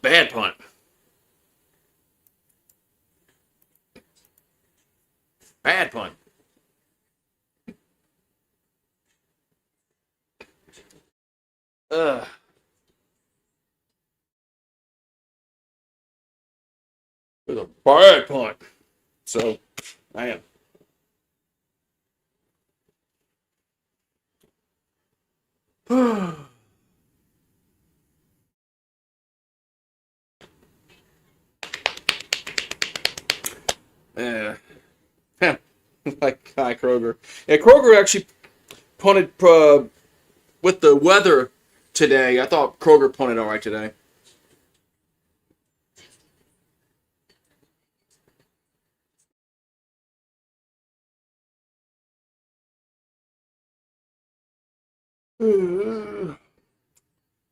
Bad punt. Bad punt. Ugh. It was a bad punt. So, man. Yeah. Like Kai Kroger. Yeah, Kroger actually punted with the weather today. I thought Kroger punted all right today.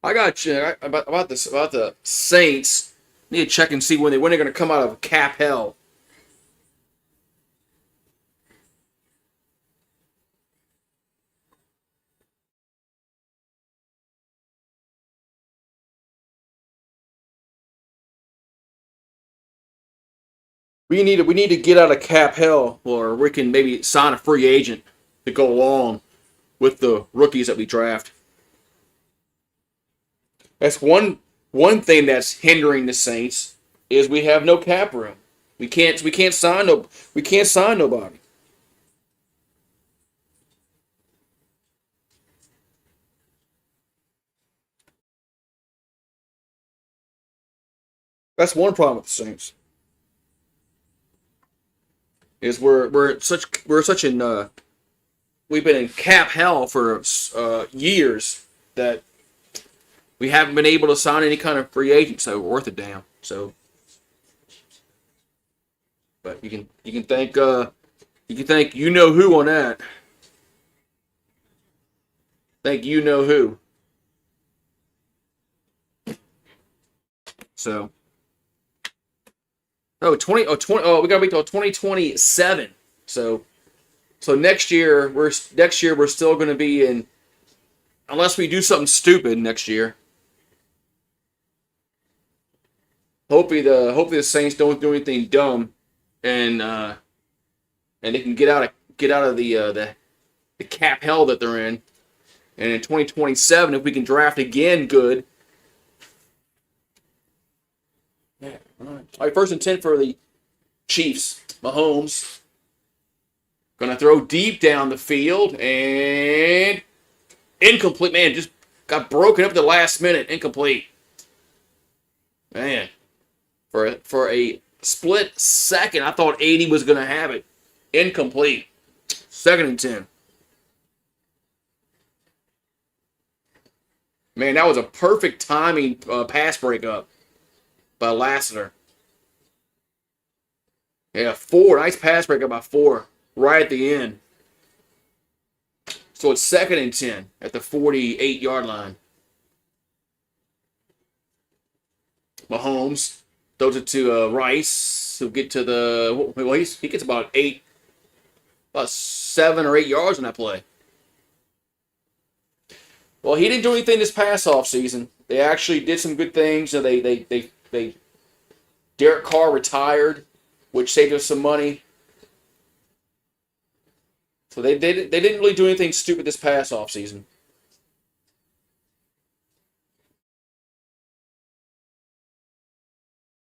I got to check about the Saints. Need to check and see when they're going to come out of cap hell. We need to get out of cap hell, or we can maybe sign a free agent to go along with the rookies that we draft. That's one thing that's hindering the Saints is we have no cap room. We can't sign nobody. That's one problem with the Saints. Is we're such in we've been in cap hell for years that we haven't been able to sign any kind of free agents that were worth a damn. So, but you can thank you know who on that. Thank you know who. So, we got to wait till 2027. So next year we're still going to be in, unless we do something stupid next year. Hopefully the Saints don't do anything dumb, and they can get out of the cap hell that they're in. And in 2027, if we can draft again, good. Yeah. All right. 1st and 10 for the Chiefs. Mahomes gonna throw deep down the field and incomplete. Man, just got broken up at the last minute. Incomplete. Man, for a split second, I thought 80 was gonna have it. Incomplete. 2nd and 10. Man, that was a perfect timing pass breakup by Lassiter. Yeah, 4. Nice pass breakup by 4 right at the end. So it's 2nd and 10 at the 48-yard line. Mahomes throws it to Rice, who'll get to the, well, he gets about 7 or 8 yards on that play. Well, he didn't do anything this past offseason. They actually did some good things. You know, they Derek Carr retired, which saved us some money. So they didn't really do anything stupid this past offseason.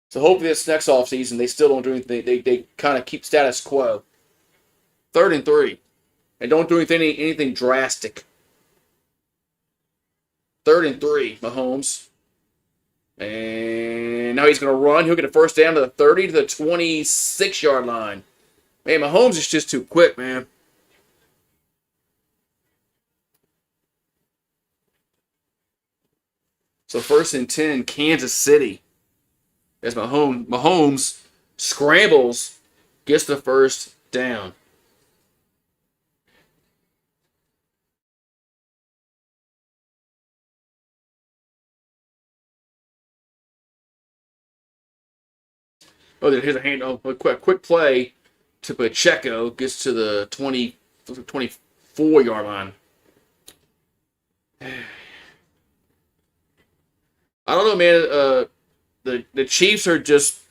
So hopefully this next offseason they still don't do anything. They kind of keep status quo. 3rd and 3. And don't do anything drastic. 3rd and 3, Mahomes. And now he's going to run. He'll get a first down to the 30 to the 26-yard line. Man, Mahomes is just too quick, man. So 1st and 10, Kansas City. As Mahomes scrambles, gets the first down. Oh, here's a hand. Oh, a quick play to Pacheco. Gets to the 24-yard line. I don't know, man. The Chiefs are just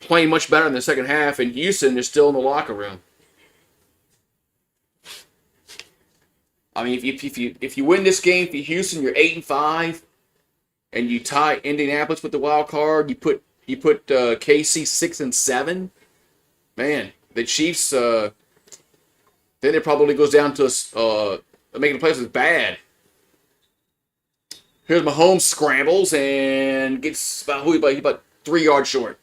playing much better in the second half, and Houston is still in the locker room. I mean, if you win this game for Houston, you're 8-5, and you tie Indianapolis with the wild card. You put KC 6-7. Man, the Chiefs. Then it probably goes down to making the playoffs is bad. Here's Mahomes scrambles and gets about 3 yards short.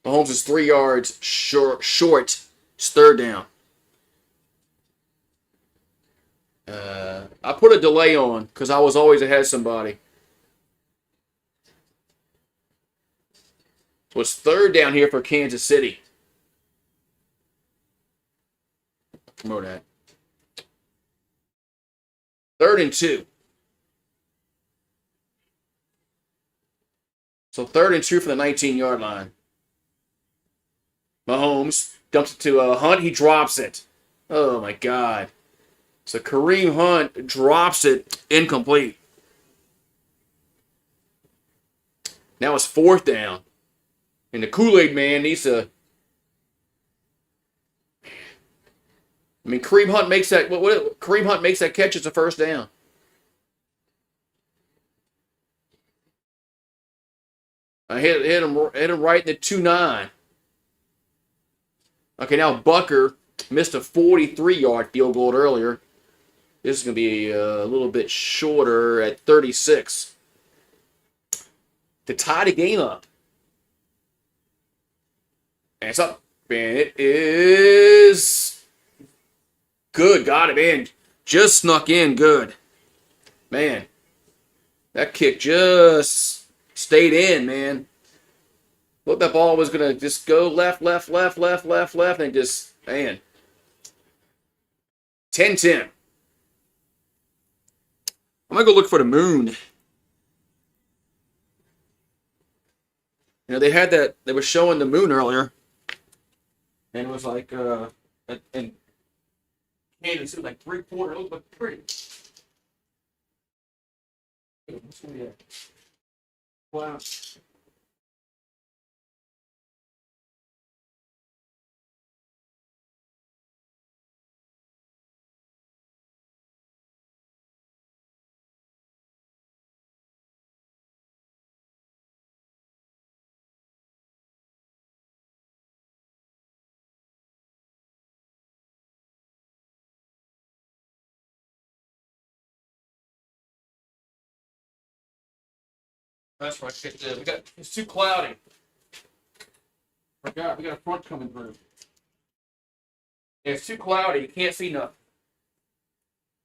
Mahomes is 3 yards short. It's 3rd down. I put a delay on because I was always ahead of somebody. So it's 3rd down here for Kansas City. Promote that. 3rd and 2. So 3rd and 2 for the 19-yard line. Mahomes dumps it to Hunt. He drops it. Oh, my God. So Kareem Hunt drops it incomplete. Now it's 4th down. And the Kool-Aid man needs to... I mean, Kareem Hunt makes that. Kareem Hunt makes that catch. It's a first down. I hit him right in the 2-9. Okay, now Bucker missed a 43-yard field goal earlier. This is going to be a little bit shorter at 36 to tie the game up. And it's up, and it is. Good, got it in. Just snuck in good. Man, that kick just stayed in, man. Look, that ball was going to just go left, and just, man. 10-10. I'm going to go look for the moon. You know, they had that, they were showing the moon earlier. And it was like, and Kansas City, like 3/4. It looked pretty. Wow. That's right. It's too cloudy. We got a front coming through. Yeah, it's too cloudy. You can't see nothing.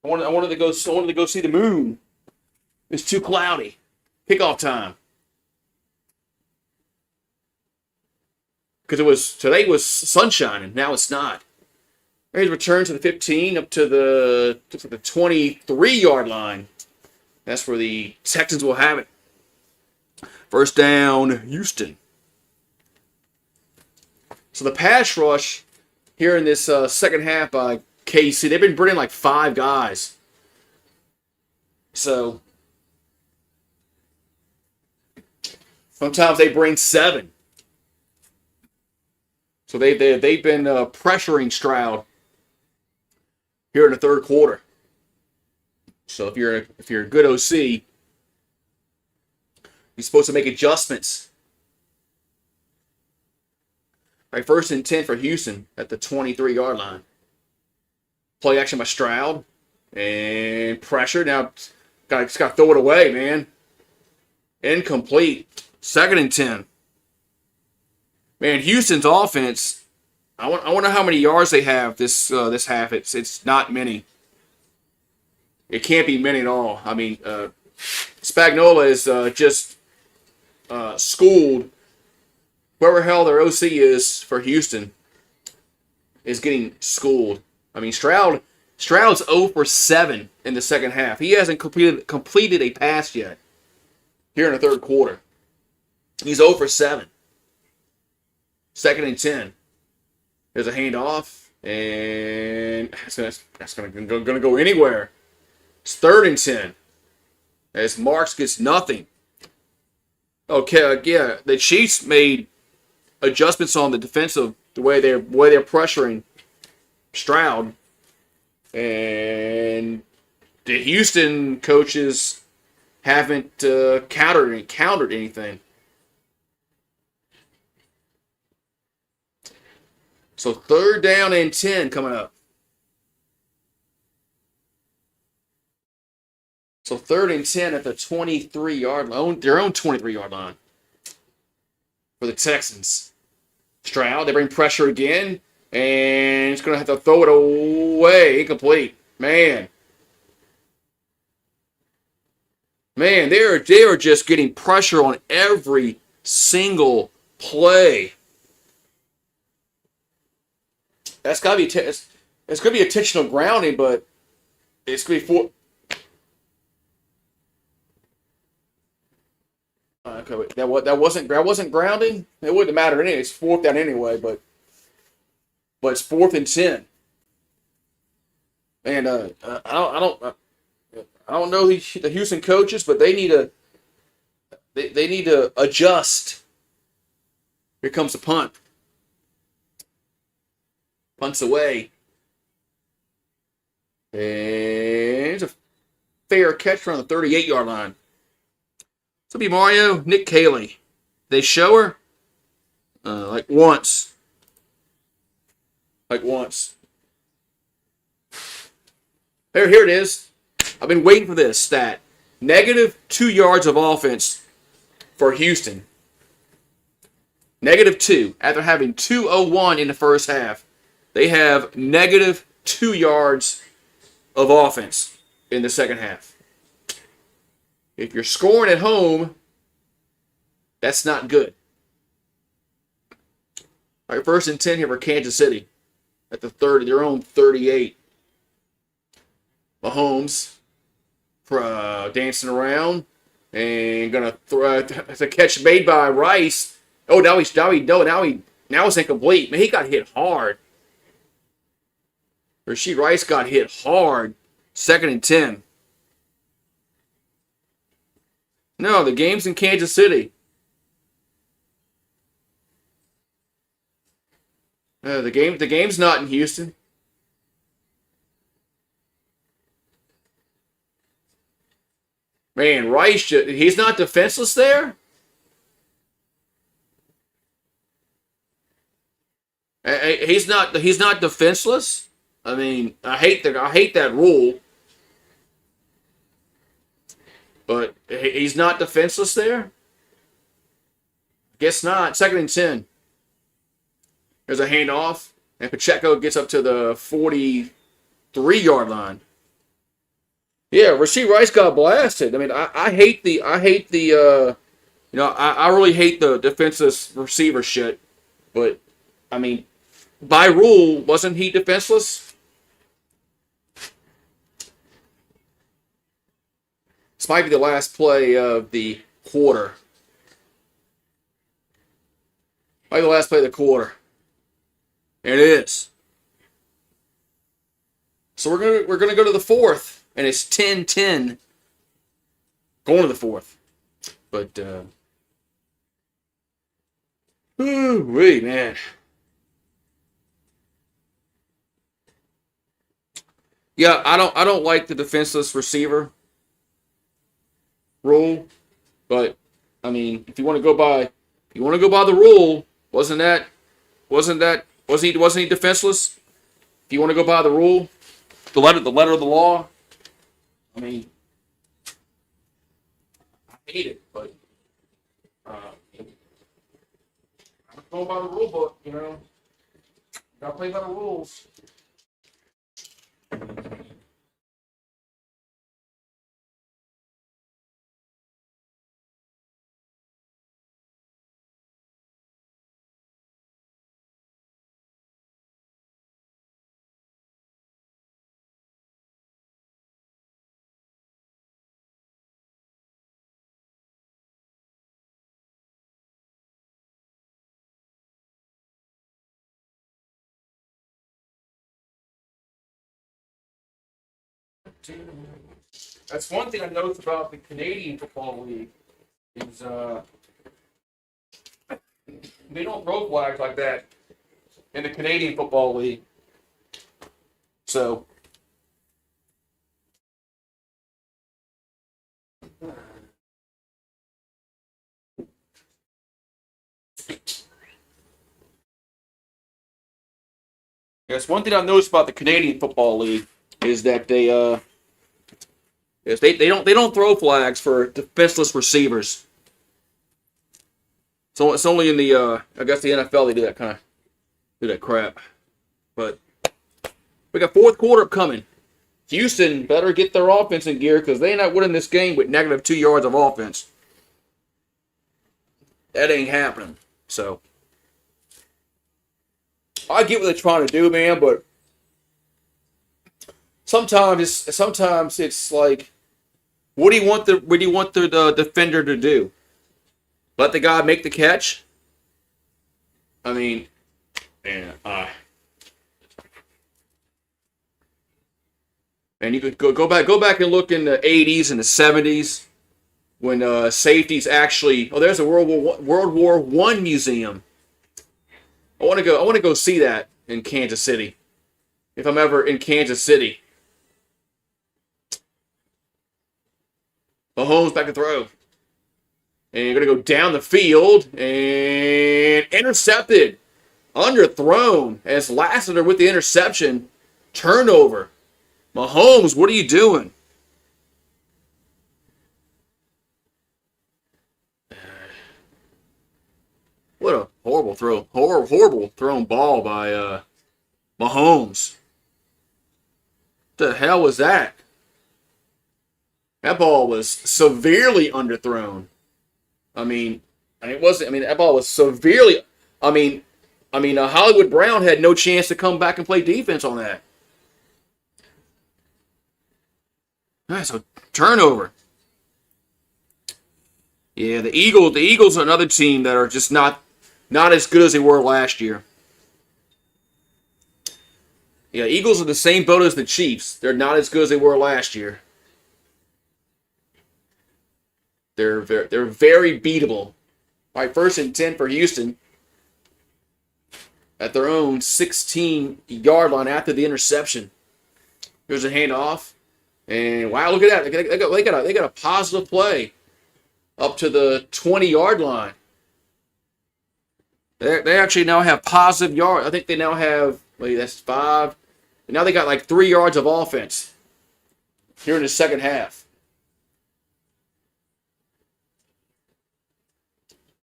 I wanted to go see the moon. It's too cloudy. Kickoff time. Because today was sunshine and now it's not. Here's return to the 15 up to the 23-yard line. That's where the Texans will have it. First down, Houston. So the pass rush here in this second half by KC. They've been bringing like 5 guys. So sometimes they bring 7. So they've been pressuring Stroud here in the third quarter. So if you're a good OC, you're supposed to make adjustments. All right, 1st and 10 for Houston at the 23-yard line. Play action by Stroud and pressure. Now just got to throw it away, man. Incomplete. 2nd and 10. Man, Houston's offense. I wonder how many yards they have this half. It's not many. It can't be many at all. I mean, Spagnuolo is just schooled. Whoever hell their OC is for Houston is getting schooled. I mean, Stroud's 0 for 7 in the second half. He hasn't completed a pass yet here in the third quarter. He's 0 for 7. 2nd and 10. There's a handoff, and that's going to go anywhere. It's 3rd and 10. As Marks gets nothing. Okay, yeah, the Chiefs made adjustments on the defensive, the way they're pressuring Stroud, and the Houston coaches haven't countered anything. So 3rd down and 10 coming up. So 3rd and 10 at the 23-yard line, their own 23-yard line for the Texans. Stroud, they bring pressure again, and it's going to have to throw it away. Incomplete. Man, they are just getting pressure on every single play. That's got to be it's going to be intentional grounding, but it's going to be for. Okay, wait, that wasn't grounding. It wouldn't have mattered anyway. It's 4th down anyway, but it's 4th and 10. And I don't know the Houston coaches, but they need to adjust. Here comes the punt. Punts away. And it's a fair catch from the 38-yard line. So be Mario, Nick Caley. They show her like once. Here it is. I've been waiting for this stat. -2 yards of offense for Houston. -2 after having 201 in the first half. They have -2 yards of offense in the second half. If you're scoring at home, that's not good. All right, 1st and 10 here for Kansas City at the their own 38. Mahomes dancing around and gonna throw. It's a catch made by Rice. Oh, now it's incomplete. Man, he got hit hard. Rashid Rice got hit hard. 2nd and 10. No, the game's in Kansas City. The game's not in Houston. Man, Rice, he's not defenseless there? He's not defenseless? I mean, I hate that rule. But he's not defenseless there? Guess not. 2nd and 10. There's a handoff, and Pacheco gets up to the 43-yard line. Yeah, Rashid Rice got blasted. I mean, I really hate the defenseless receiver shit. But I mean, by rule, wasn't he defenseless? This might be the last play of the quarter. Might be the last play of the quarter. And it is. So we're gonna go to the fourth, and it's 10-10 going to the fourth. But wait, man. Yeah, I don't like the defenseless receiver rule, but I mean, if you want to go by the rule, wasn't he defenseless? If you want to go by the rule, the letter of the law, I mean, I hate it, but I'm going by the rule book, you know. Gotta play by the rules. That's one thing I noticed about the Canadian Football League is they don't throw flags like that in the Canadian Football League. So yes, one thing I've noticed about the Canadian Football League is that they don't throw flags for defenseless receivers. So it's only in the I guess the NFL they do that crap. But we got fourth quarter coming. Houston better get their offense in gear because they're not winning this game with negative 2 yards of offense. That ain't happening. So I get what they're trying to do, man, but sometimes it's like, what do you want the defender to do? Let the guy make the catch? I mean, man, and you could go back and look in the 80s and the 70s when safeties actually. Oh, there's a World War I museum. I want to go see that in Kansas City. If I'm ever in Kansas City. Mahomes back to throw. And you're going to go down the field and intercepted. Underthrown as Lassiter with the interception. Turnover. Mahomes, what are you doing? What a horrible throw. Horrible thrown ball by Mahomes. What the hell was that? That ball was severely underthrown. It wasn't. That ball was severely. Hollywood Brown had no chance to come back and play defense on that. All right, so turnover. Yeah, the Eagles are another team that are just not as good as they were last year. Yeah, Eagles are the same boat as the Chiefs. They're not as good as they were last year. They're very beatable. All right, 1st and 10 for Houston at their own 16-yard line after the interception. Here's a handoff, and wow, look at that! They got a positive play up to the 20-yard line. They actually now have positive yards. I think they now have. Wait, that's 5. And now they got like 3 yards of offense here in the second half.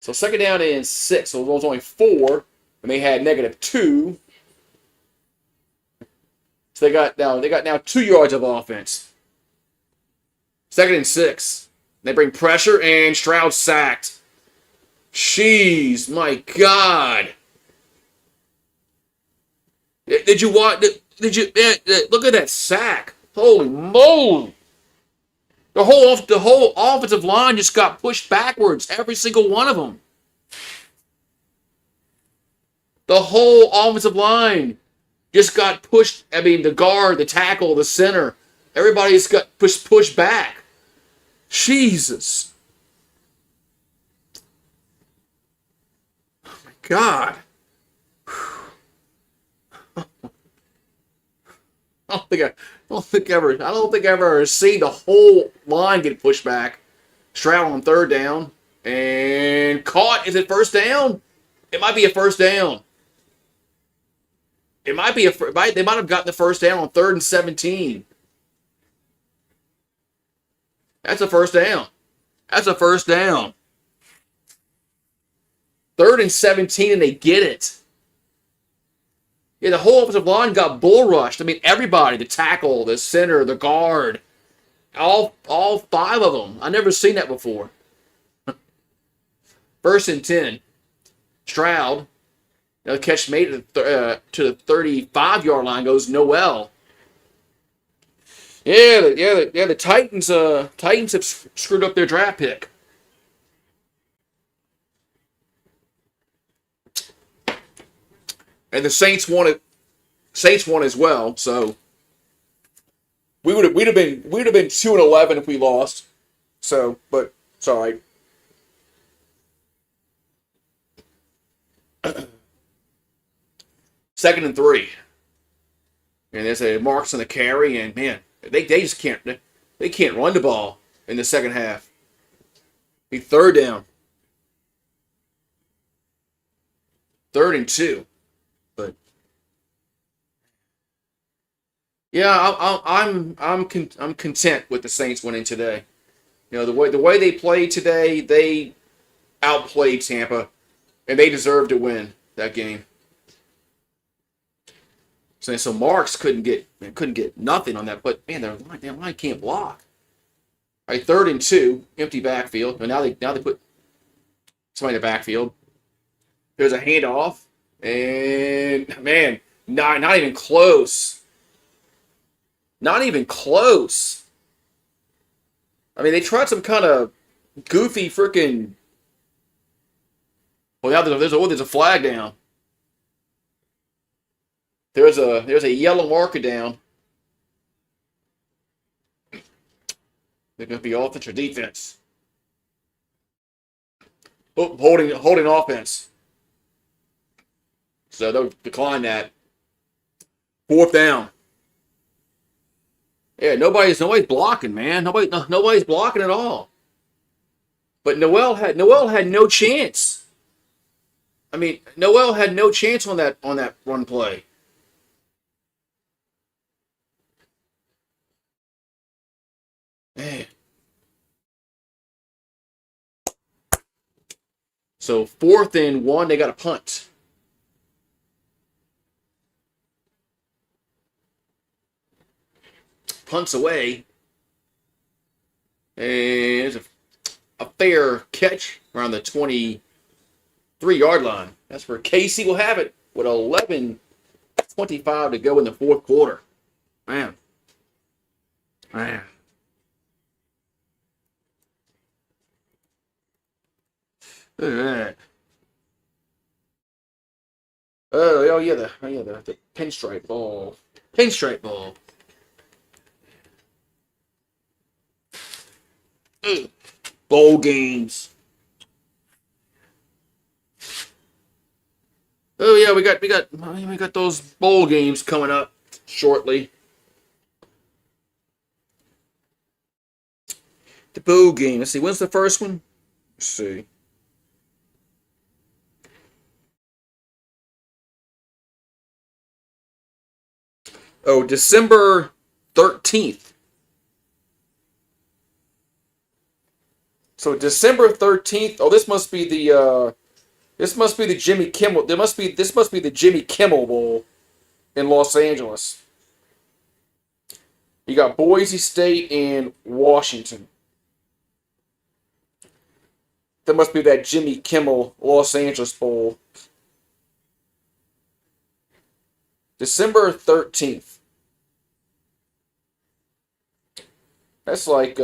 So second down and 6. So it was only 4, and they had -2. So they got now 2 yards of offense. Second and 6. They bring pressure, and Stroud sacked. Jeez, my God! Did you watch? Did you look at that sack? Holy moly! The whole offensive line just got pushed backwards. Every single one of them. The whole offensive line just got pushed. I mean, the guard, the tackle, the center, everybody's got pushed back. Jesus. Oh my God. I don't think I ever seen the whole line get pushed back. Stroud on third down and caught. Is it first down? It might be a first down. They might have gotten the first down on 3rd and 17. That's a first down. That's a first down. 3rd and 17, and they get it. Yeah, the whole offensive line got bull rushed. I mean, everybody, the tackle, the center, the guard, all 5 of them. I never seen that before. 1st and 10. Stroud, the catch made it to the 35-yard line, goes Noel. The Titans have screwed up their draft pick. And the Saints won it. Saints won as well. So we'd have been 2-11 if we lost. So, but it's all right. Second and 3. And there's a Marks on the carry, and man, they just can't run the ball in the second half. Be 3rd down. 3rd and 2. But yeah, I'm content with the Saints winning today. You know, the way they played today, they outplayed Tampa, and they deserved to win that game. So Marks couldn't get nothing on that, but man, their line can't block. All right, 3rd and 2, empty backfield. And now they put somebody in the backfield. There's a handoff, and man, not even close. Not even close. I mean, they tried some kind of goofy freaking. Well, now there's a flag down. There's a yellow marker down. They're going to be offense or defense. Oh, holding offense. So they'll decline that. 4th down. Yeah, nobody's blocking, man. Nobody's blocking at all. But Noel had no chance. I mean, Noel had no chance on that run play. Man. So 4th and 1, they got a punt. Punts away. And there's a fair catch around the 23-yard line. That's where Casey will have it with 11:25 to go in the 4th quarter. Man. Look at that. Oh yeah, the pinstripe ball. Pinstripe ball. Bowl games. Oh yeah, we got those bowl games coming up shortly. The bowl game. Let's see. When's the first one? Let's see. Oh, December 13th. So December 13th. Oh, this must be the Jimmy Kimmel. This must be the Jimmy Kimmel Bowl in Los Angeles. You got Boise State and Washington. That must be that Jimmy Kimmel Los Angeles Bowl. December 13th. That's like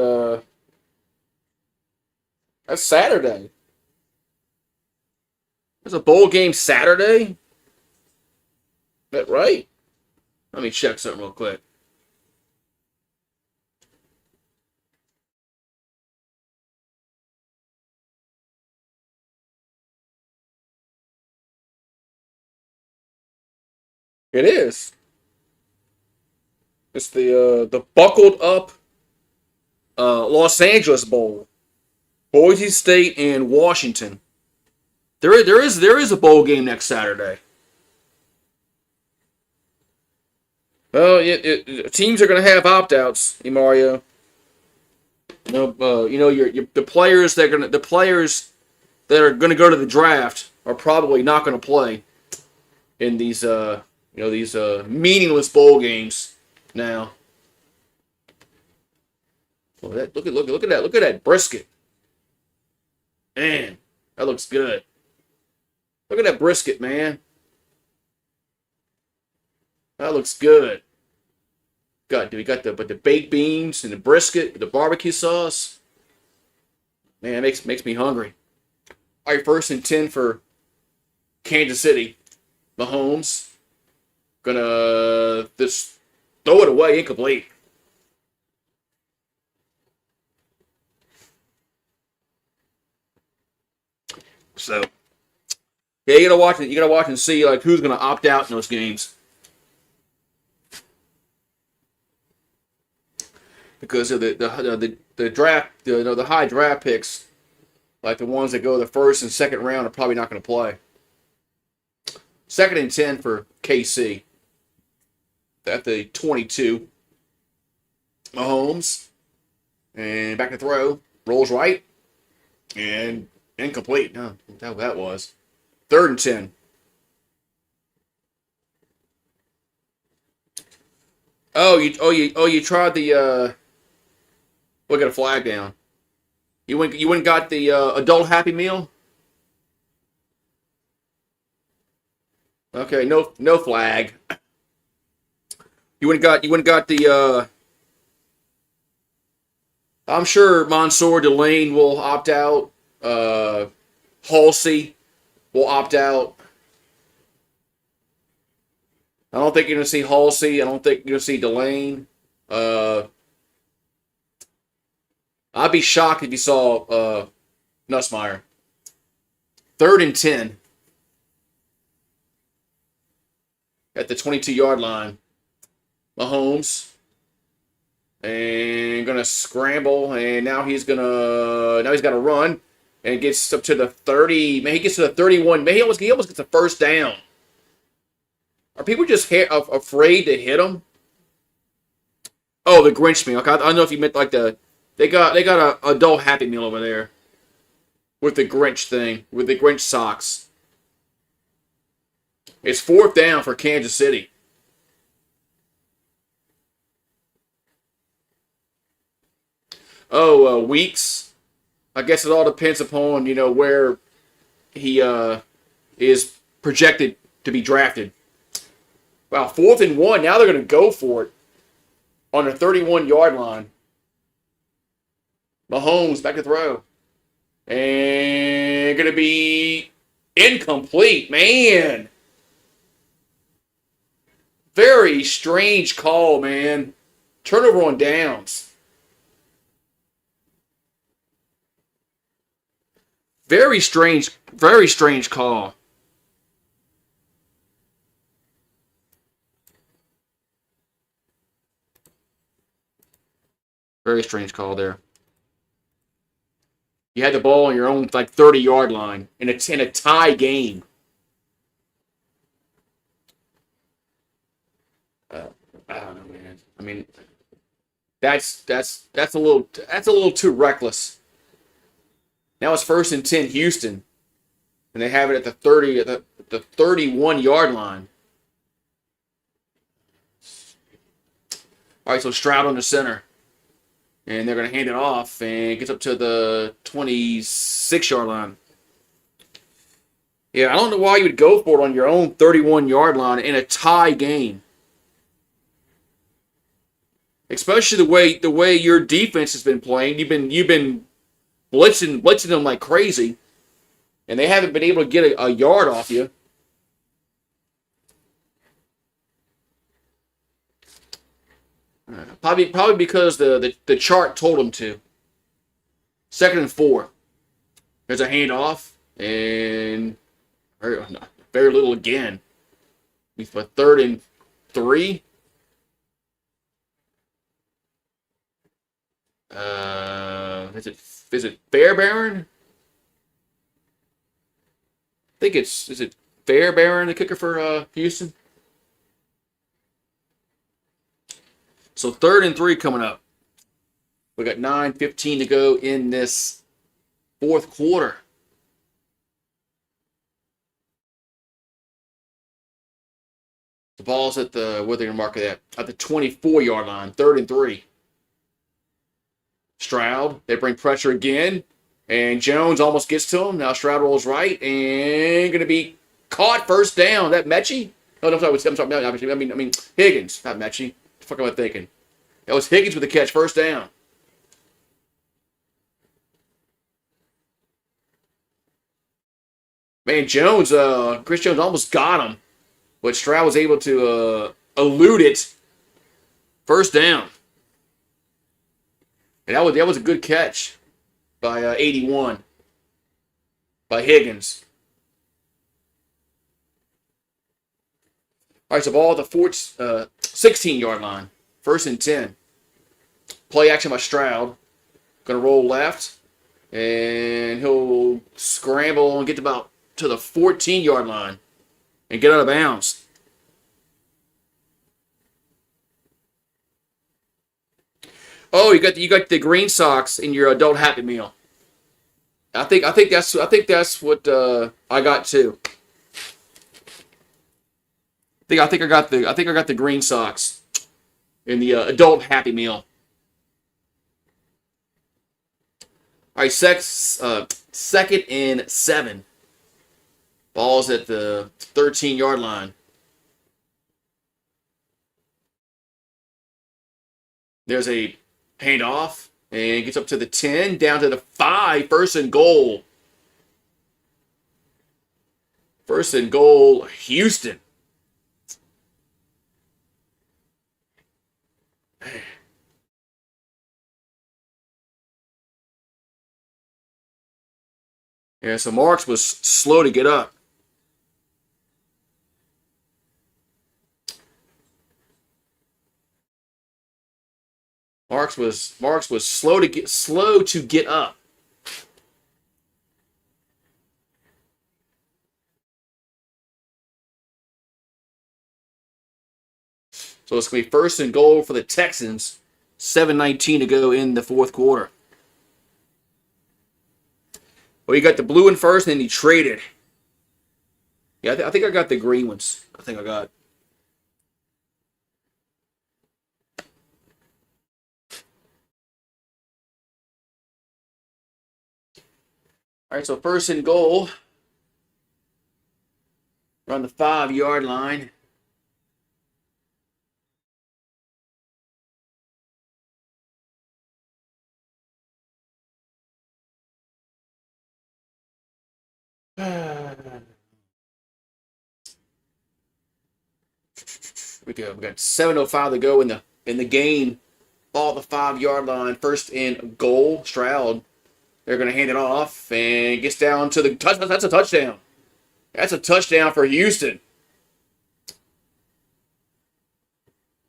that's Saturday. There's a bowl game Saturday? Is that right? Let me check something real quick. It is. It's the buckled up Los Angeles Bowl, Boise State and Washington. There is a bowl game next Saturday. Well, teams are going to have opt-outs, Mario. The players that are going to go to the draft are probably not going to play in these meaningless bowl games now. Well, look at that brisket. Man, that looks good. Look at that brisket, man. That looks good. We got the baked beans and the brisket with the barbecue sauce. Man, it makes me hungry. All right, 1st and 10 for Kansas City. Mahomes gonna just throw it away, incomplete. So, yeah, you gotta watch it. You gotta watch and see like who's gonna opt out in those games. Because of the draft, the high draft picks, like the ones that go the 1st and 2nd round, are probably not going to play. 2nd and 10 for KC. At the 22, Mahomes, and back to throw, rolls right, and incomplete. No, that was 3rd and 10. You tried the. We'll get a flag down. You went and got the adult Happy Meal? Okay, no flag. You went and got the I'm sure Mansour Delane will opt out. Halsey will opt out. I don't think you're gonna see Halsey. I don't think you're gonna see Delane. I'd be shocked if you saw Nussmeier. 3rd and 10 at the 22-yard line. Mahomes and gonna scramble, and now he's got to run, and gets up to the 30. Man, he gets to the 31. Man, he almost gets a 1st down. Are people just afraid to hit him? Oh, the Grinch meal. Okay, I don't know if you meant like they got a adult Happy Meal over there with the Grinch thing, with the Grinch socks. It's 4th down for Kansas City. Weeks. I guess it all depends upon where he is projected to be drafted. Wow, 4th and 1. Now they're going to go for it on the 31-yard line. Mahomes back to throw. And going to be incomplete. Man. Very strange call, man. Turnover on downs. Very strange call. Very strange call there. You had the ball on your own 30-yard line in a tie game. I don't know, man. I mean, that's a little too reckless. Now it's 1st and 10 Houston, and they have it at the 31-yard line. All right, so Stroud on the center. And they're going to hand it off, and it gets up to the 26-yard line. Yeah, I don't know why you would go for it on your own 31-yard line in a tie game. Especially the way your defense has been playing. You've been blitzing them like crazy, and they haven't been able to get a yard off you. Probably because the chart told him to. 2nd and 4. There's a handoff, and very little again. For 3rd and 3. Is it Fairbairn? I think is it Fairbairn, the kicker for Houston? So 3rd and 3 coming up. We got 9:15 to go in this 4th quarter. The ball's at the, where they're going to mark it at the 24-yard line, 3rd and 3. Stroud, they bring pressure again, and Jones almost gets to him. Now Stroud rolls right, and going to be caught, 1st down. That Mechie? Oh, no, I'm sorry, I mean Higgins, not Mechie. What the fuck am I thinking? That was Higgins with the catch, 1st down. Man, Jones, Chris Jones almost got him, but Stroud was able to elude it. 1st down. And that was a good catch by 81 by Higgins. All right, so ball at the 16-yard line. 1st and 10. Play action by Stroud. Going to roll left, and he'll scramble and get to the 14-yard line and get out of bounds. Oh, you got the green socks in your adult Happy Meal. I think that's what I got too. I think I got the green socks in the adult Happy Meal. All right, 2nd and 7. Ball's at the 13-yard line. There's a handoff, and gets up to the 10, down to the 5, 1st and goal. 1st and goal, Houston. Yeah, so Marks was slow to get up. Marks was slow to get up. So it's going to be 1st and goal for the Texans. 7:19 to go in the 4th quarter. Well, you got the blue one first, and then you traded. Yeah, I think I got the green ones. I think I got. All right, so 1st and goal. Around the 5-yard line. We got 7:05 to go in the game. Ball at the 5-yard line. 1st and goal. Stroud. They're going to hand it off and gets down to the touchdown. That's a touchdown. That's a touchdown for Houston.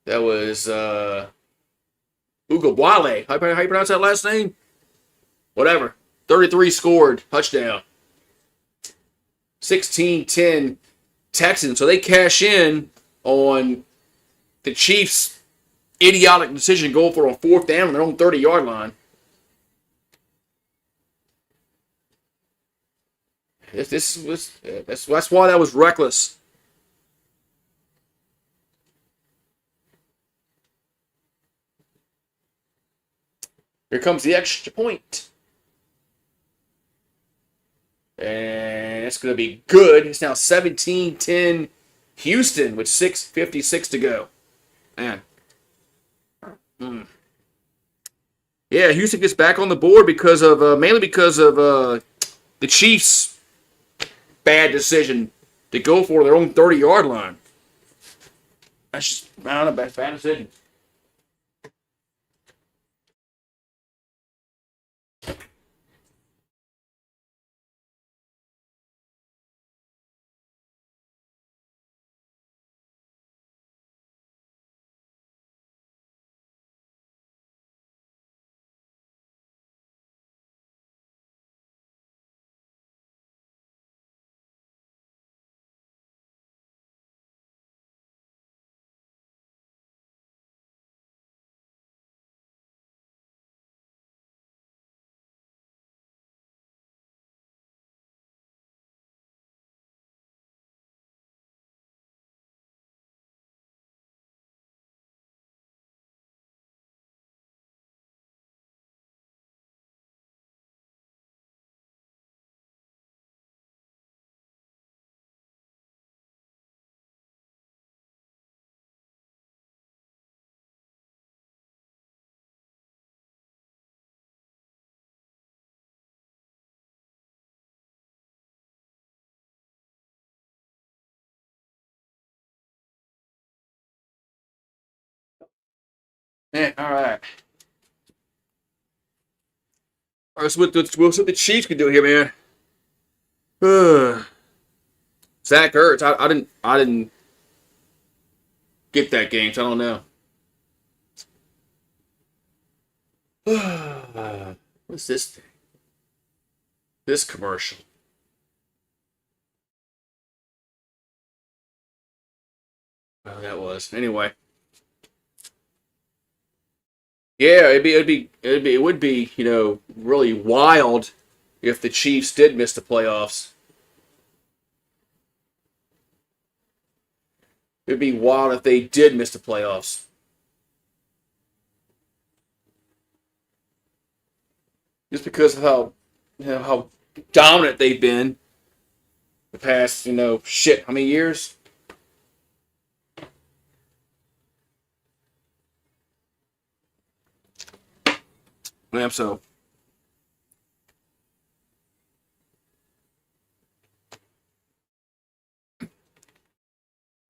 That was Ugo Boale. How you pronounce that last name? Whatever. 33 scored. Touchdown. 16-10 Texans. So they cash in on the Chiefs' idiotic decision to go for a 4th down on their own 30-yard line. That's why that was reckless. Here comes the extra point. And it's going to be good. It's now 17-10 Houston with 6:56 to go. Man. Yeah, Houston gets back on the board because of mainly because of the Chiefs' bad decision to go for their own 30-yard line. That's just, I don't know, bad decision. Yeah, all right. All right, so we'll see what the Chiefs can do here, man. Zach Ertz, I didn't get that game, so I don't know. What's this thing? This commercial. Oh, that was anyway. Yeah, it would be really wild if the Chiefs did miss the playoffs. It'd be wild if they did miss the playoffs. Just because of how dominant they've been the past, how many years? Yeah, so.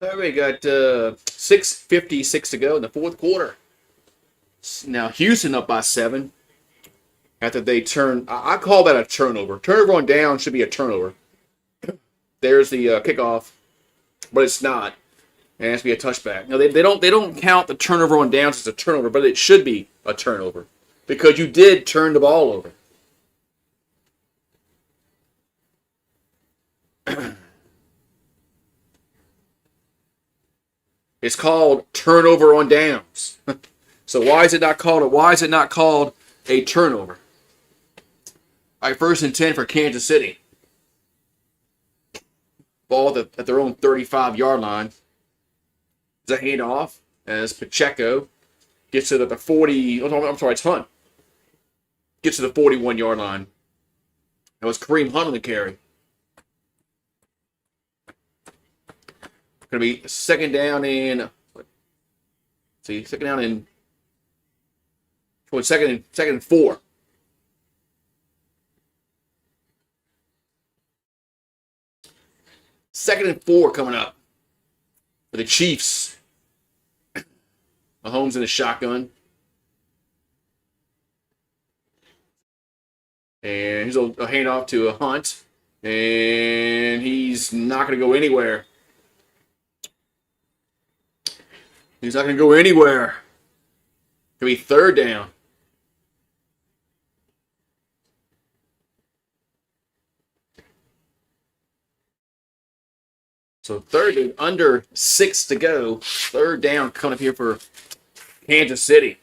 All right, we got 6:56 to go in the fourth quarter. Now Houston up by 7 after they turn. I call that a turnover. Turnover on down should be a turnover. There's the kickoff, but it's not. It has to be a touchback. No, they don't count the turnover on downs as a turnover, but it should be a turnover because you did turn the ball over. It's called turnover on downs. So why is it not called a turnover? All right, 1st and 10 for Kansas City. Ball at their own 35-yard line. It's a handoff as Pacheco gets to the 40. I'm sorry, it's Hunt. Gets to the 41-yard line. That was Kareem Hunt on the carry. Going to be second down and second and 4. Second and 4 coming up for the Chiefs. Mahomes in a shotgun. And here's a handoff to a Hunt. And he's not going to go anywhere. He's not going to go anywhere. It'll be third down. So under 6 to go. Third down coming up here for Kansas City.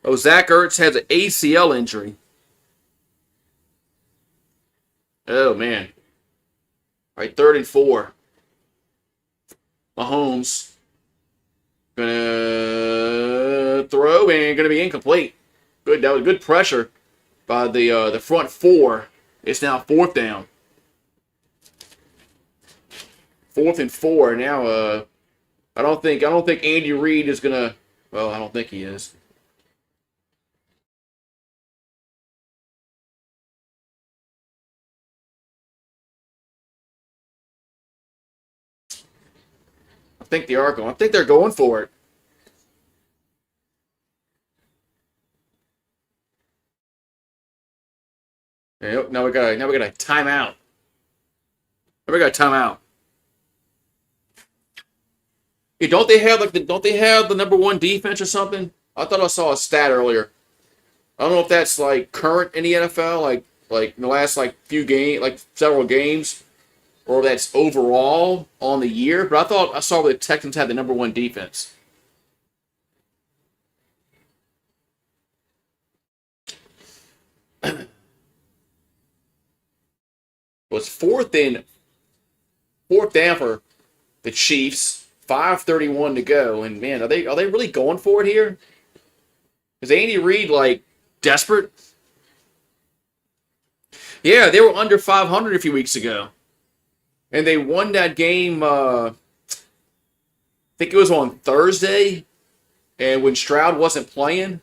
Oh, Zach Ertz has an ACL injury. Oh, man. All right, 3rd and 4. Mahomes gonna throw and gonna be incomplete. Good, that was good pressure by the front 4. It's now 4th down. 4th and 4 now. I don't think Andy Reid is gonna. Well, I don't think he is. I think they are going. I think they're going for it. Yep, now we got a timeout. Now we got a timeout. Hey, don't they have the number 1 defense or something? I thought I saw a stat earlier. I don't know if that's like current in the NFL, like in the last few games, like several games, or that's overall on the year. But I thought I saw the Texans had the number 1 defense. Was fourth down for the Chiefs. 5:31 to go, and man, are they really going for it here? Is Andy Reid desperate? Yeah, they were under 500 a few weeks ago, and they won that game. I think it was on Thursday, and when Stroud wasn't playing.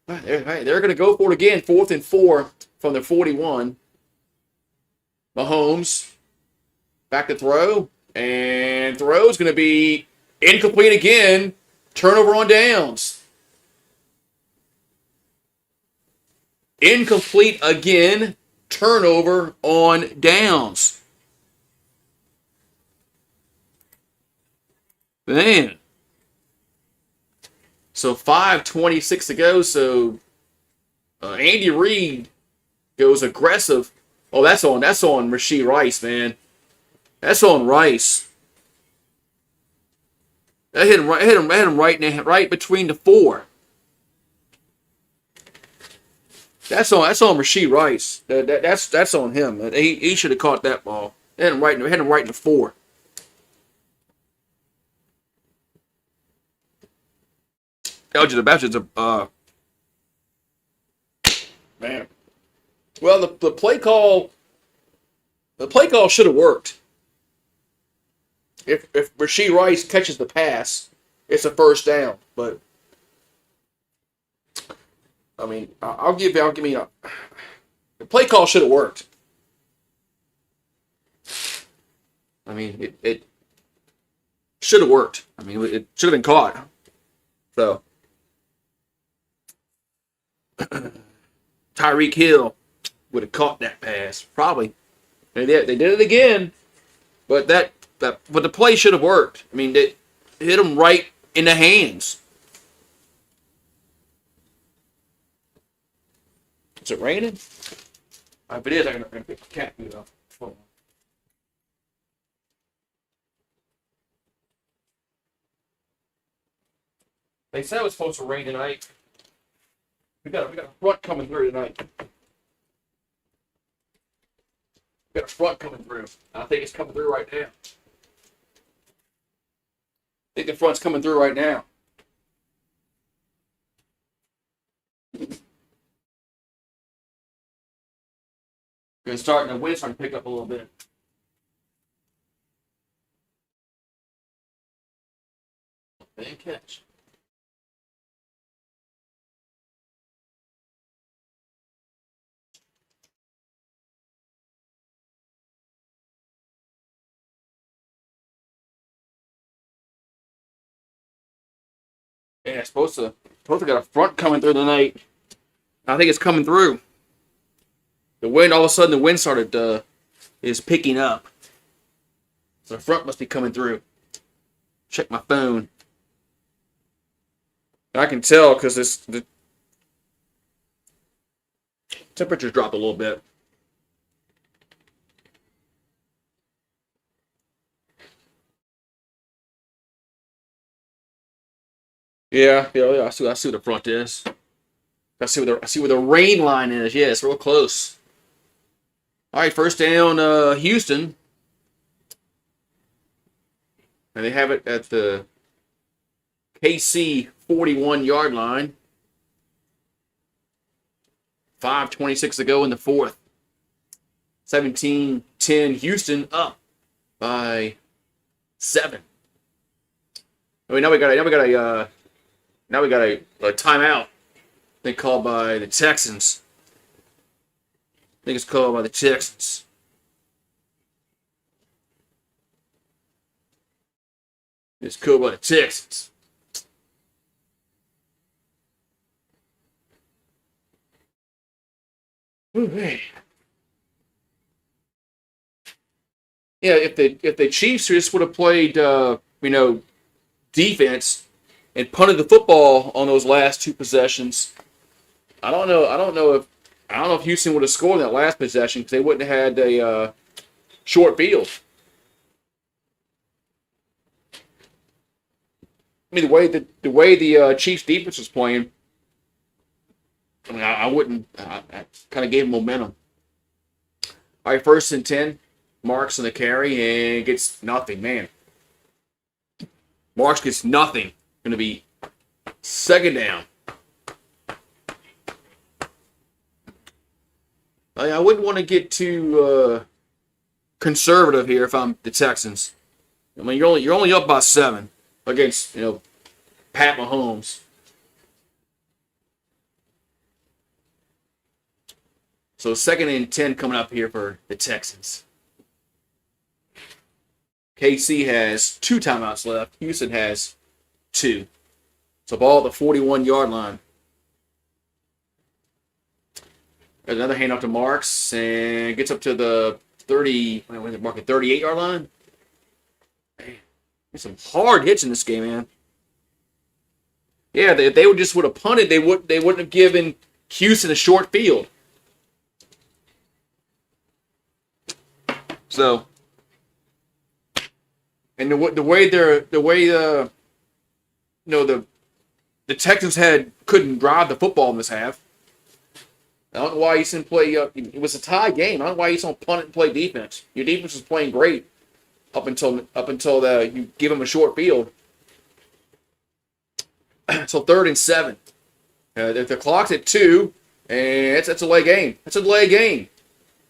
They're going to go for it again. 4th and 4 from the 41. Mahomes Back to throw. And throw is going to be incomplete again. Turnover on downs. Incomplete again. Turnover on downs. Man. So 5:26 to go. So Andy Reid goes aggressive. Oh, that's on Rashee Rice, man. That's on Rice. That hit him right between the four. That's on Rashee Rice. That's on him. He should have caught that ball. Hit him right in the four. That was a man. Well, the play call should have worked. If Rashee Rice catches the pass, it's a first down. But I mean, the play call should have worked. I mean, it should have worked. I mean, it should have been caught. So Tyreek Hill would have caught that pass, probably. They did it again, but the play should have worked. I mean, it hit him right in the hands. Is it raining? If it is, I'm gonna pick the cat food up. Hold on. They said it was supposed to rain tonight. We got a front coming through tonight. We got a front coming through. I think it's coming through right now. I think the front's coming through right now. The wind's starting to pick up a little bit. Big catch. Yeah, it's supposed to got a front coming through tonight. I think it's coming through. The wind, all of a sudden, the wind started is picking up. So the front must be coming through. Check my phone. I can tell because the temperature's dropped a little bit. Yeah. I see what the front is. I see where the rain line is. Yeah, it's real close. All right, first down, Houston. And they have it at the KC 41-yard line. 5:26 to go in the fourth. 17-10 Houston up by 7. I mean, now we got a timeout. They called by the Texans. I think it's called by the Texans. It's called by the Texans. Okay. Yeah, if the Chiefs just would have played, defense and punted the football on those last two possessions, I don't know if Houston would have scored in that last possession because they wouldn't have had a short field. I mean, the way the Chiefs defense was playing, I mean, I kind of gave them momentum. All right, 1st and 10. Marks on the carry and gets nothing, man. Marks gets nothing. Going to be 2nd down. I wouldn't want to get too conservative here if I'm the Texans. I mean, you're only up by 7 against Pat Mahomes. So 2nd and 10 coming up here for the Texans. KC has 2 timeouts left. Houston has 2. So ball at the 41-yard line. There's another handoff to Marks and gets up to the 38-yard line. Man, there's some hard hits in this game, man. Yeah, if they would have punted, they wouldn't have given Houston a short field. So, and the way the Texans couldn't drive the football in this half. I don't know why Houston play. It was a tie game. I don't know why Houston don't punt it and play defense. Your defense was playing great up until you give them a short field. So 3rd and 7. The clock's at 2, and it's a delay game. That's a delay game.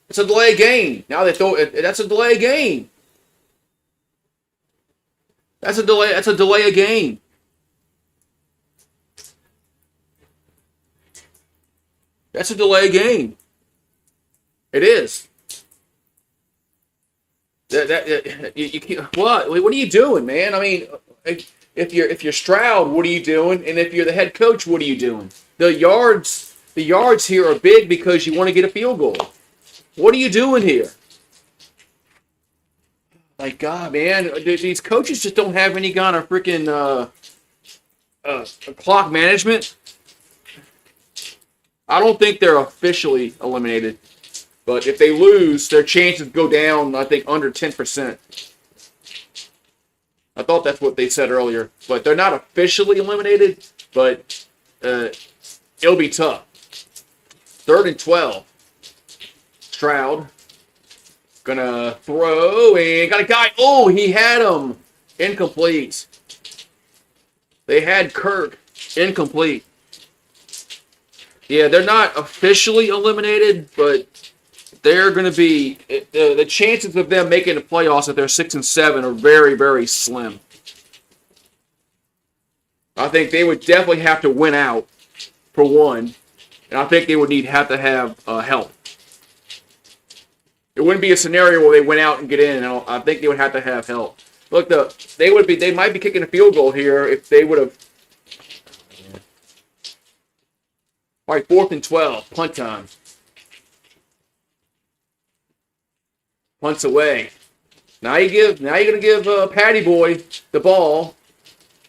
It's a delay game. Now they throw it. That's a delay game. That's a delay. That's a delay a game. That's a delay game. It is. What are you doing, man? I mean, if you're Stroud, what are you doing? And if you're the head coach, what are you doing? The yards here are big because you want to get a field goal. What are you doing here? Like, God, man, these coaches just don't have any kind of freaking clock management. I don't think they're officially eliminated, but if they lose, their chances go down, I think, under 10%. I thought that's what they said earlier, but they're not officially eliminated, but it'll be tough. 3rd and 12. Stroud gonna throw and got a guy. Oh, he had him. Incomplete. They had Kirk. Incomplete. Yeah, they're not officially eliminated, but they're going to be the chances of them making the playoffs if they're 6 and 7 are very, very slim. I think they would definitely have to win out for one, and I think they would have to have help. It wouldn't be a scenario where they went out and get in. I think they would have to have help. Look, they might be kicking a field goal here if they would have. All right, 4th and 12, punt time. Punts away. Now you're gonna give Patty Boy the ball,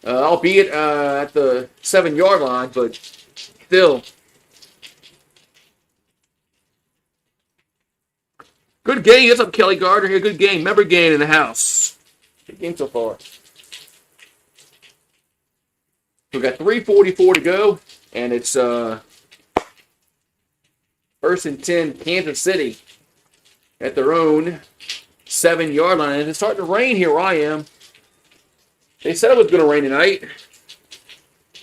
albeit at the 7-yard line, but still. Good game. What's up, Kelly Gardner here? Good game. Member gain in the house. Good game so far. We've got 3:44 to go, and it's 1st and 10, Kansas City at their own 7-yard line. And it's starting to rain here where I am. They said it was going to rain tonight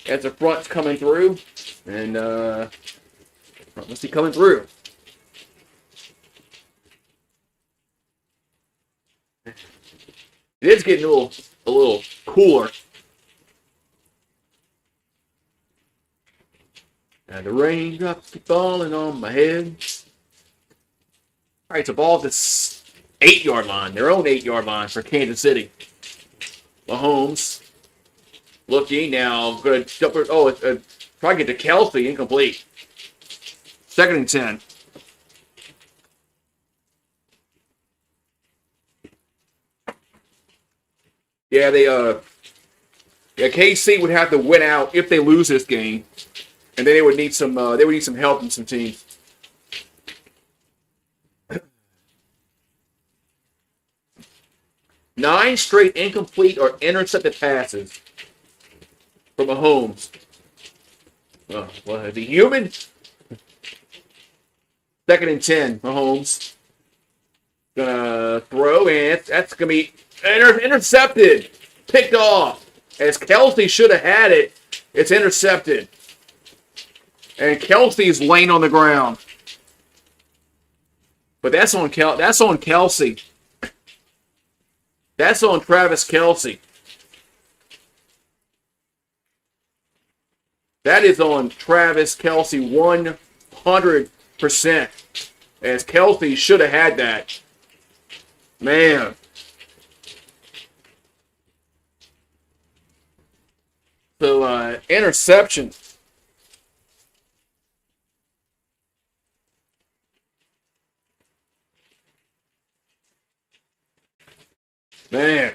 as the front's coming through. And front must be coming through. It is getting a little cooler. And the raindrops keep falling on my head. All right, it's a ball at this 8-yard line, their own 8-yard line for Kansas City. Mahomes looking now, going to jump. Try to get to Kelsey, incomplete. 2nd and 10. Yeah, KC would have to win out if they lose this game, and then they would need some help from some teams. Nine straight incomplete or intercepted passes from Mahomes. Oh, well, is he human? 2nd and 10, Mahomes. Gonna throw, and that's gonna be intercepted. Picked off. As Kelsey should have had it, it's intercepted. And Kelsey's laying on the ground. But that's on Kelsey. That's on Travis Kelsey. That is on Travis Kelsey 100%. As Kelsey should have had that. Man. So, interception. Man.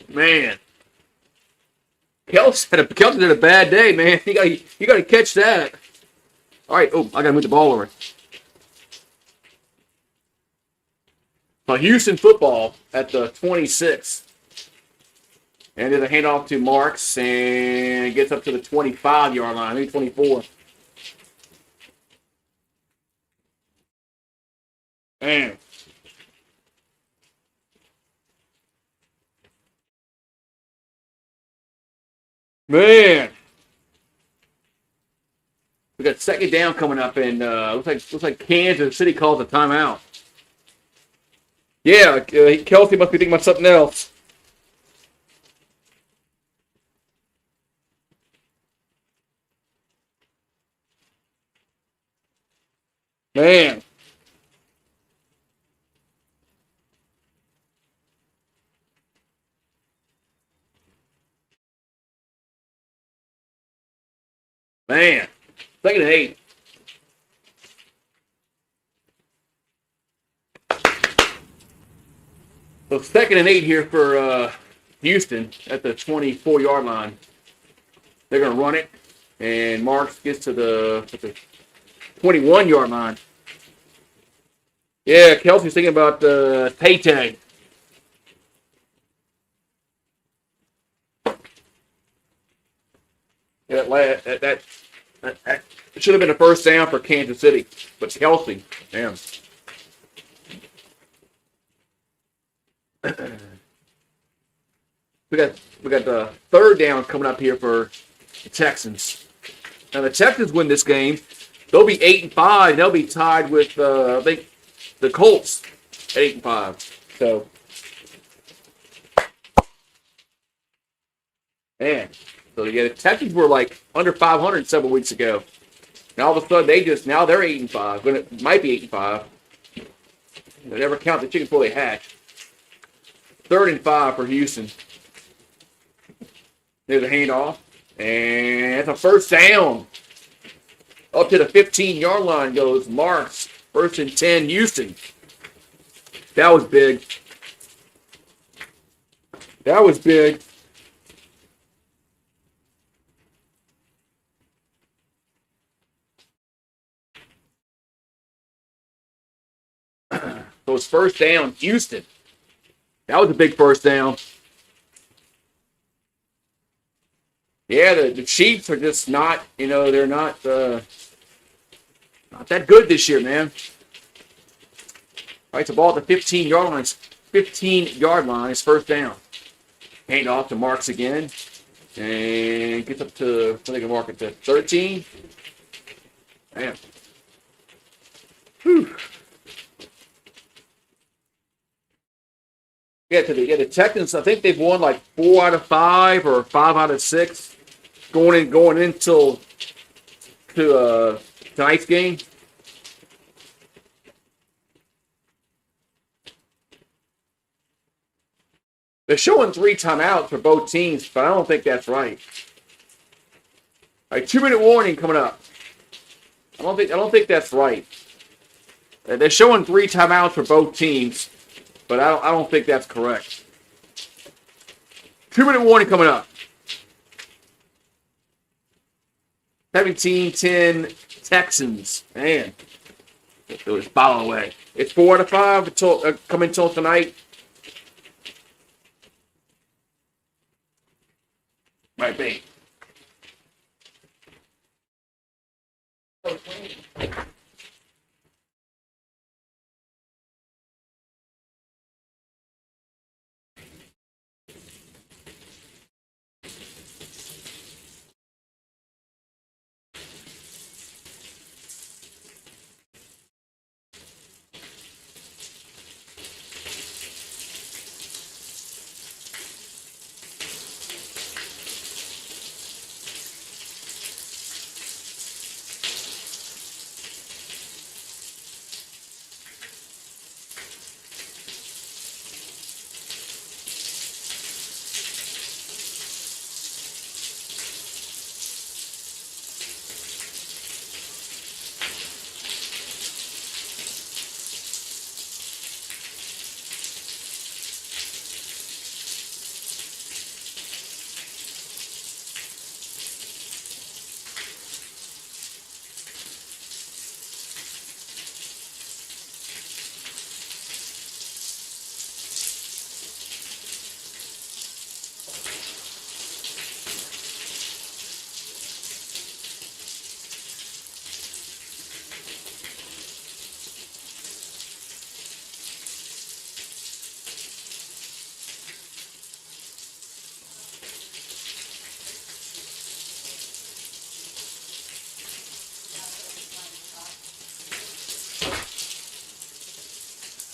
Man. Kelsey did a bad day, man. You got to catch that. All right. Oh, I got to move the ball over. Houston football at the 26. And there's a handoff to Marks and gets up to the 25-yard line, maybe 24. Man. Man. We got second down coming up, and looks like Kansas City calls a timeout. Yeah, Kelsey must be thinking about something else. Man. Man. Second and 8. So second and 8 here for Houston at the 24-yard line. They're going to run it, and Marks gets to the 21-yard line. Yeah, Kelsey's thinking about Tay-Tay. That should have been a first down for Kansas City, but Kelsey, damn. We got the third down coming up here for the Texans. Now the Texans win this game, they'll be 8-5. They'll be tied with I think the Colts at 8-5. So, man. So yeah, the Texans were like under 500 several weeks ago. Now all of a sudden now they're 8-5. But it might be 8-5. They never count the chicken before they hatch. 3rd and 5 for Houston. There's a handoff, and it's a first down. Up to the 15-yard line goes Marks. 1st and 10, Houston. That was big. That was big. So it's first down, Houston. That was a big first down. Yeah, the Chiefs are just not, they're not that good this year, man. All right, the ball at the 15-yard line. 15-yard line is first down. Hand off to Marks again. And gets up to, I think they can mark it to 13. Man. Whew. Yeah, the Texans, I think they've won like 4 out of 5 or 5 out of 6 going into tonight's game. They're showing 3 timeouts for both teams, but I don't think that's right. All right, 2-minute warning coming up. I don't think that's right. They're showing 3 timeouts for both teams, but I don't think that's correct. 2-minute warning coming up. 17-10 Texans. Man, it was foul away. It's 4 out of 5 until coming until tonight. Might be.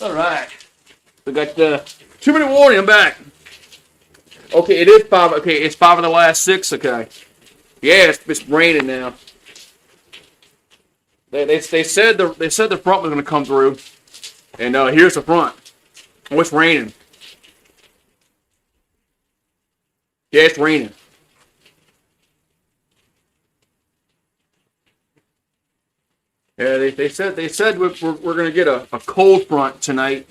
All right. We got the 2-minute warning. I'm back. Okay, it is 5. Okay, it's 5 of the last 6. Okay. Yeah, it's raining now. They said the front was going to come through, and here's the front. Oh, it's raining. Yeah, it's raining. Yeah, they said we're going to get a cold front tonight,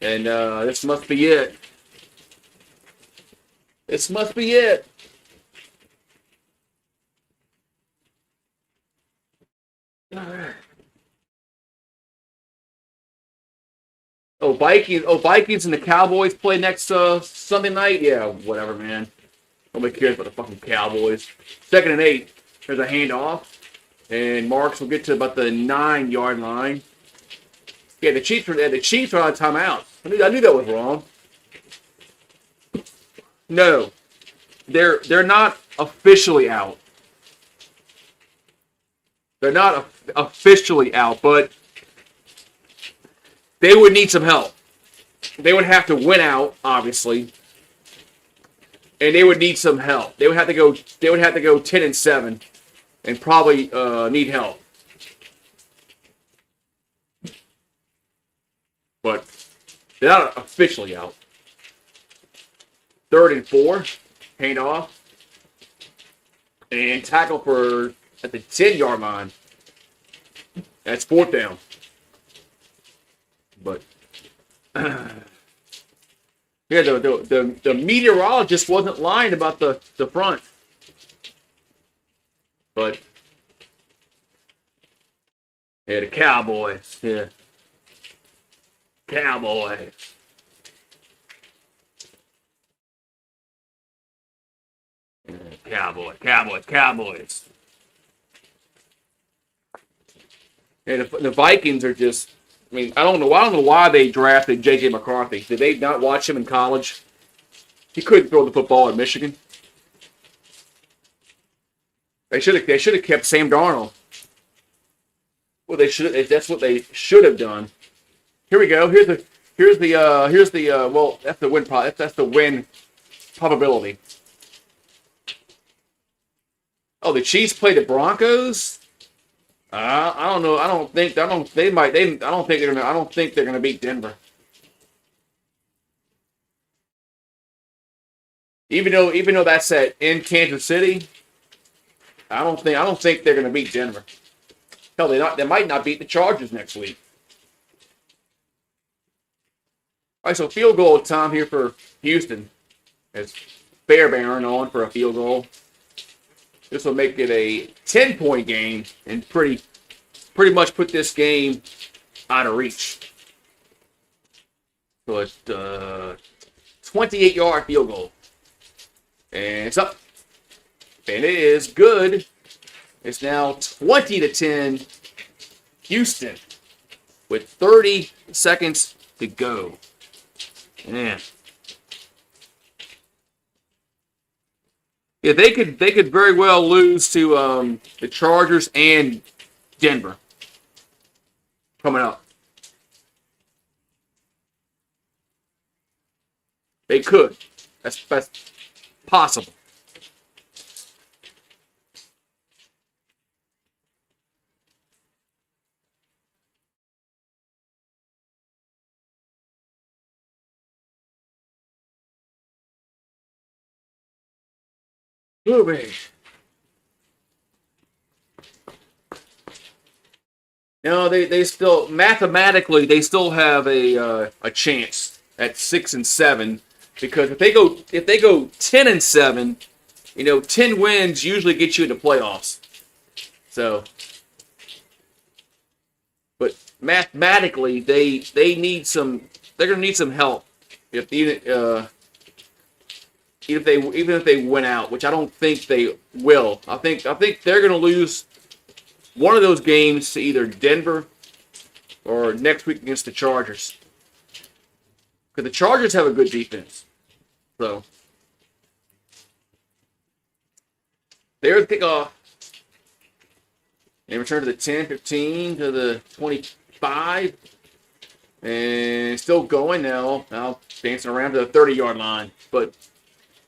and this must be it. This must be it. All right. Vikings and the Cowboys play next Sunday night. Yeah, whatever, man. Nobody cares about the fucking Cowboys. 2nd and 8. There's a handoff, and Marks will get to about the 9-yard line. Yeah, the Chiefs are on timeout. I knew that was wrong. No, they're not officially out. They're not officially out, but they would need some help. They would have to win out, obviously, and they would need some help. They would have to go 10-7, and probably need help. But they're not officially out. 3rd and 4, handoff, and tackle for at the 10-yard line. That's 4th down. But yeah, the meteorologist wasn't lying about the front. But yeah, the Cowboys. Yeah. Cowboys. Cowboys. And the Vikings are just. I mean, I don't know why they drafted J.J. McCarthy. Did they not watch him in college? He couldn't throw the football at Michigan. They should have kept Sam Darnold. Well, that's what they should have done. Here we go. Here's the well, that's the win. That's the win probability. Oh, the Chiefs play the Broncos. I don't know. I don't think they're gonna beat Denver. Even though that's in Kansas City, I don't think they're gonna beat Denver. Hell, they might not beat the Chargers next week. All right, so field goal time here for Houston. As Fairbairn on for a field goal. This will make it a 10-point game and pretty much put this game out of reach. So it's 28-yard field goal. And it's up. And it is good. It's now 20-10 Houston with 30 seconds to go. Man. Yeah, they could very well lose to the Chargers and Denver coming up. They could. That's possible. Moving. No, they still mathematically they still have a chance at 6-7 because if they go 10-7, 10 wins usually get you into playoffs. So, but mathematically they need some. They're gonna need some help even if they win out, which I don't think they will. I think they're going to lose one of those games to either Denver or next week against the Chargers. Because the Chargers have a good defense. So there's the kickoff. They return to the 10, 15, to the 25. And still going now. Now dancing around to the 30-yard line. But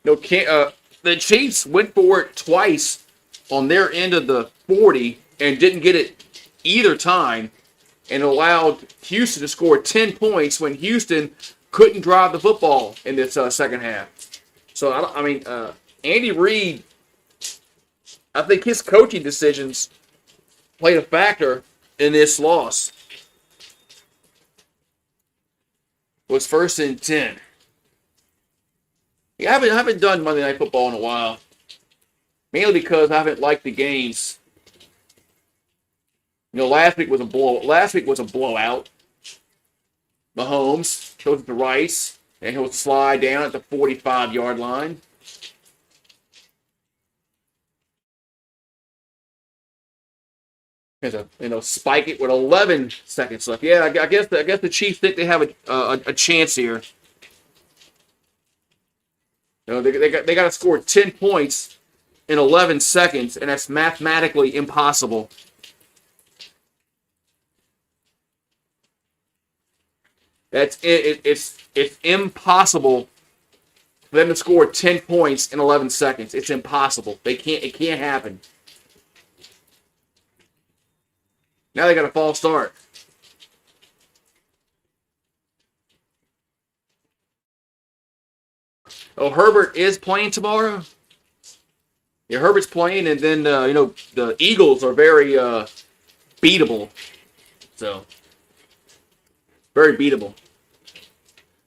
no, the Chiefs went for it twice on their end of the 40 and didn't get it either time, and allowed Houston to score 10 points when Houston couldn't drive the football in this second half. So, Andy Reid, I think his coaching decisions played a factor in this loss. It was 1st and 10. Yeah, I haven't done Monday Night Football in a while. Mainly because I haven't liked the games. Last week was a blowout. Mahomes goes to Rice, and he'll slide down at the 45-yard line. Spike it with 11 seconds left. Yeah, I guess the Chiefs think they have a chance here. They got to score 10 points in 11 seconds, and that's mathematically impossible. It's impossible for them to score 10 points in 11 seconds. It's impossible. It can't happen. Now they got a false start. Oh, Herbert is playing tomorrow? Yeah, Herbert's playing, and then, the Eagles are very beatable. So, very beatable.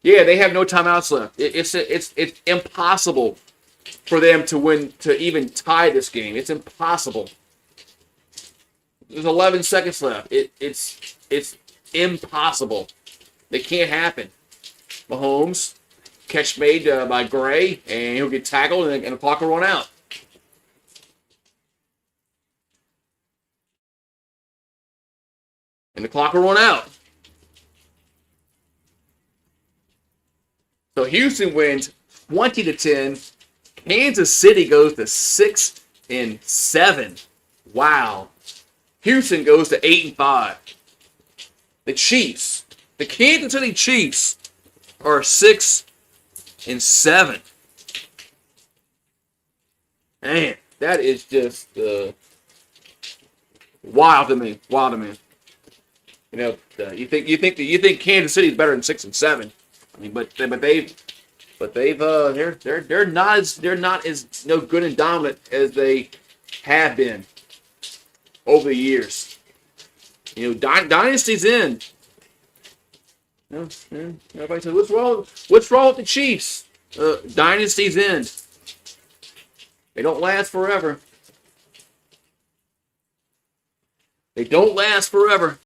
Yeah, they have no timeouts left. It's impossible for them to even tie this game. It's impossible. There's 11 seconds left. It's impossible. It can't happen. Mahomes, catch made by Gray, and he'll get tackled, and the clock will run out. And the clock will run out. So Houston wins 20-10. Kansas City goes to 6-7. Wow. Houston goes to 8-5. The Chiefs, the Kansas City Chiefs, are 6-7. Man, that is just wild to me. Wild to me. You think Kansas City is better than 6-7? I mean, but they're not as good and dominant as they have been over the years. Dynasty's in. Everybody says, what's wrong with the Chiefs? Dynasty's in. They don't last forever. They don't last forever.